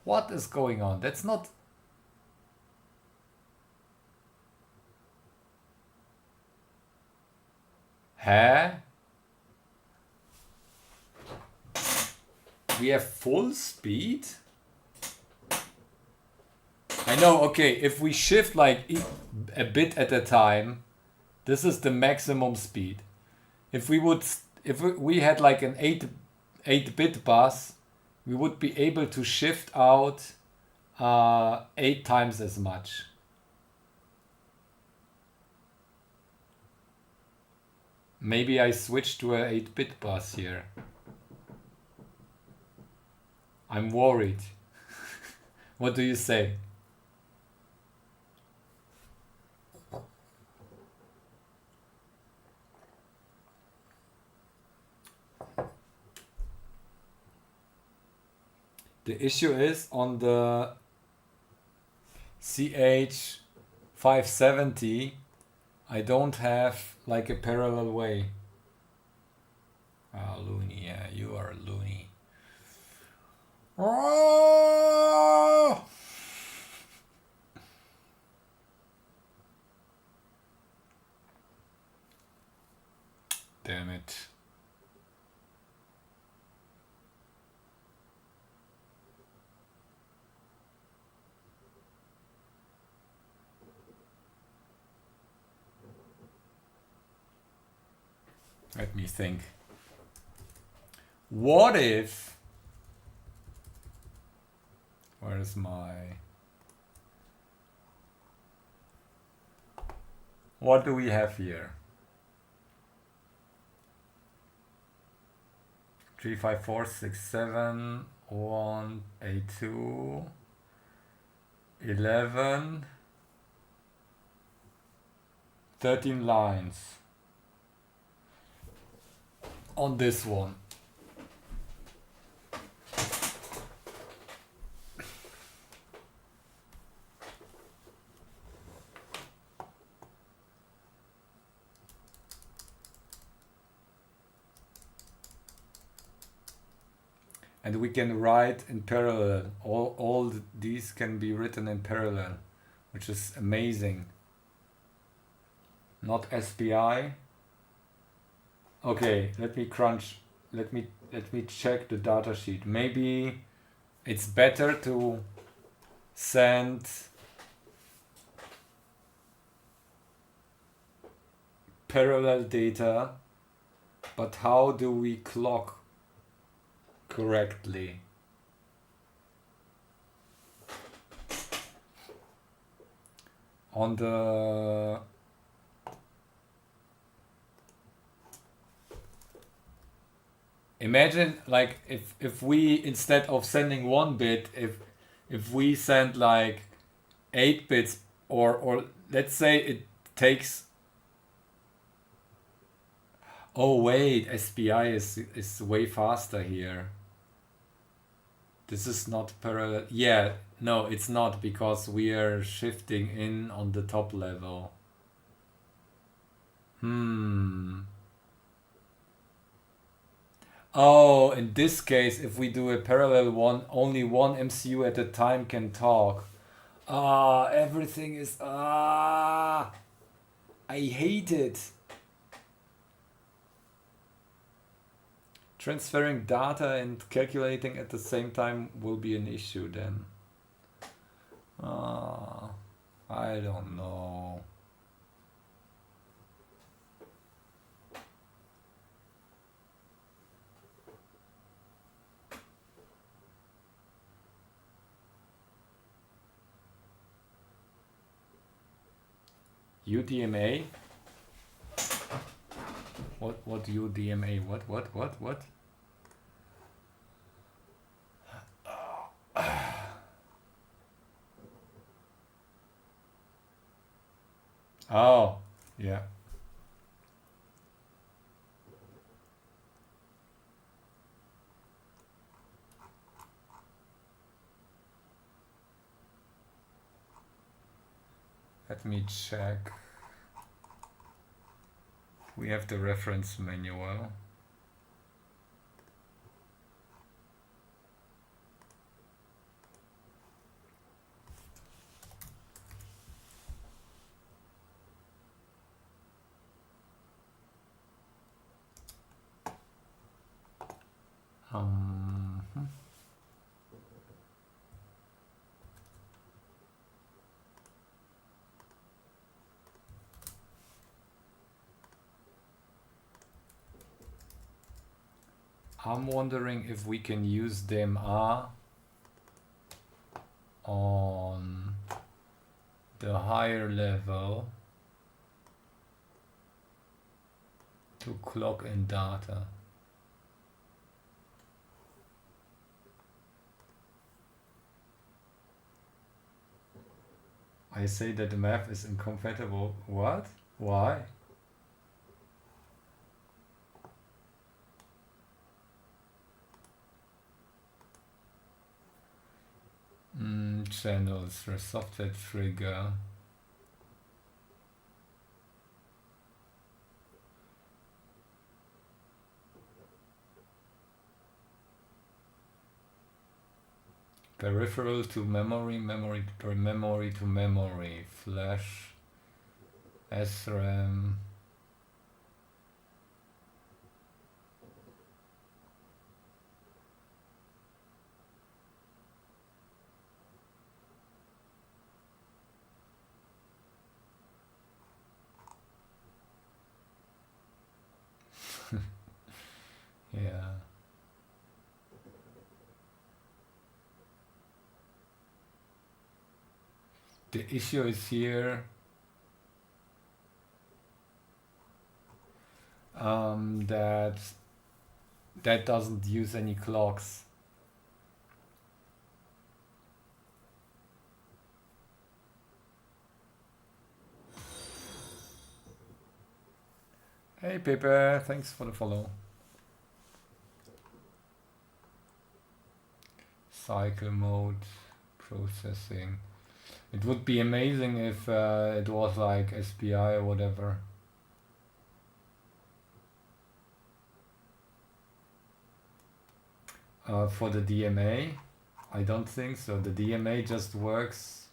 What is going on? That's not... Huh? We have full speed? I know, okay, if we shift like a bit at a time, this is the maximum speed. If we had like an 8-bit bus, we would be able to shift out 8 times as much. Maybe I switched to a 8-bit bus here. I'm worried. What do you say? The issue is on the CH570, I don't have like a parallel way. Ah, loony, yeah, you are loony. Oh! Damn it. Let me think. What if... Where's my... What do we have here? 3, 5, 4, 6, 7, 1, 8, 2, 11, 13 lines on this one. And we can write in parallel. All these can be written in parallel, which is amazing. Not SPI. Okay, let me crunch. Let me check the data sheet. Maybe it's better to send parallel data, but how do we clock correctly? On the imagine like if we, instead of sending 1 bit, if we send like 8 bits, or let's say it takes... Oh wait, SPI is way faster here. This is not parallel. Yeah, no, it's not, because we are shifting in on the top level. Oh, in this case, if we do a parallel one, only one MCU at a time can talk. Everything is... I hate it. Transferring data and calculating at the same time will be an issue then. I don't know. UDMA? What UDMA? What? Oh, yeah. Let me check. We have the reference manual. Hmm. I'm wondering if we can use DMA on the higher level to clock in data. I say that the map is incompatible. What? Why? Channels for software trigger. Peripheral to memory, memory or memory to memory, flash, SRAM. Yeah. The issue is here that doesn't use any clocks. Hey Pepe, thanks for the follow. Cycle mode, processing. It would be amazing if it was like SPI or whatever. For the DMA, I don't think so. The DMA just works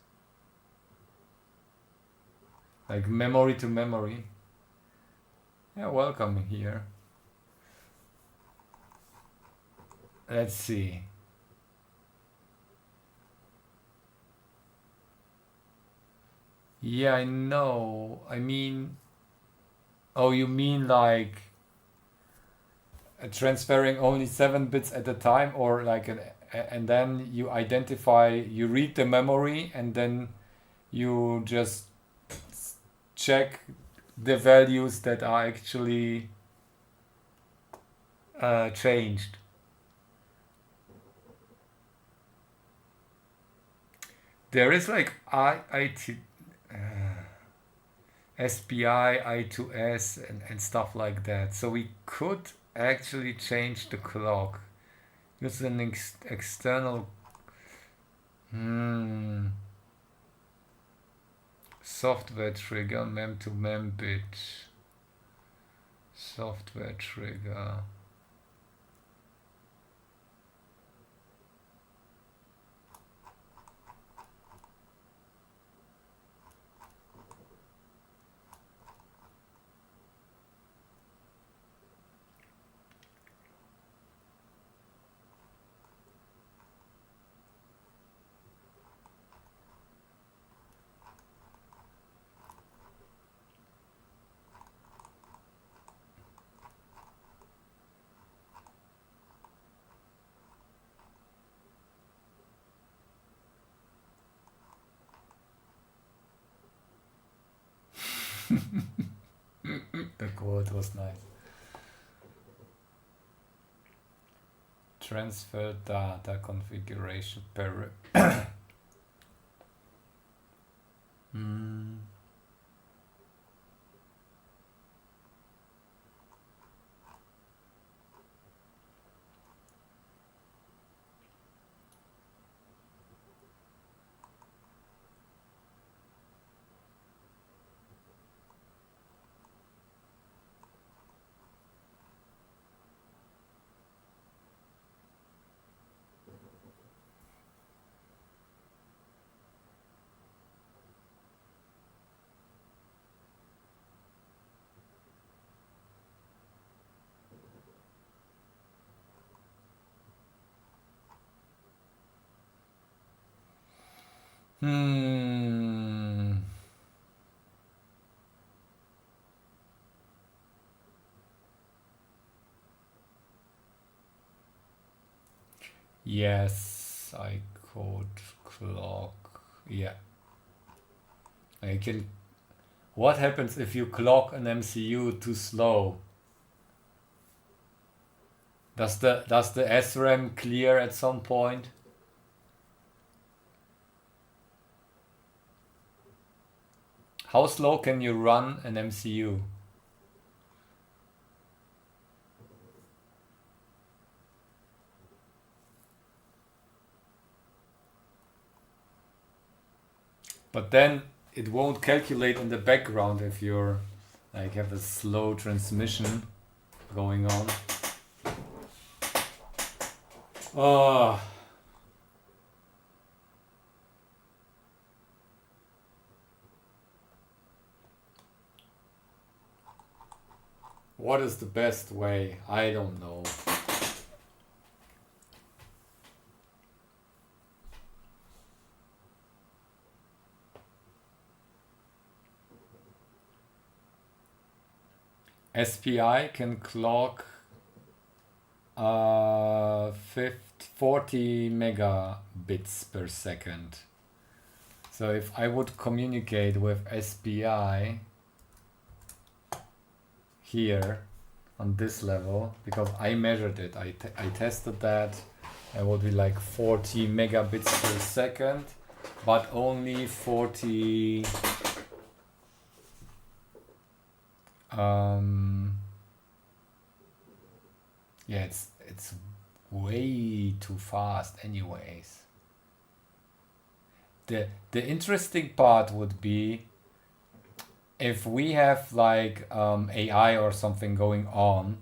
like memory to memory. Yeah, welcome here. Let's see. Yeah, I know. I mean, oh, you mean like transferring only 7 bits at a time, or like and then you identify, you read the memory and then you just check the values that are actually changed. There is like SPI, I2S, and stuff like that. So we could actually change the clock. Use an external software trigger, mem to mem bit. Software trigger. The quote was nice. Transfer data configuration per Hmm. Yes, I could clock. Yeah, I can. What happens if you clock an MCU too slow? Does the SRAM clear at some point? How slow can you run an MCU? But then it won't calculate in the background if you're like have a slow transmission going on. Oh, what is the best way? I don't know. SPI can clock 40 megabits per second. So if I would communicate with SPI here on this level, because I measured it, I tested that, it would be like 40 megabits per second, but only 40 yeah, it's way too fast anyways. The interesting part would be if we have like AI or something going on,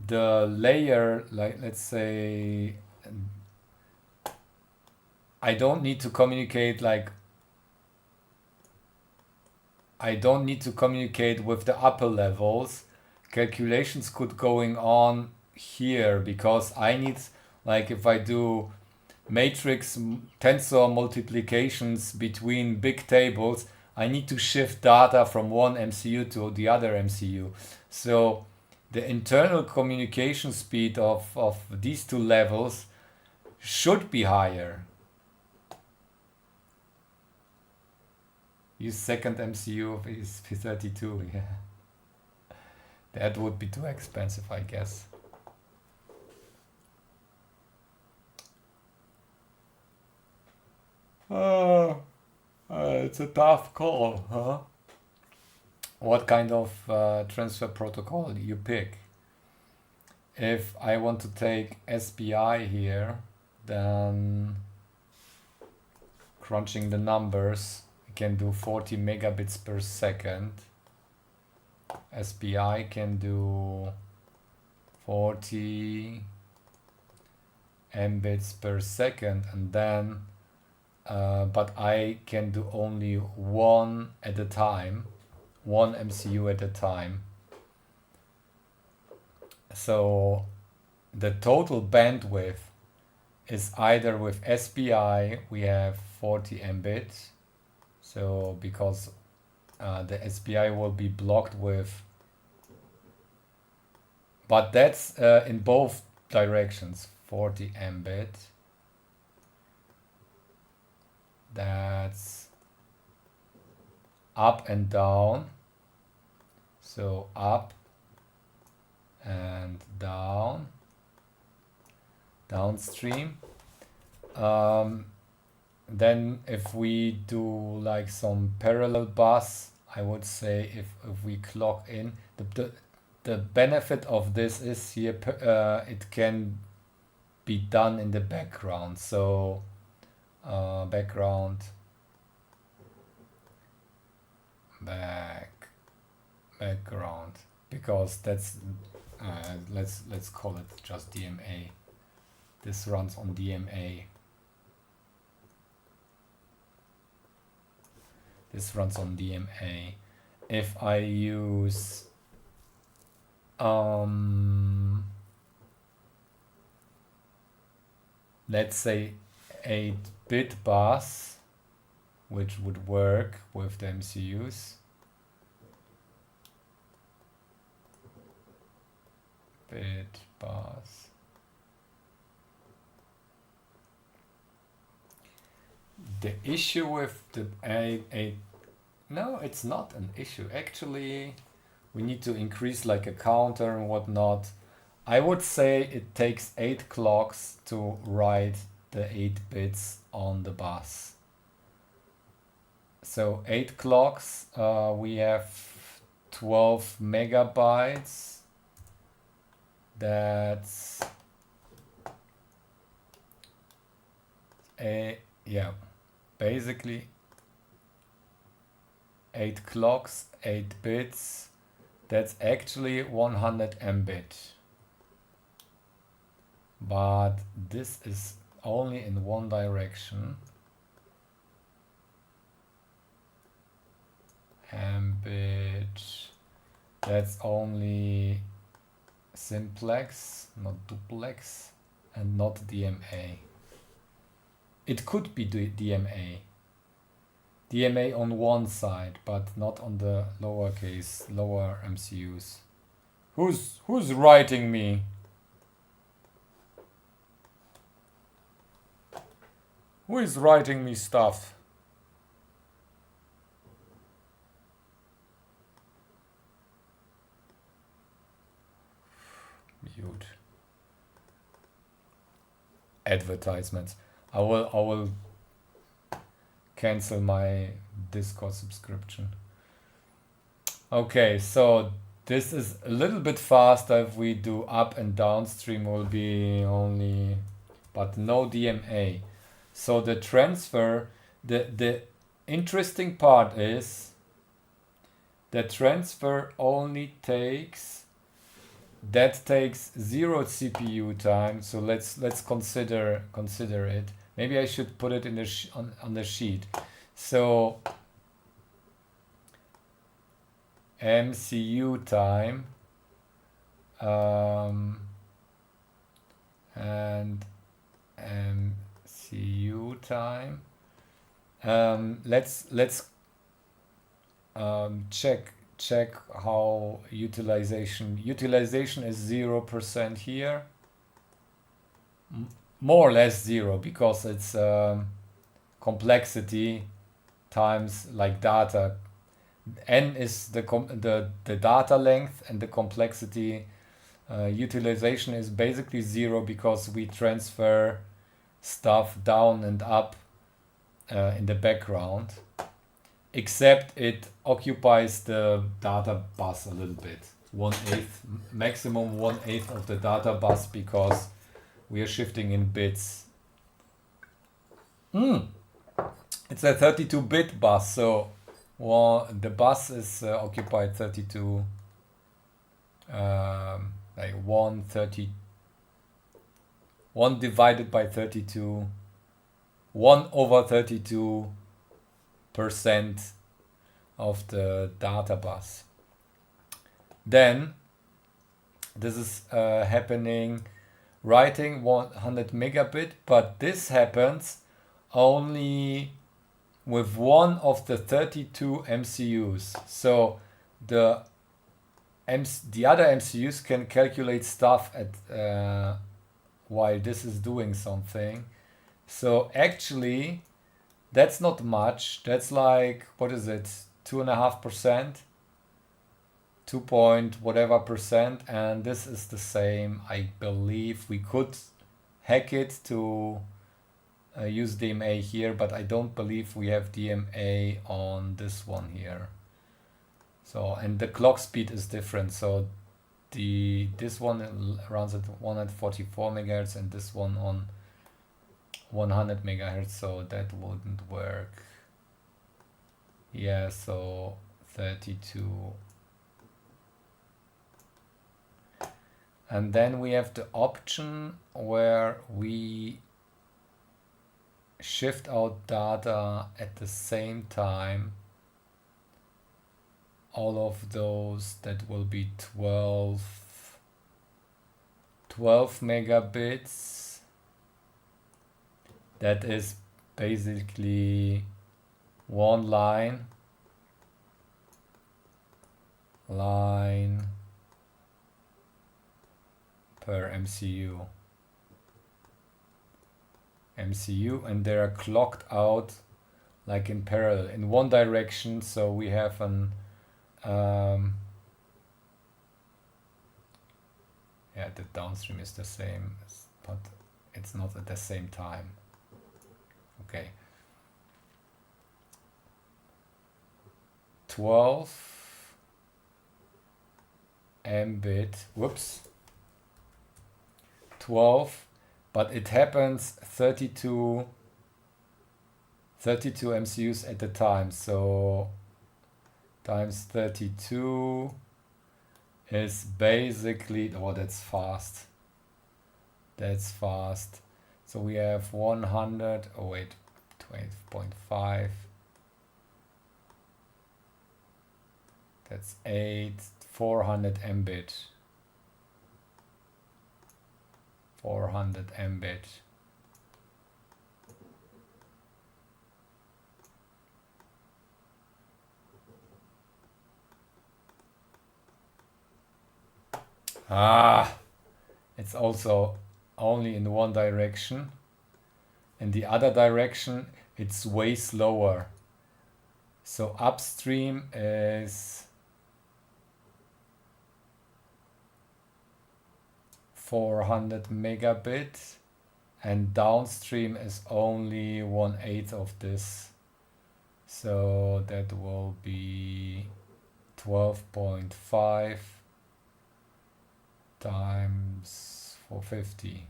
the layer, like let's say, I don't need to communicate like I don't need to communicate with the upper levels. Calculations could going on here because I need, like if I do matrix tensor multiplications between big tables, I need to shift data from one MCU to the other MCU. So the internal communication speed of these two levels should be higher. Use second MCU of ESP32, yeah. That would be too expensive, I guess. It's a tough call, huh? What kind of transfer protocol do you pick? If I want to take SPI here, then crunching the numbers, I can do 40 megabits per second. SPI can do 40 mbits per second, and then but I can do only one at a time, one MCU at a time. So the total bandwidth is either with SPI we have 40 mbits, so because the SPI will be blocked with, but that's in both directions, 40 mbit. That's up and down, so up and down, downstream. Then if we do like some parallel bus, I would say if we clock in, the benefit of this is here it can be done in the background. So background, background, because that's let's call it just DMA. This runs on DMA. This runs on DMA. If I use let's say 8-bit bus, which would work with the MCUs. Bit bus. The issue with the no, it's not an issue. Actually, we need to increase like a counter and whatnot. I would say it takes 8 clocks to write the 8 bits on the bus. So 8 clocks, we have 12 megabytes. That's yeah, basically 8 clocks, 8 bits. That's actually 100 mbit. But this is only in one direction. Mbit. That's only simplex, not duplex, and not DMA. It could be DMA. DMA on one side, but not on the lower MCUs. Who's writing me? Who is writing me stuff? Mute. Advertisements. I will cancel my Discord subscription. Okay, so this is a little bit faster. If we do up and downstream, will be only, but no DMA. So the transfer, the interesting part is the transfer only takes 0 CPU time. So let's consider it. Maybe I should put it in the on the sheet. So MCU time and MCU time. Let's check how utilization is 0% here. More or less 0, because it's complexity times like data. N is the data length, and the complexity utilization is basically 0, because we transfer stuff down and up in the background, except it occupies the data bus a little bit, 1/8, maximum 1/8 of the data bus, because we are shifting in bits. It's a 32-bit bus, so the bus is occupied 32, like 1 divided by 32, 1/32% of the data bus. Then this is happening, writing 100 megabit, but this happens only with one of the 32 MCUs. So the other MCUs can calculate stuff at while this is doing something. So actually, that's not much. That's like, what is it? 2.5%, 2 point whatever percent, and this is the same. I believe we could hack it to use DMA here, but I don't believe we have DMA on this one here. So, and the clock speed is different. So this one runs at 144 megahertz and this one on 100 megahertz, so that wouldn't work. Yeah, so 32. And then we have the option where we shift out data at the same time. All of those, that will be 12 megabits. That is basically one line per MCU, and they are clocked out like in parallel in one direction. So we have an yeah, the downstream is the same, but it's not at the same time. Okay. 12 mbit, whoops, 12, but it happens 32 MCUs at a time. So times 32 is basically, oh, that's fast. That's fast. So we have 100, oh wait, 20.5. That's 400 mbit. 400 mbit. It's also only in one direction. In the other direction, it's way slower. So upstream is 400 megabit and downstream is only 1/8 of this. So that will be 12.5 times 450.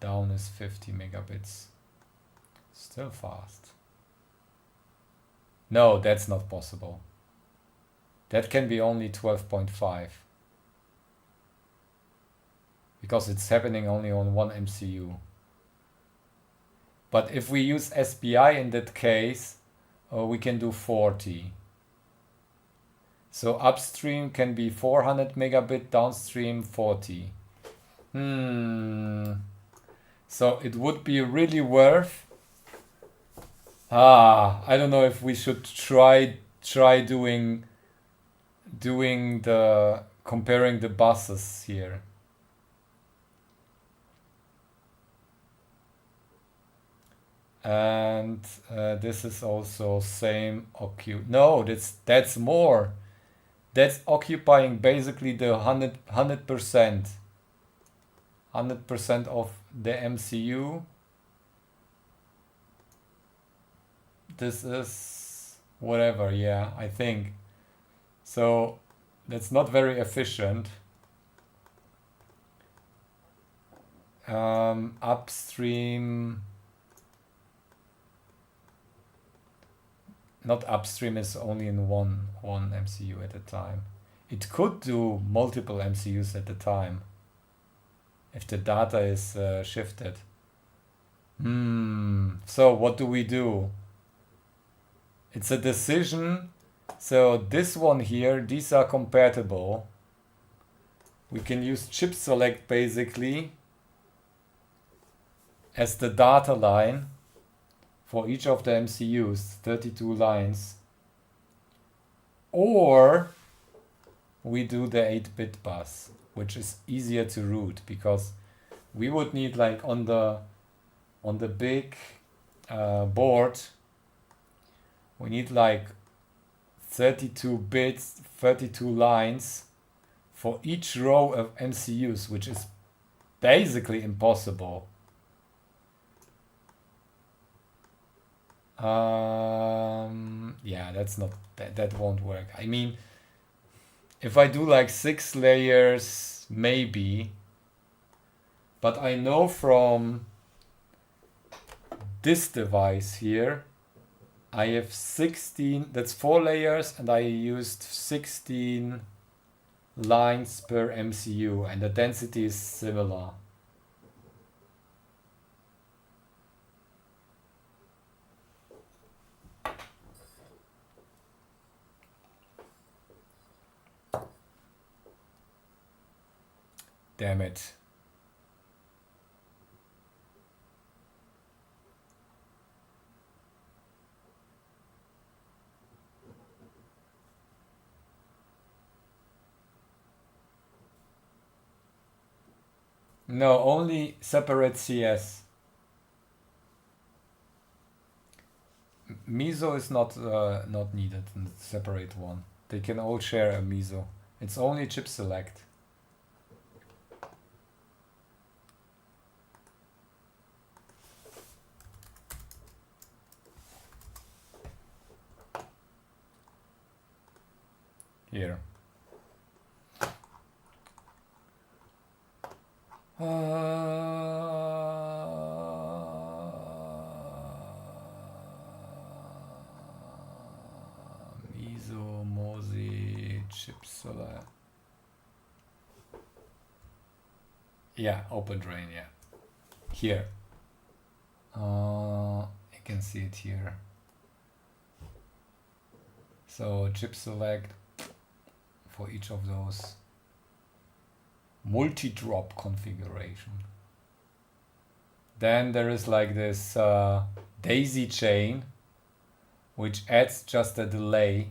Down is 50 megabits. Still fast. No, that's not possible. That can be only 12.5. Because it's happening only on one MCU. But if we use SPI in that case, we can do 40. So upstream can be 400 megabit, downstream 40. So it would be really worth. I don't know if we should try doing the comparing the buses here. And this is also same no, that's more. That's occupying basically the 100% of the MCU. This is whatever, yeah, I think. So that's not very efficient. Upstream, not upstream is only in one MCU at a time. It could do multiple MCUs at a time if the data is shifted. So what do we do? It's a decision. So this one here, these are compatible. We can use chip select basically as the data line for each of the MCUs, 32 lines. Or we do the 8-bit bus, which is easier to route because we would need like on the big board, we need like 32 bits, 32 lines for each row of MCUs, which is basically impossible. Yeah, that's not that won't work. I mean, if I do like 6 layers, maybe, but I know from this device here, I have 16, that's 4 layers, and I used 16 lines per MCU, and the density is similar. Damn it. No, only separate CS. Miso is not needed in the separate one. They can all share a miso. It's only chip select. Here. Miso, Mosi, chip select. Yeah, open drain, yeah. Here. You can see it here. So chip select for each of those. Multi-drop configuration. Then there is like this daisy chain, which adds just a delay.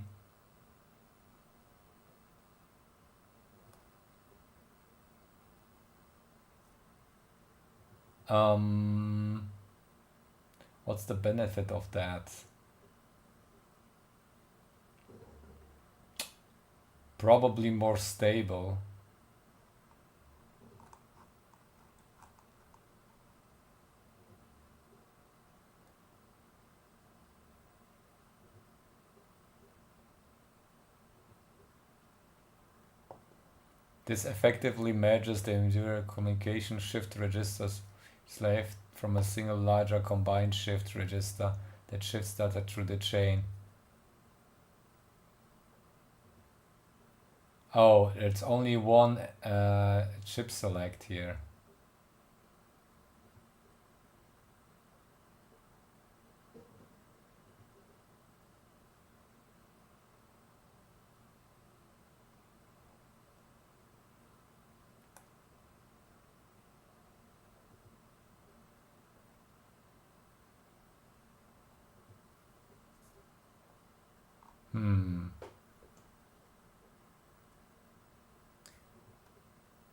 What's the benefit of that? Probably more stable. This effectively merges the individual communication shift registers slaved from a single larger combined shift register that shifts data through the chain. Oh, it's only one chip select here.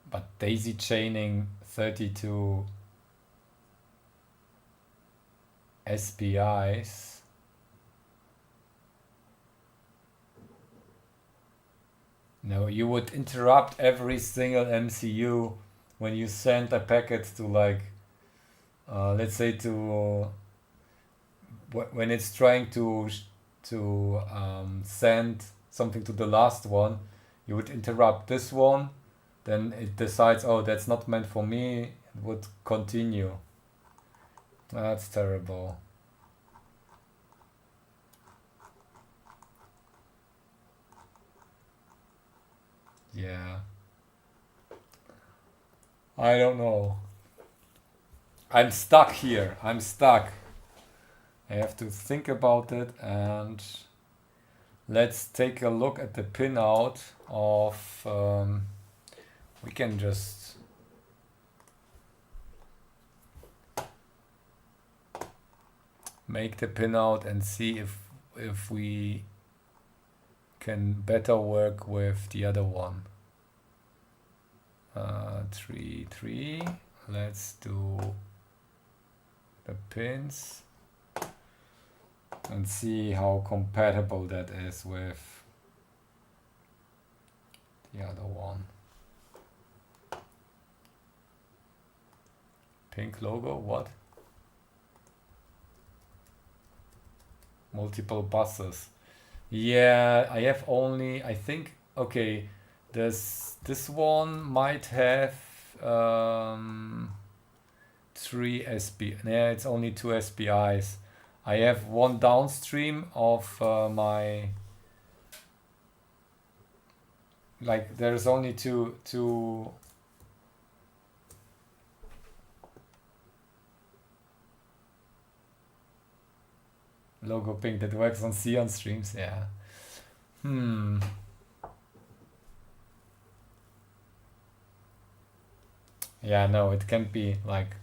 But daisy chaining 32 SPIs. No, you would interrupt every single MCU when you send a packet to like, let's say to when it's trying to send something to the last one, you would interrupt this one, then it decides, oh, that's not meant for me, it would continue. That's terrible. Yeah. I don't know. I'm stuck here. I'm stuck. I have to think about it, and let's take a look at the pinout of we can just make the pinout and see if we can better work with the other one. 3. Let's do the pins and see how compatible that is with the other one. Pink logo, what? Multiple buses. Yeah, I have only, I think, okay, this one might have 3 SPI. Yeah, it's only 2 SPIs. I have one downstream of my, like there's only two logo pink that works on Xeon streams. Yeah. Yeah, no, it can be like,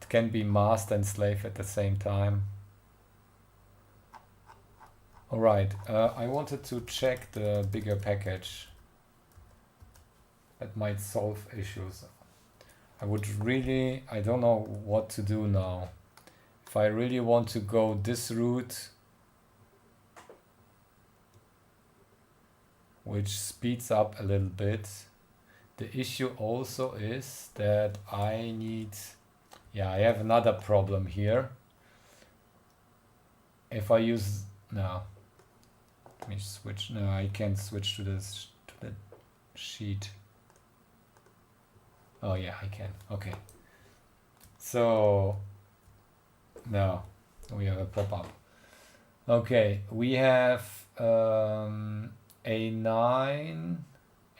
it can be master and slave at the same time. All right, I wanted to check the bigger package that might solve issues. I don't know what to do now. If I really want to go this route, which speeds up a little bit, the issue also is that I need, yeah, I have another problem here. If I use, no, let me switch, no, I can't switch to this, to the sheet. Oh yeah, I can, okay. So, no, we have a pop-up. Okay, we have A9,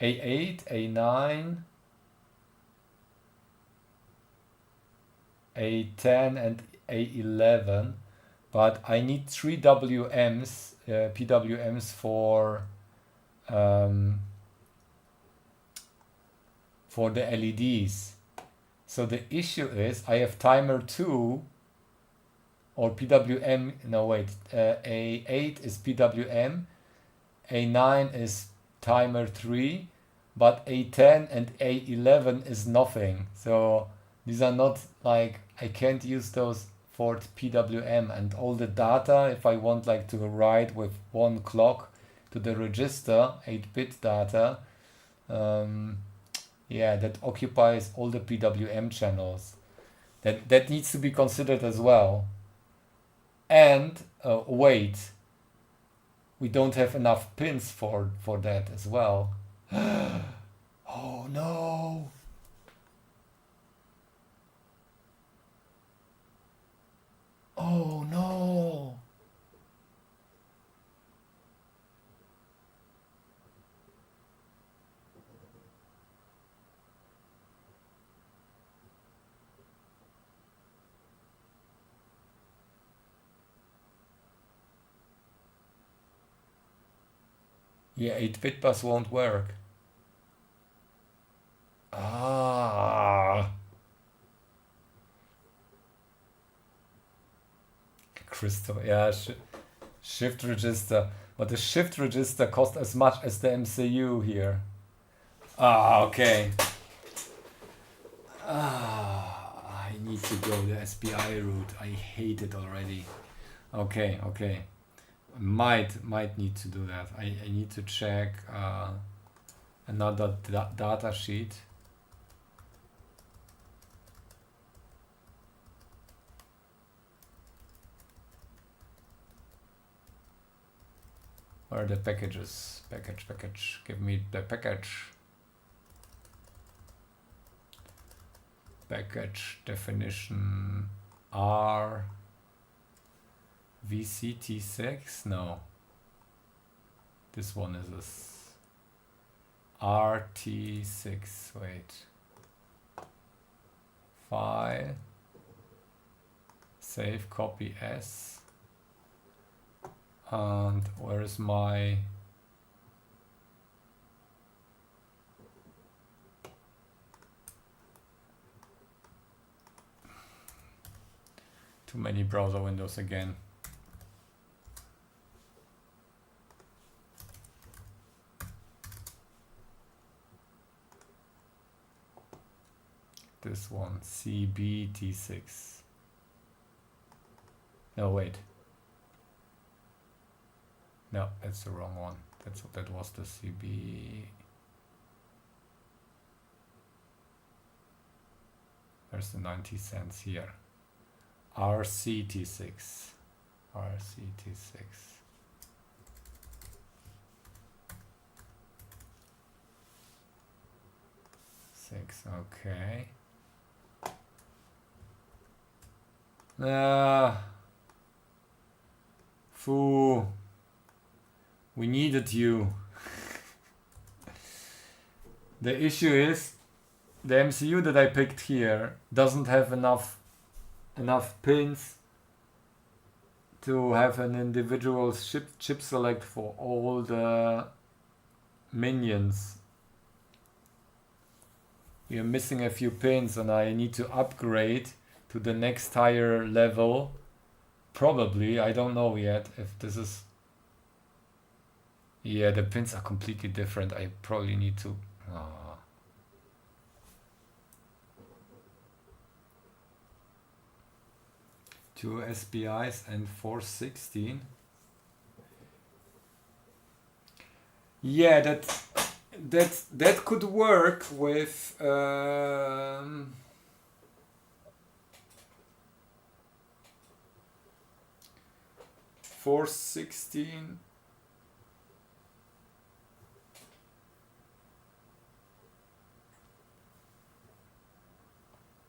A8, A9, A10 and A11, but I need 3 WMs, PWMs for the LEDs. So the issue is I have timer 2 or PWM, no wait, A8 is PWM, A9 is timer 3, but A10 and A11 is nothing. So these are not like, I can't use those for PWM, and all the data, if I want like to write with one clock to the register, 8-bit data, yeah, that occupies all the PWM channels. That needs to be considered as well. And wait, we don't have enough pins for that as well. Oh no! Oh no! Yeah, 8-bit bus won't work. Ah, crystal. Yeah, shift register. But the shift register costs as much as the MCU here. Ah, okay. Ah, I need to go the SPI route. I hate it already. Okay, okay. Might need to do that. I need to check another data sheet. Where are the packages? Package. Give me the package. Package definition R VCT6? No. This one is this RT6. Wait. File. Save copy S. And where is my too many browser windows again. This one, CBT6. No, wait. No, that's the wrong one. That was the CB. There's the 90 cents here. RCT6. RCT6. 6, okay. Foo. We needed you. The issue is the MCU that I picked here doesn't have enough pins to have an individual chip select for all the minions. We are missing a few pins and I need to upgrade to the next higher level. Probably, I don't know yet if this is... Yeah, the pins are completely different. I probably need to... Two SPIs and 416. Yeah, that could work with 416.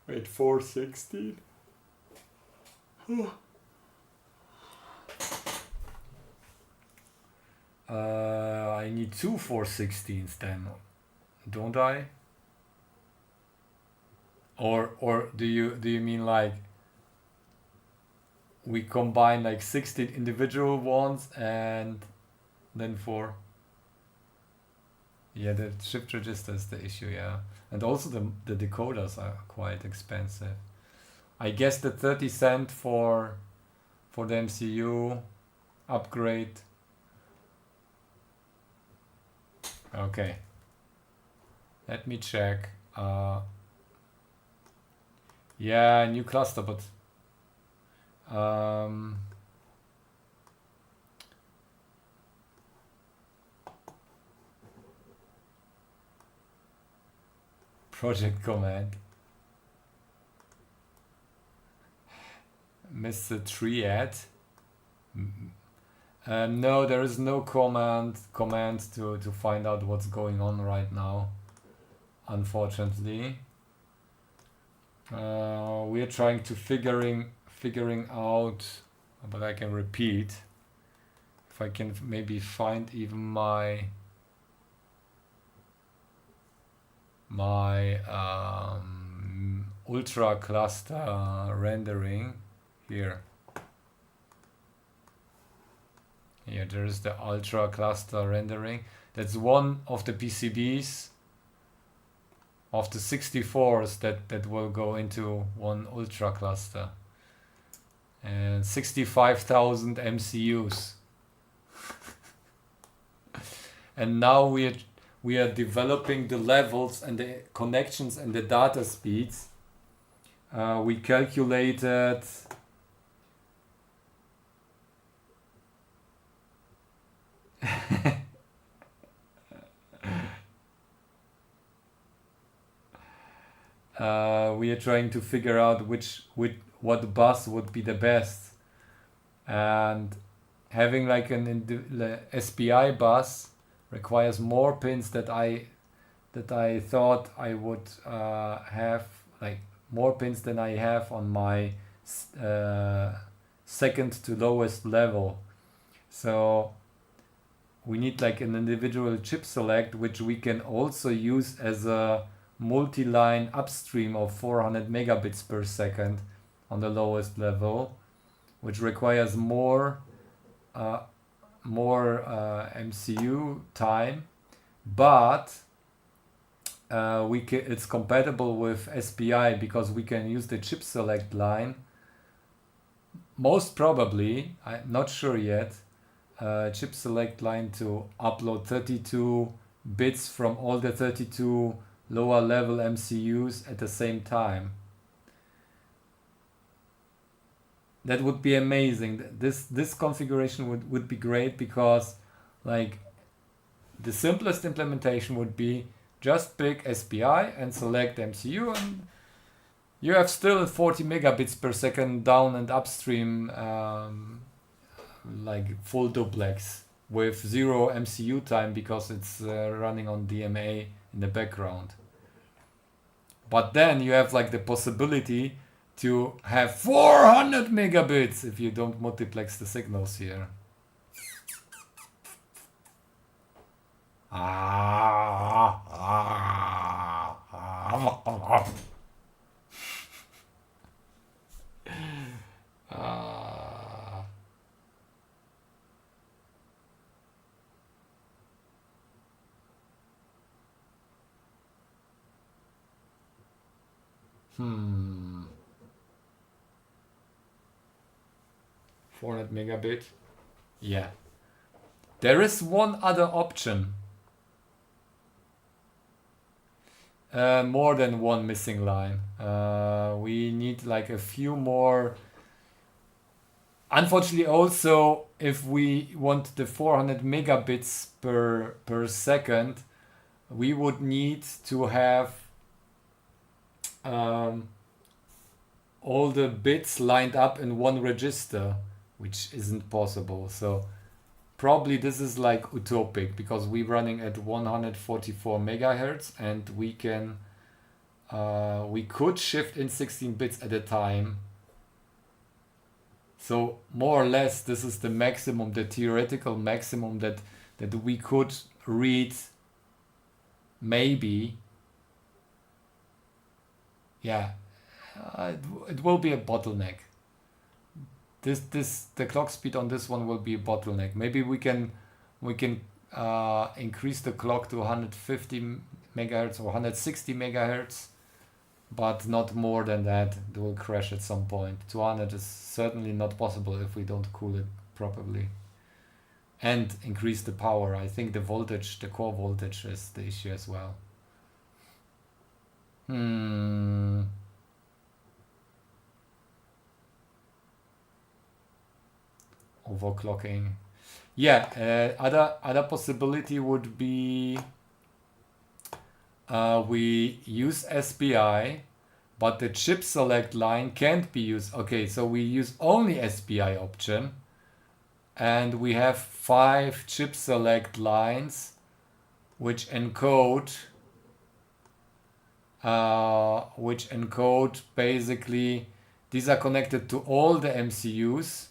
Wait, 416? I need two 416s then, don't I? Or do you mean like we combine like 16 individual ones and then four? Yeah, the shift register is the issue, yeah. And also the decoders are quite expensive. I guess the 30 cent for the MCU upgrade. Okay. Let me check. Yeah, new cluster, but project command. Mr. Triad. No, there is no command to find out what's going on right now. Unfortunately, we are trying to figuring out. But I can repeat. If I can maybe find even my ultra cluster rendering here. Here there is the ultra cluster rendering. That's one of the PCBs of the 64s that will go into one ultra cluster. And 65,000 MCUs. And now we are developing the levels and the connections and the data speeds. We calculated we are trying to figure out what bus would be the best, and having like an SPI bus requires more pins that I thought I would have, like more pins than I have on my second to lowest level. So we need like an individual chip select, which we can also use as a multi-line upstream of 400 megabits per second on the lowest level, which requires more MCU time, but it's compatible with SPI because we can use the chip select line. Most probably, I'm not sure yet, chip select line to upload 32 bits from all the 32 lower level MCUs at the same time. That would be amazing. This configuration would be great, because like the simplest implementation would be just pick SPI and select MCU, and you have still 40 megabits per second down and upstream, like full duplex with 0 MCU time because it's running on DMA in the background. But then you have like the possibility to have 400 megabits if you don't multiplex the signals here. Hmm. 400 megabit. Yeah. There is one other option. More than one missing line. We need like a few more Unfortunately, also, if we want the 400 megabits per second, we would need to have um, all the bits lined up in one register, which isn't possible. So probably this is like utopic because we're running at 144 megahertz and we could shift in 16 bits at a time. So more or less this is the maximum, the theoretical maximum that we could read. Maybe, yeah, it will be a bottleneck. The clock speed on this one will be a bottleneck. Maybe we can increase the clock to 150 megahertz or 160 megahertz, but not more than that. It will crash at some point. 200 is certainly not possible if we don't cool it properly. And increase the power. I think the voltage, the core voltage is the issue as well. Overclocking. Yeah, other possibility would be we use SPI, but the chip select line can't be used. Okay, so we use only SPI option, and we have 5 chip select lines which encode basically, these are connected to all the MCUs,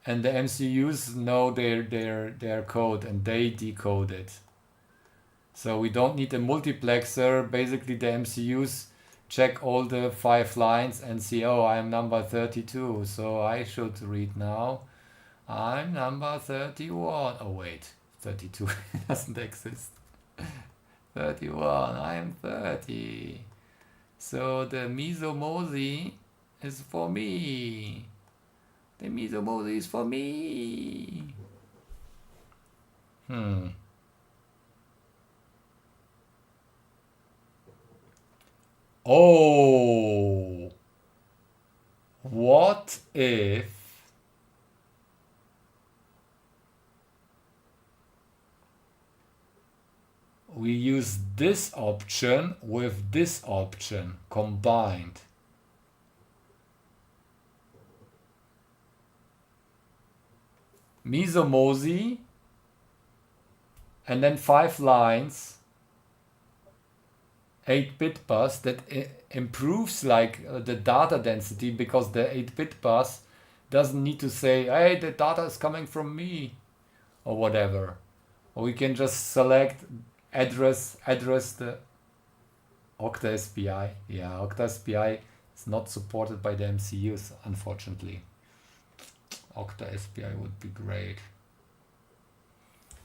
and the MCUs know their code and they decode it. So we don't need a multiplexer. Basically the MCUs check all the 5 lines and see, oh, I'm number 32, so I should read now. I'm number 31. Oh wait, 32 doesn't exist. 31, I'm 30. So the Mizomozi is for me. The Mizomozi is for me. Oh, what if we use this option with this option combined? Mizomozi and then 5 lines, 8-bit bus that improves like the data density, because the 8-bit bus doesn't need to say, hey, the data is coming from me or whatever. Or we can just select address the Octa SPI. Yeah, Octa SPI is not supported by the MCUs, unfortunately. Octa SPI would be great.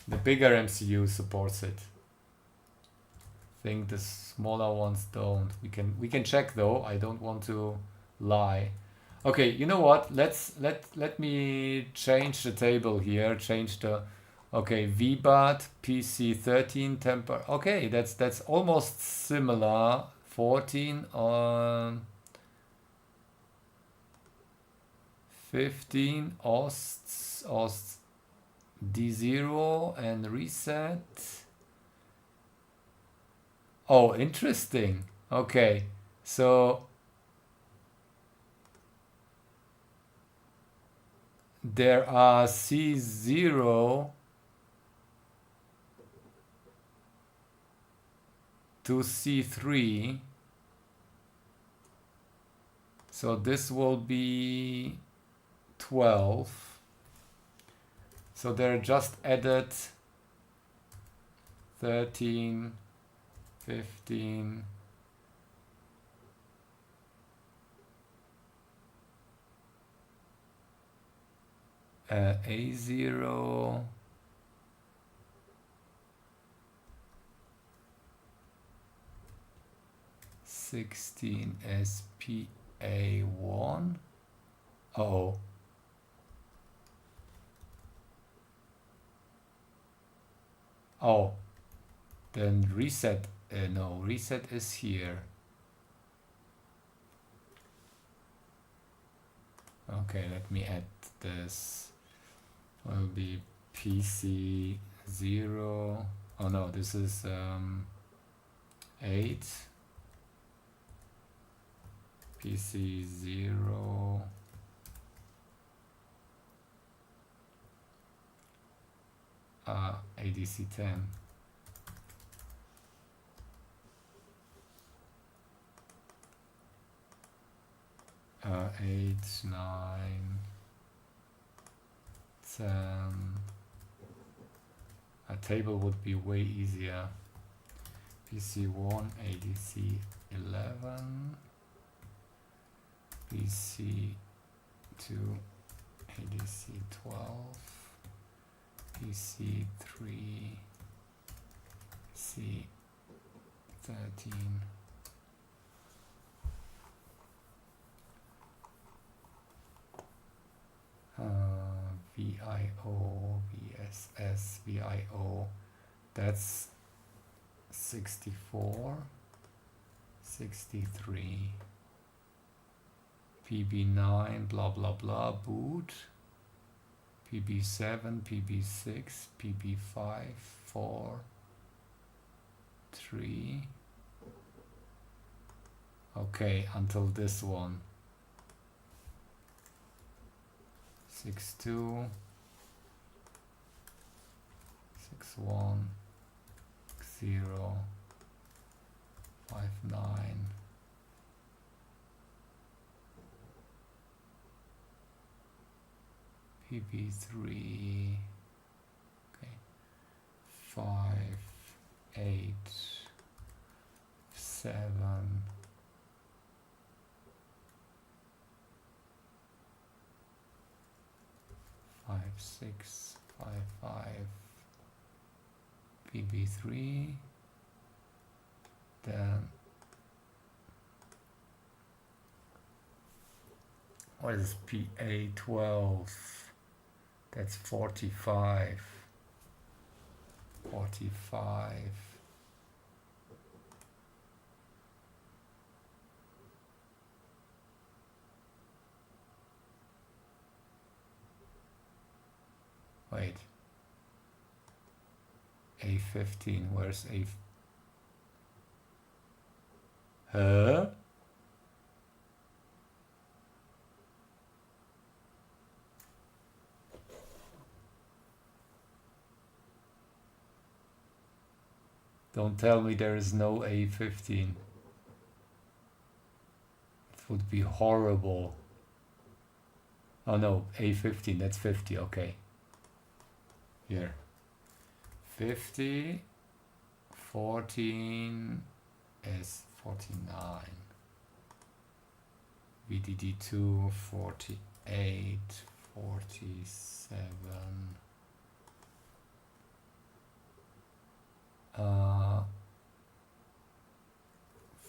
The bigger MCU supports it. I think the smaller ones don't. We can check though. I don't want to lie. Okay, you know what? Let me change the table here. Change the VBAT PC13 temper. Okay, that's almost similar. 14 on 15 OST D0 and reset. Oh, interesting. Okay, so there are C0 to C3. So this will be 12. So they're just added 13, 15, A0, (16) SPA1. Oh. Oh, then reset. No, reset is here. Okay, let me add this. Will be PC 0. Oh no, this is 8. PC 0. ADC 10. Uh, 8, 9, 10. A table would be way easier. PC1, ADC 11. PC2, ADC 12. PC3, C13. VIO, VSS, VIO, that's 64, 63, PB9, blah blah blah, boot, PB7, PB6, PB5, 4, 3, okay, until this one. 6-2, 6-1, 0, 5-9, PB3, okay, 5-8, 7, 5-6, 5-5, PB3, then what is PA12? That's 45, 45, wait, A15, where's A? Huh? Don't tell me there is no A15. It would be horrible. Oh no, A15, that's 50, okay. Here. 50, 14 is 49. VDD2, 48, 47.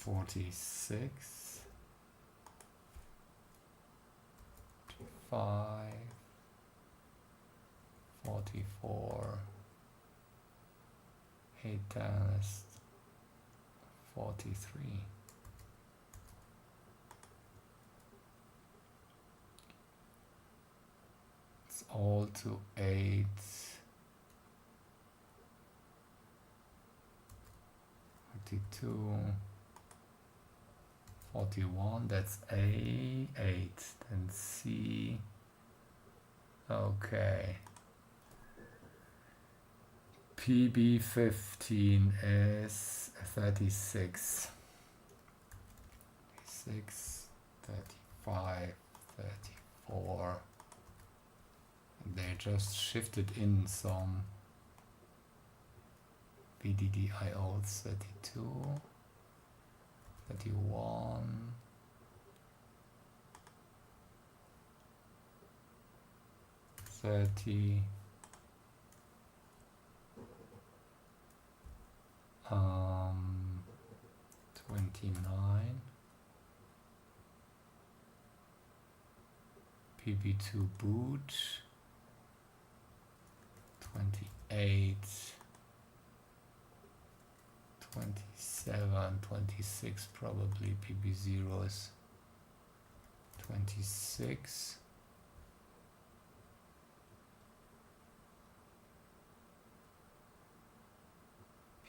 46, 5, 44, 8 times 43. It's all to 8. 42, 41, that's A8, then C, okay. PB15 is 36, 36, 35, 34. They just shifted in some VDDIO 32, 31, 30, 29, PB2 boot, 28, 27, 26 probably, PB0 is 26,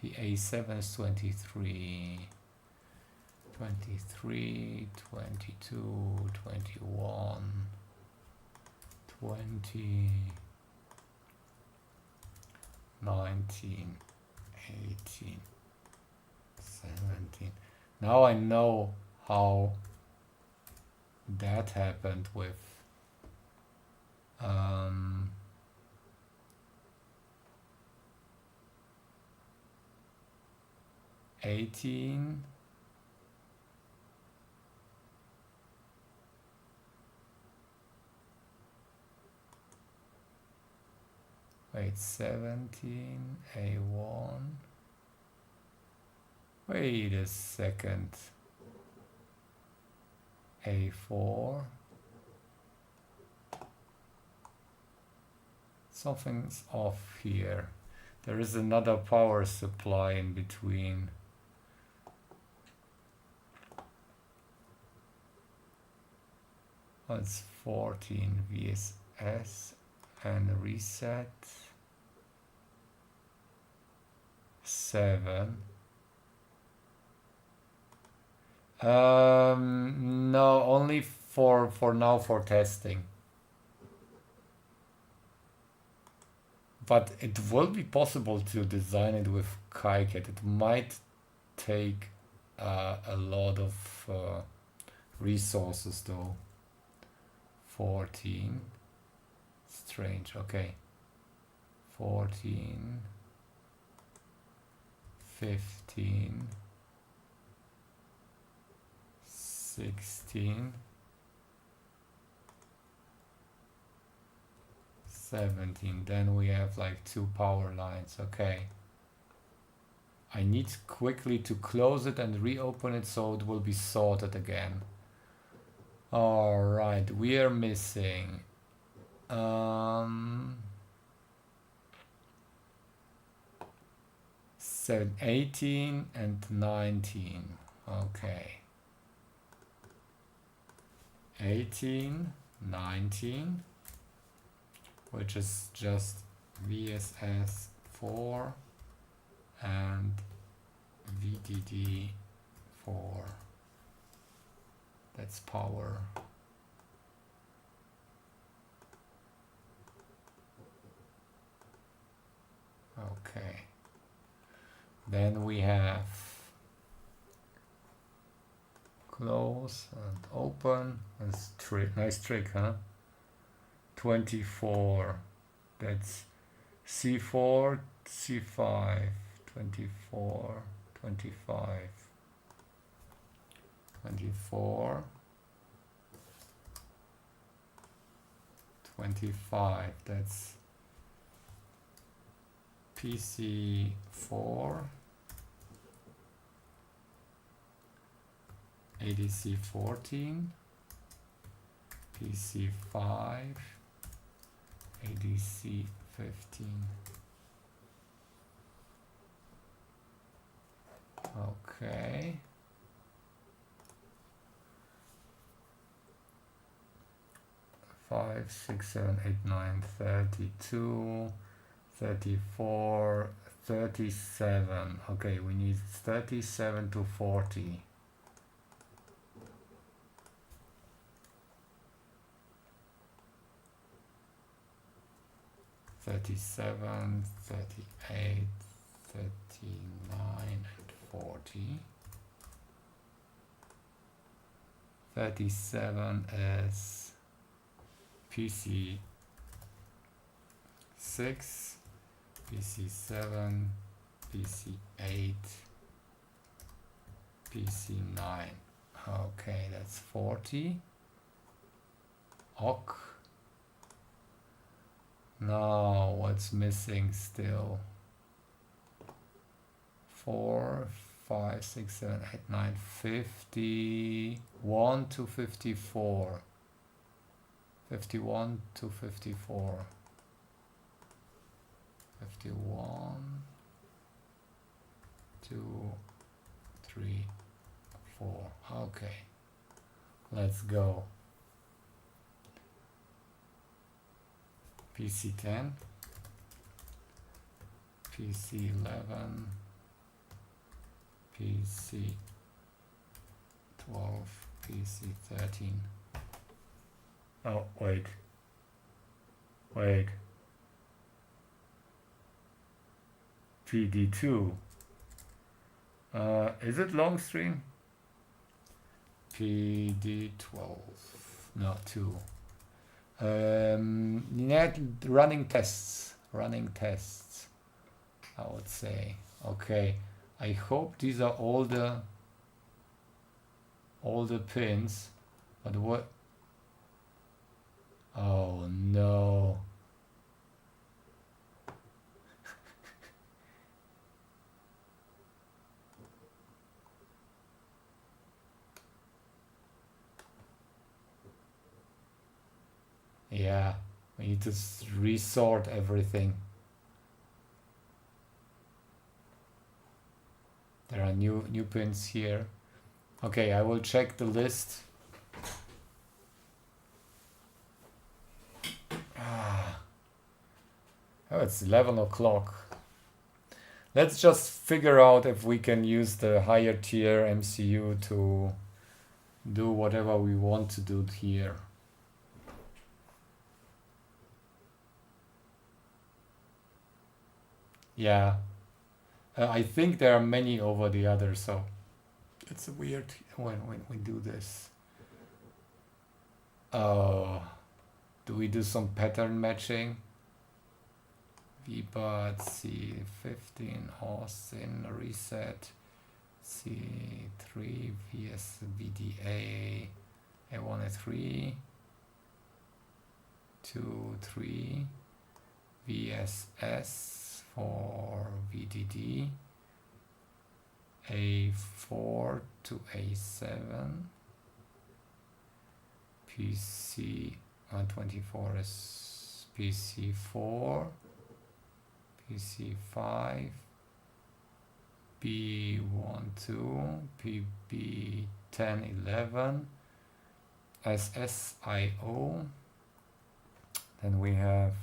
A7 is 23, 23, 22, 21, 20, 19, 18, 17. Now I know how that happened with 18, wait, 17, A1, wait a second, A4, something's off here. There is another power supply in between. It's 14 VSS and reset 7. No, only for now for testing. But it will be possible to design it with KiCad. It might take a lot of resources though. 14, strange, okay. 14, 15, 16, 17. Then we have like 2 power lines, okay. I need quickly to close it and reopen it so it will be sorted again. All right, we are missing 18 and 19. Okay. 18, 19, which is just VSS 4 and VDD 4. That's power. Okay. Then we have close and open. That's nice trick, huh? 24. That's C4, C5, 24, 25. 24, 25, that's PC4, ADC14, PC5, ADC15. Okay. Five, 6, 7, 8, 9, 32, 34, 37. Okay, we need 37 to 40. $37, $38, $39, and $40. 37 is PC 6, PC 7, PC 8, PC 9. Okay, that's 40. Ok. Now what's missing still? 4, 5, 6, 7, 8, 9, 51 to 54. 51 to 54. 51, 2, 3, 4. Okay, let's go. PC 10, PC 11, PC 12, PC 13. Oh, wait. PD2. Is it long string? PD12. No, 2. Net running tests. I would say. Okay. I hope these are all the pins. But what? Oh no. Yeah, we need to resort everything. There are new pins here. Okay, I will check the list. Oh, it's 11 o'clock. Let's just figure out if we can use the higher tier MCU to do whatever we want to do here. Yeah, I think there are many over the others, so it's weird when we do this. Oh, do we do some pattern matching? VBUT C15 Austin reset C3 VSVDA A1A3 2 3 VSS for VDD A4 to A7 PC 24 is PC4 PC5 B12 PB1011 SSIO. Then we have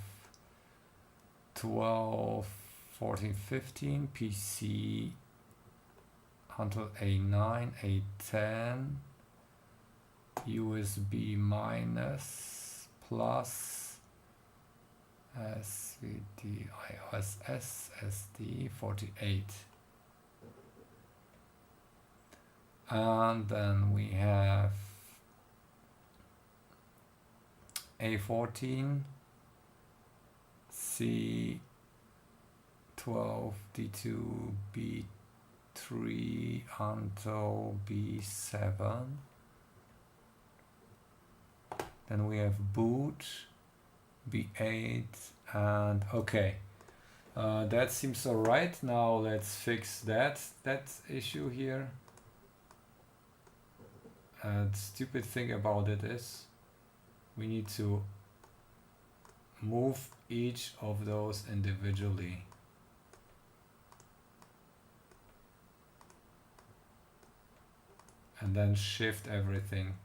12 14 15 PC until A9 A10 USB minus plus SVD iOS SSD 48. And then we have A14 C12 D2 B3 until B7. Then we have boot B8 and okay. That seems alright. Now let's fix that issue here. The stupid thing about it is we need to move each of those individually. And then shift everything.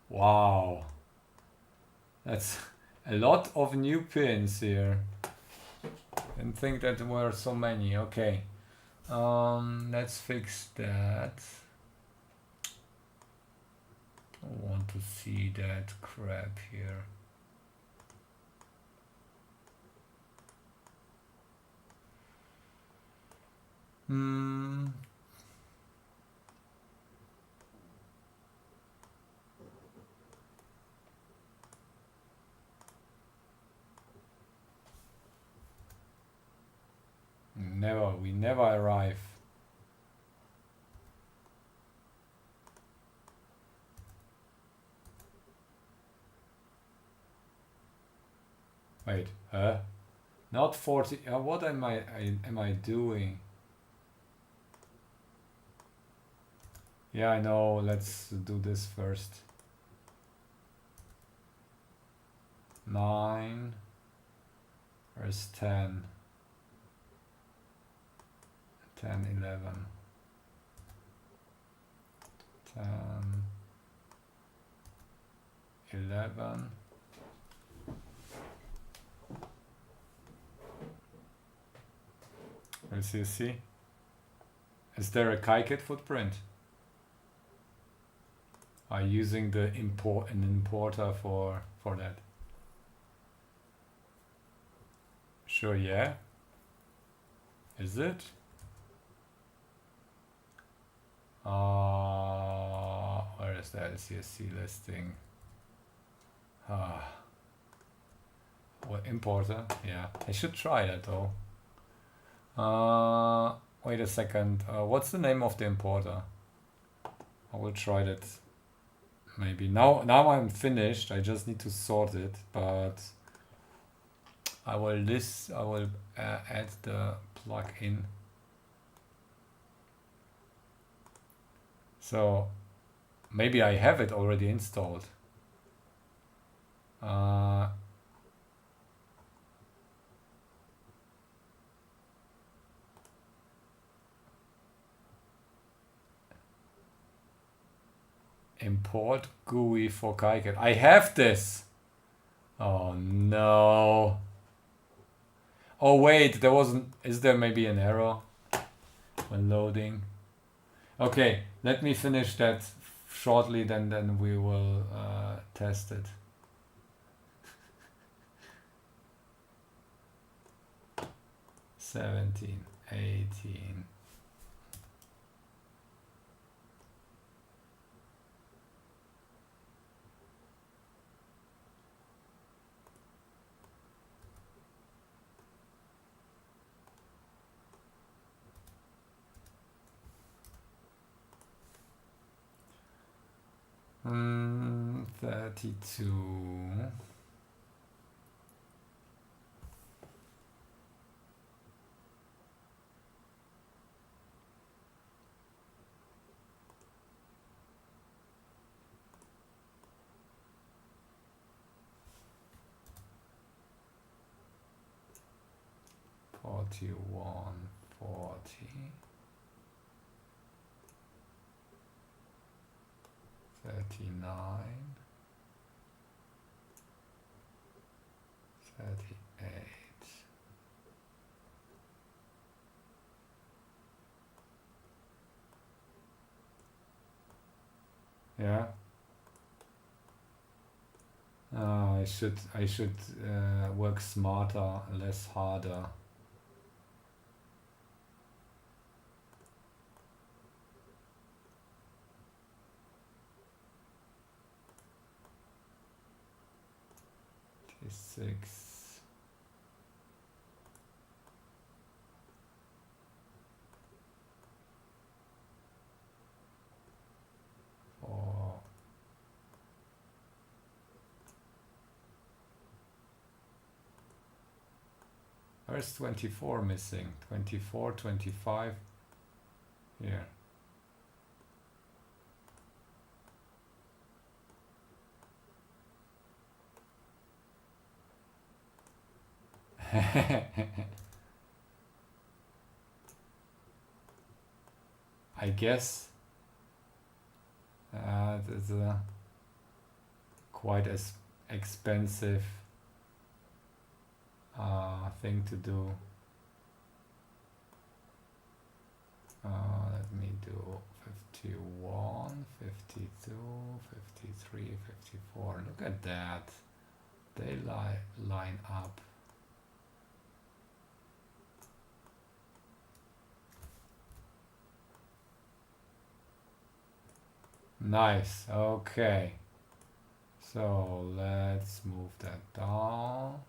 Wow, that's a lot of new pins here. Didn't think that there were so many. Okay, let's fix that. I want to see that crap here. We never arrive. Wait, not 40. What am I doing? Yeah, I know. Let's do this first. 9 Where's 10? 10, 11. 10, 11. Let's see. Is there a KiKit footprint? Are you using the an importer for that? Sure, yeah. Is it? Where is that CSC listing? What importer? Yeah, I should try that though. Wait a second. What's the name of the importer? I will try that. Maybe now I'm finished. I just need to sort it, but I will add the plugin. So maybe I have it already installed. Import GUI for KiKit. I have this. Oh no. Oh wait, there wasn't. Is there maybe an error when loading? Okay, let me finish that shortly. Then we will test it. $17, $18. Mm, 32. $41, $40. 39, 38. Yeah. I should work smarter, less harder. Six. Four. Where's 24 missing? 24, 25. Here. I guess it's a quite as expensive thing to do. Let me do 51, 52, 53, 54. Look at that. They line up. Nice. Okay. So let's move that down.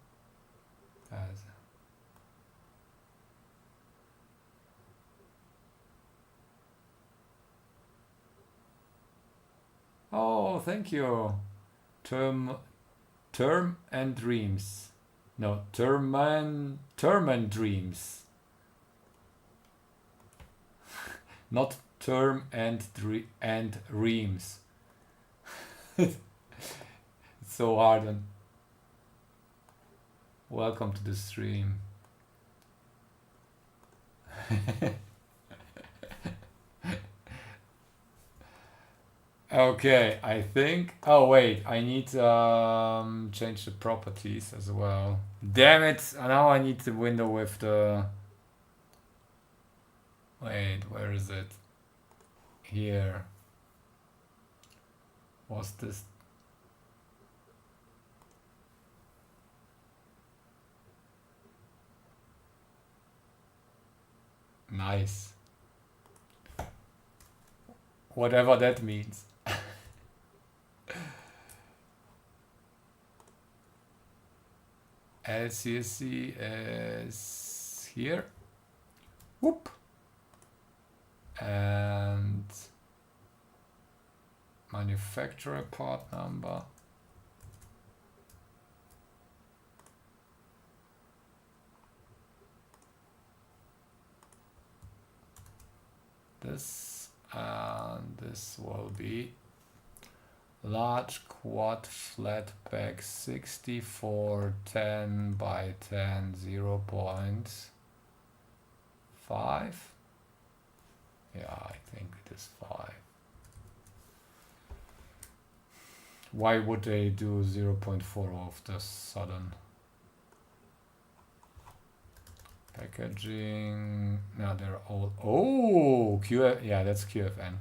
Oh, thank you. Term and dreams. No, term and dreams. Not term and reams. It's so hard. Welcome to the stream. Okay, I think. Oh wait, I need change the properties as well. Damn it! Now I need the window with the. Wait, where is it? Here. What's this? Nice. Whatever that means. LCSC is here. Whoop. And manufacturer part number. This and this will be large quad flatback 64 10 by 10 0.5. Yeah, I think it is 5. Why would they do 0.4 of the sudden? Packaging. No, they're all. Oh, QF. Yeah, that's QFN.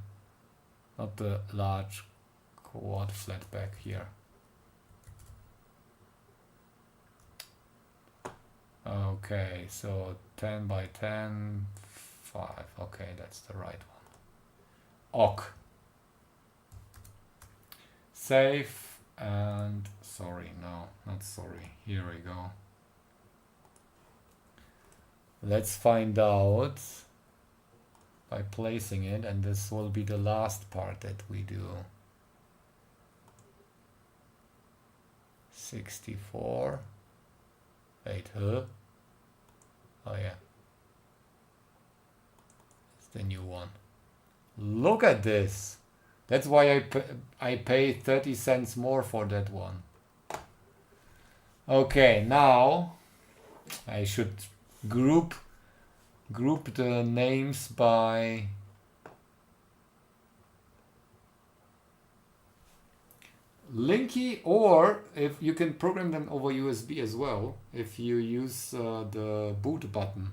Not the large quad flatback here. Okay, so 10 by 10, 5. Okay, that's the right one. Ok. Save and sorry, no, not sorry. Here we go. Let's find out by placing it, and this will be the last part that we do. 64. Wait, huh? Oh yeah. It's the new one. Look at this. That's why I pay 30 cents more for that one. Okay, now I should group the names by Linky, or if you can program them over USB as well if you use the boot button.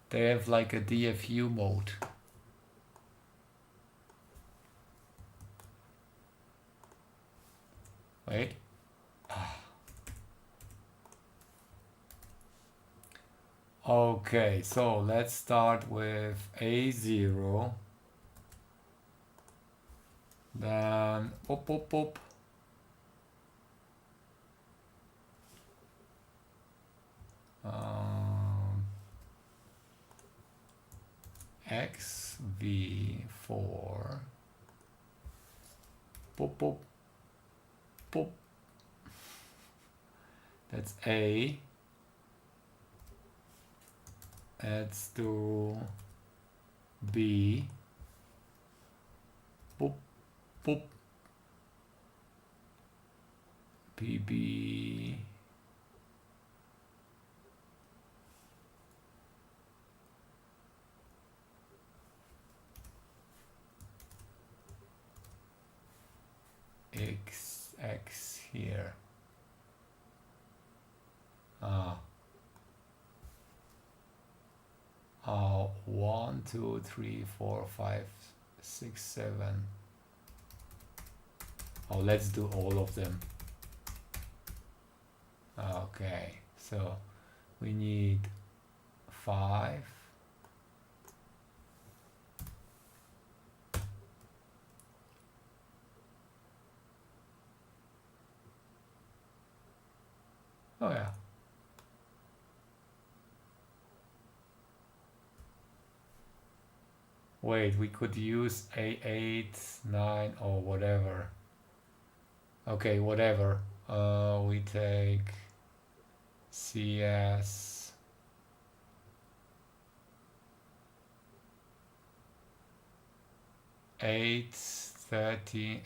They have like a DFU mode. Wait. Okay, so let's start with A0. Then pop. XV4. Pop. That's A. Adds to B. Pop. PB. X here. 1, 2, 3, 4, 5, 6, 7. Oh, let's do all of them. Okay, so we need 5. Oh yeah. Wait, we could use A8, 9, or whatever. Okay, whatever. We take CS. A13,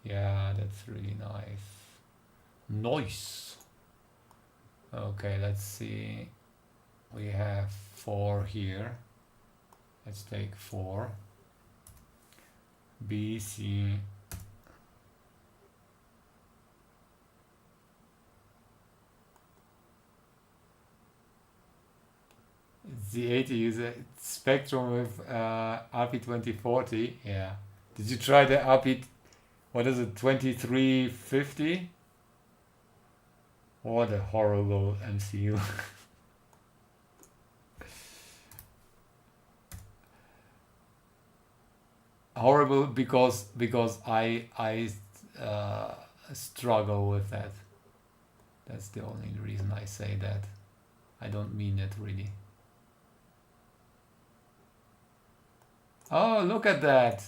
Yeah, that's really nice. Nice. Okay, let's see. We have 4 here. Let's take 4. B, C. It's the 80 user Spectrum with RP2040. Yeah. Did you try the RP? What is it? 2350? What a horrible MCU. Horrible because I struggle with that. That's the only reason I say that. I don't mean it really. Oh, look at that.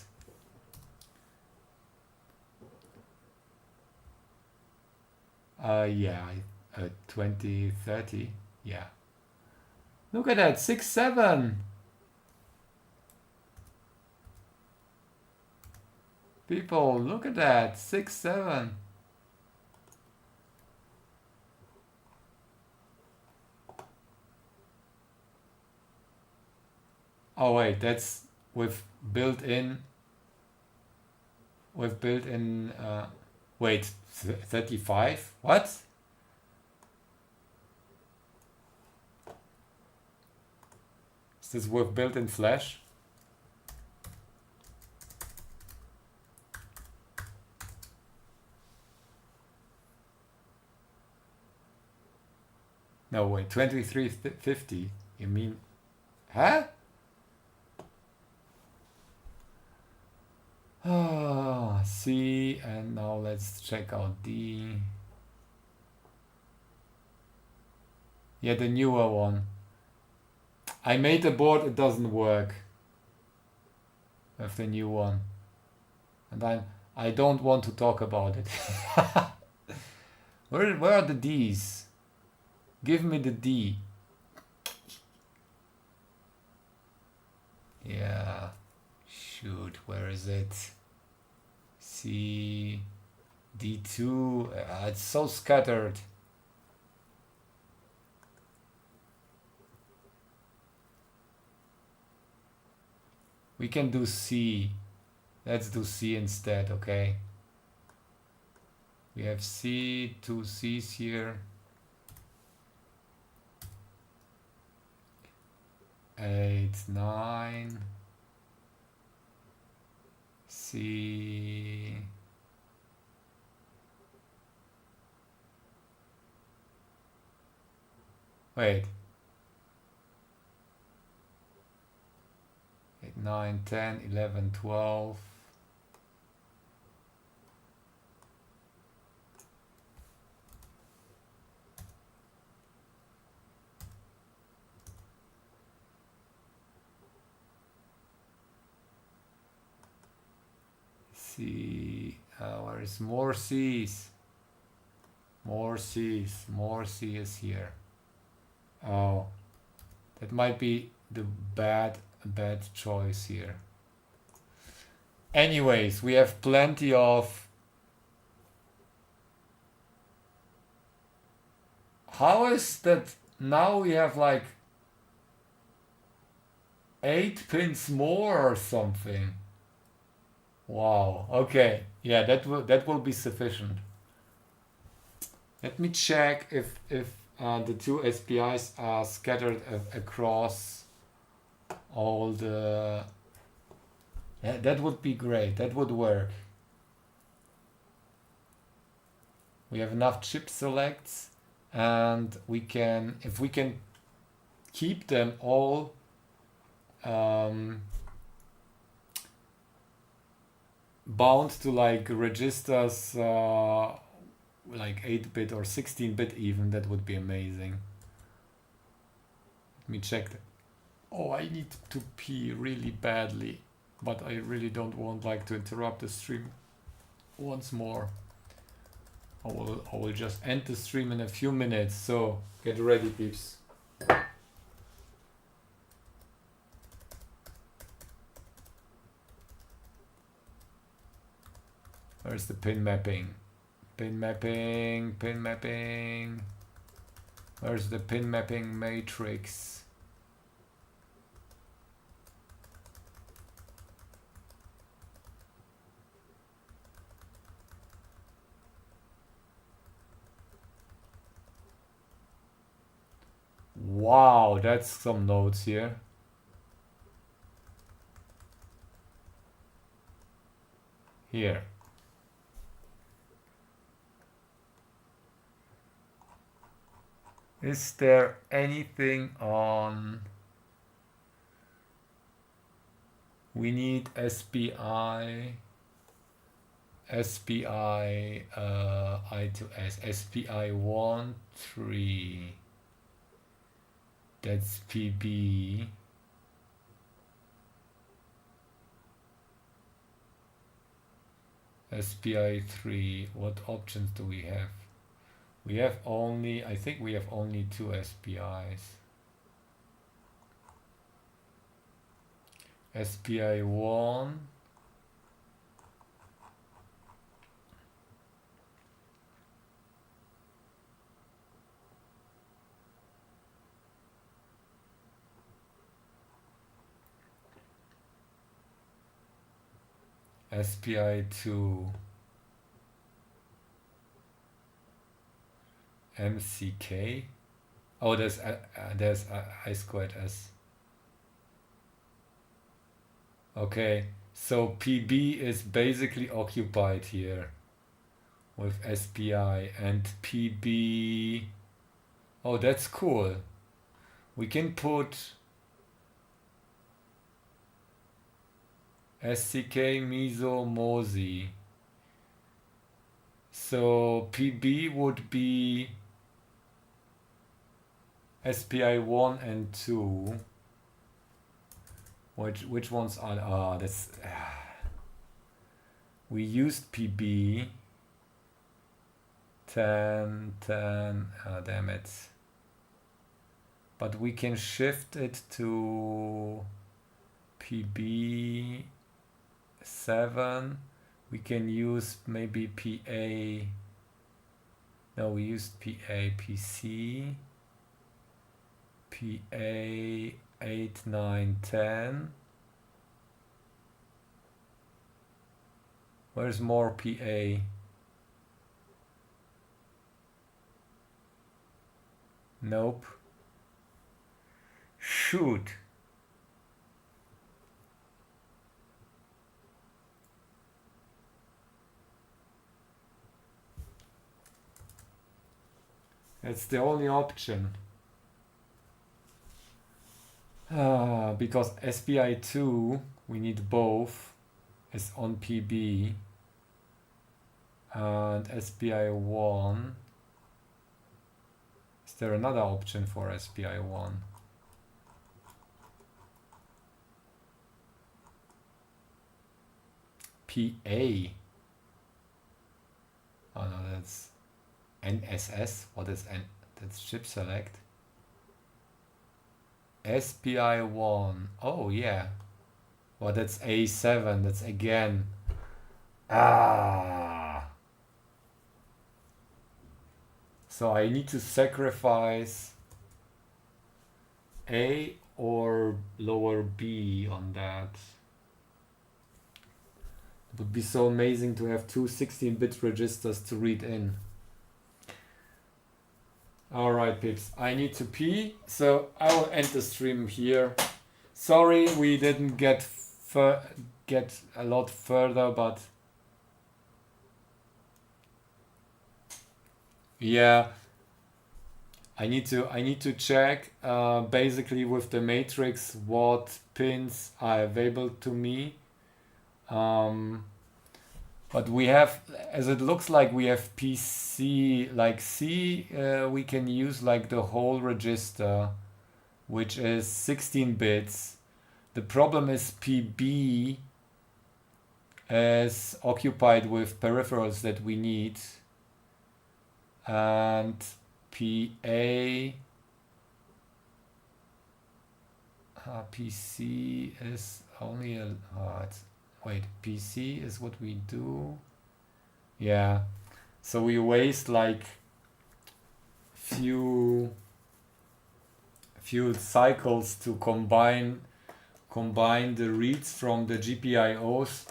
Yeah, 2030. Yeah. Look at that, 6.7. People, look at that, 6.7. Oh wait, that's with built-in. Wait, 35? What? Is this with built-in flash? No, wait, 2350. You mean, huh? Oh, C, and now let's check out D. Yeah, the newer one. I made a board, it doesn't work with the new one. And I don't want to talk about it. Where are the D's? Give me the D. Yeah. Shoot, where is it? C, D2. It's so scattered. We can do C. Let's do C instead, okay? We have C, 2 C's here. 8, 9. C. Wait. 8, 9, 10, 11, 12. C. Where is more C's? More C's. More C is here. Oh, that might be the bad choice here. Anyways, we have plenty of. How is that now we have like 8 pins more or something? Wow. Okay. Yeah, that will be sufficient. Let me check if the 2 SPIs are scattered across all the. Yeah, that would be great. That would work. We have enough chip selects, and we can, if we can keep them all bound to like registers like 8-bit or 16-bit even, that would be amazing. Let me check that. Oh, I need to pee really badly, but I really don't want like to interrupt the stream once more. I will just end the stream in a few minutes, so get ready, peeps. Where's the pin mapping? Pin mapping, pin mapping. Where's the pin mapping matrix? Wow, that's some nodes here. Here. Is there anything on? We need SPI, SPI I to S, SPI 1, 3. That's PB. SPI 3. What options do we have? We have only, I think we have only 2 SPIs. SPI 1. SPI 2. MCK. Oh, there's I squared S. Okay, so PB is basically occupied here with SPI and PB. Oh, that's cool. We can put SCK Miso Mosi. So PB would be SPI 1 and 2. Which ones are that's we used PB 10 damn it. But we can shift it to PB 7. We can use maybe PA. No, we used PA, PC, PA 8, 9, 10. Where's more PA? Nope. Shoot. It's the only option. Because SPI 2, we need both, is on PB. And SPI 1. Is there another option for SPI 1? PA. Oh no, that's NSS. What is N? That's chip select. SPI 1. Oh yeah. Well, that's A7. That's again. So I need to sacrifice A or lower B on that. It would be so amazing to have two 16-bit registers to read in. Alright, peeps, I need to pee, so I will end the stream here. Sorry we didn't get a lot further, but yeah, I need to check basically with the matrix what pins are available to me. But we have, as it looks like we have PC, like C, we can use like the whole register, which is 16 bits. The problem is PB is occupied with peripherals that we need. And PA, PC is only a, wait, PC is what we do. Yeah. So we waste like few cycles to combine the reads from the GPIOs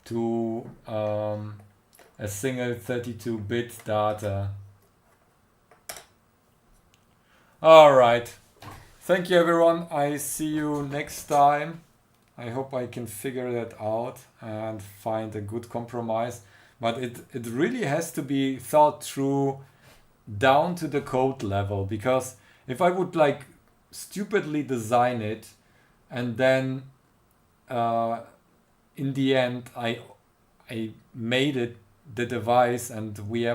to a single 32-bit data. All right. Thank you, everyone. I see you next time. I hope I can figure that out and find a good compromise. But it really has to be thought through down to the code level, because if I would like stupidly design it and then in the end I made it the device and we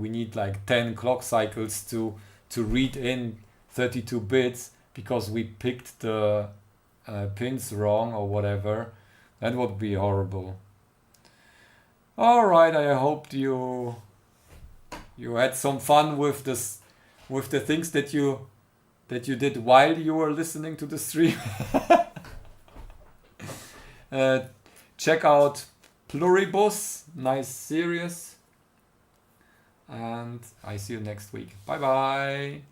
need like 10 clock cycles to read in 32 bits because we picked the pins wrong or whatever, that would be horrible. All right, I hope you had some fun with this, with the things that you did while you were listening to the stream. Check out Pluribus, nice series, and I see you next week. Bye bye.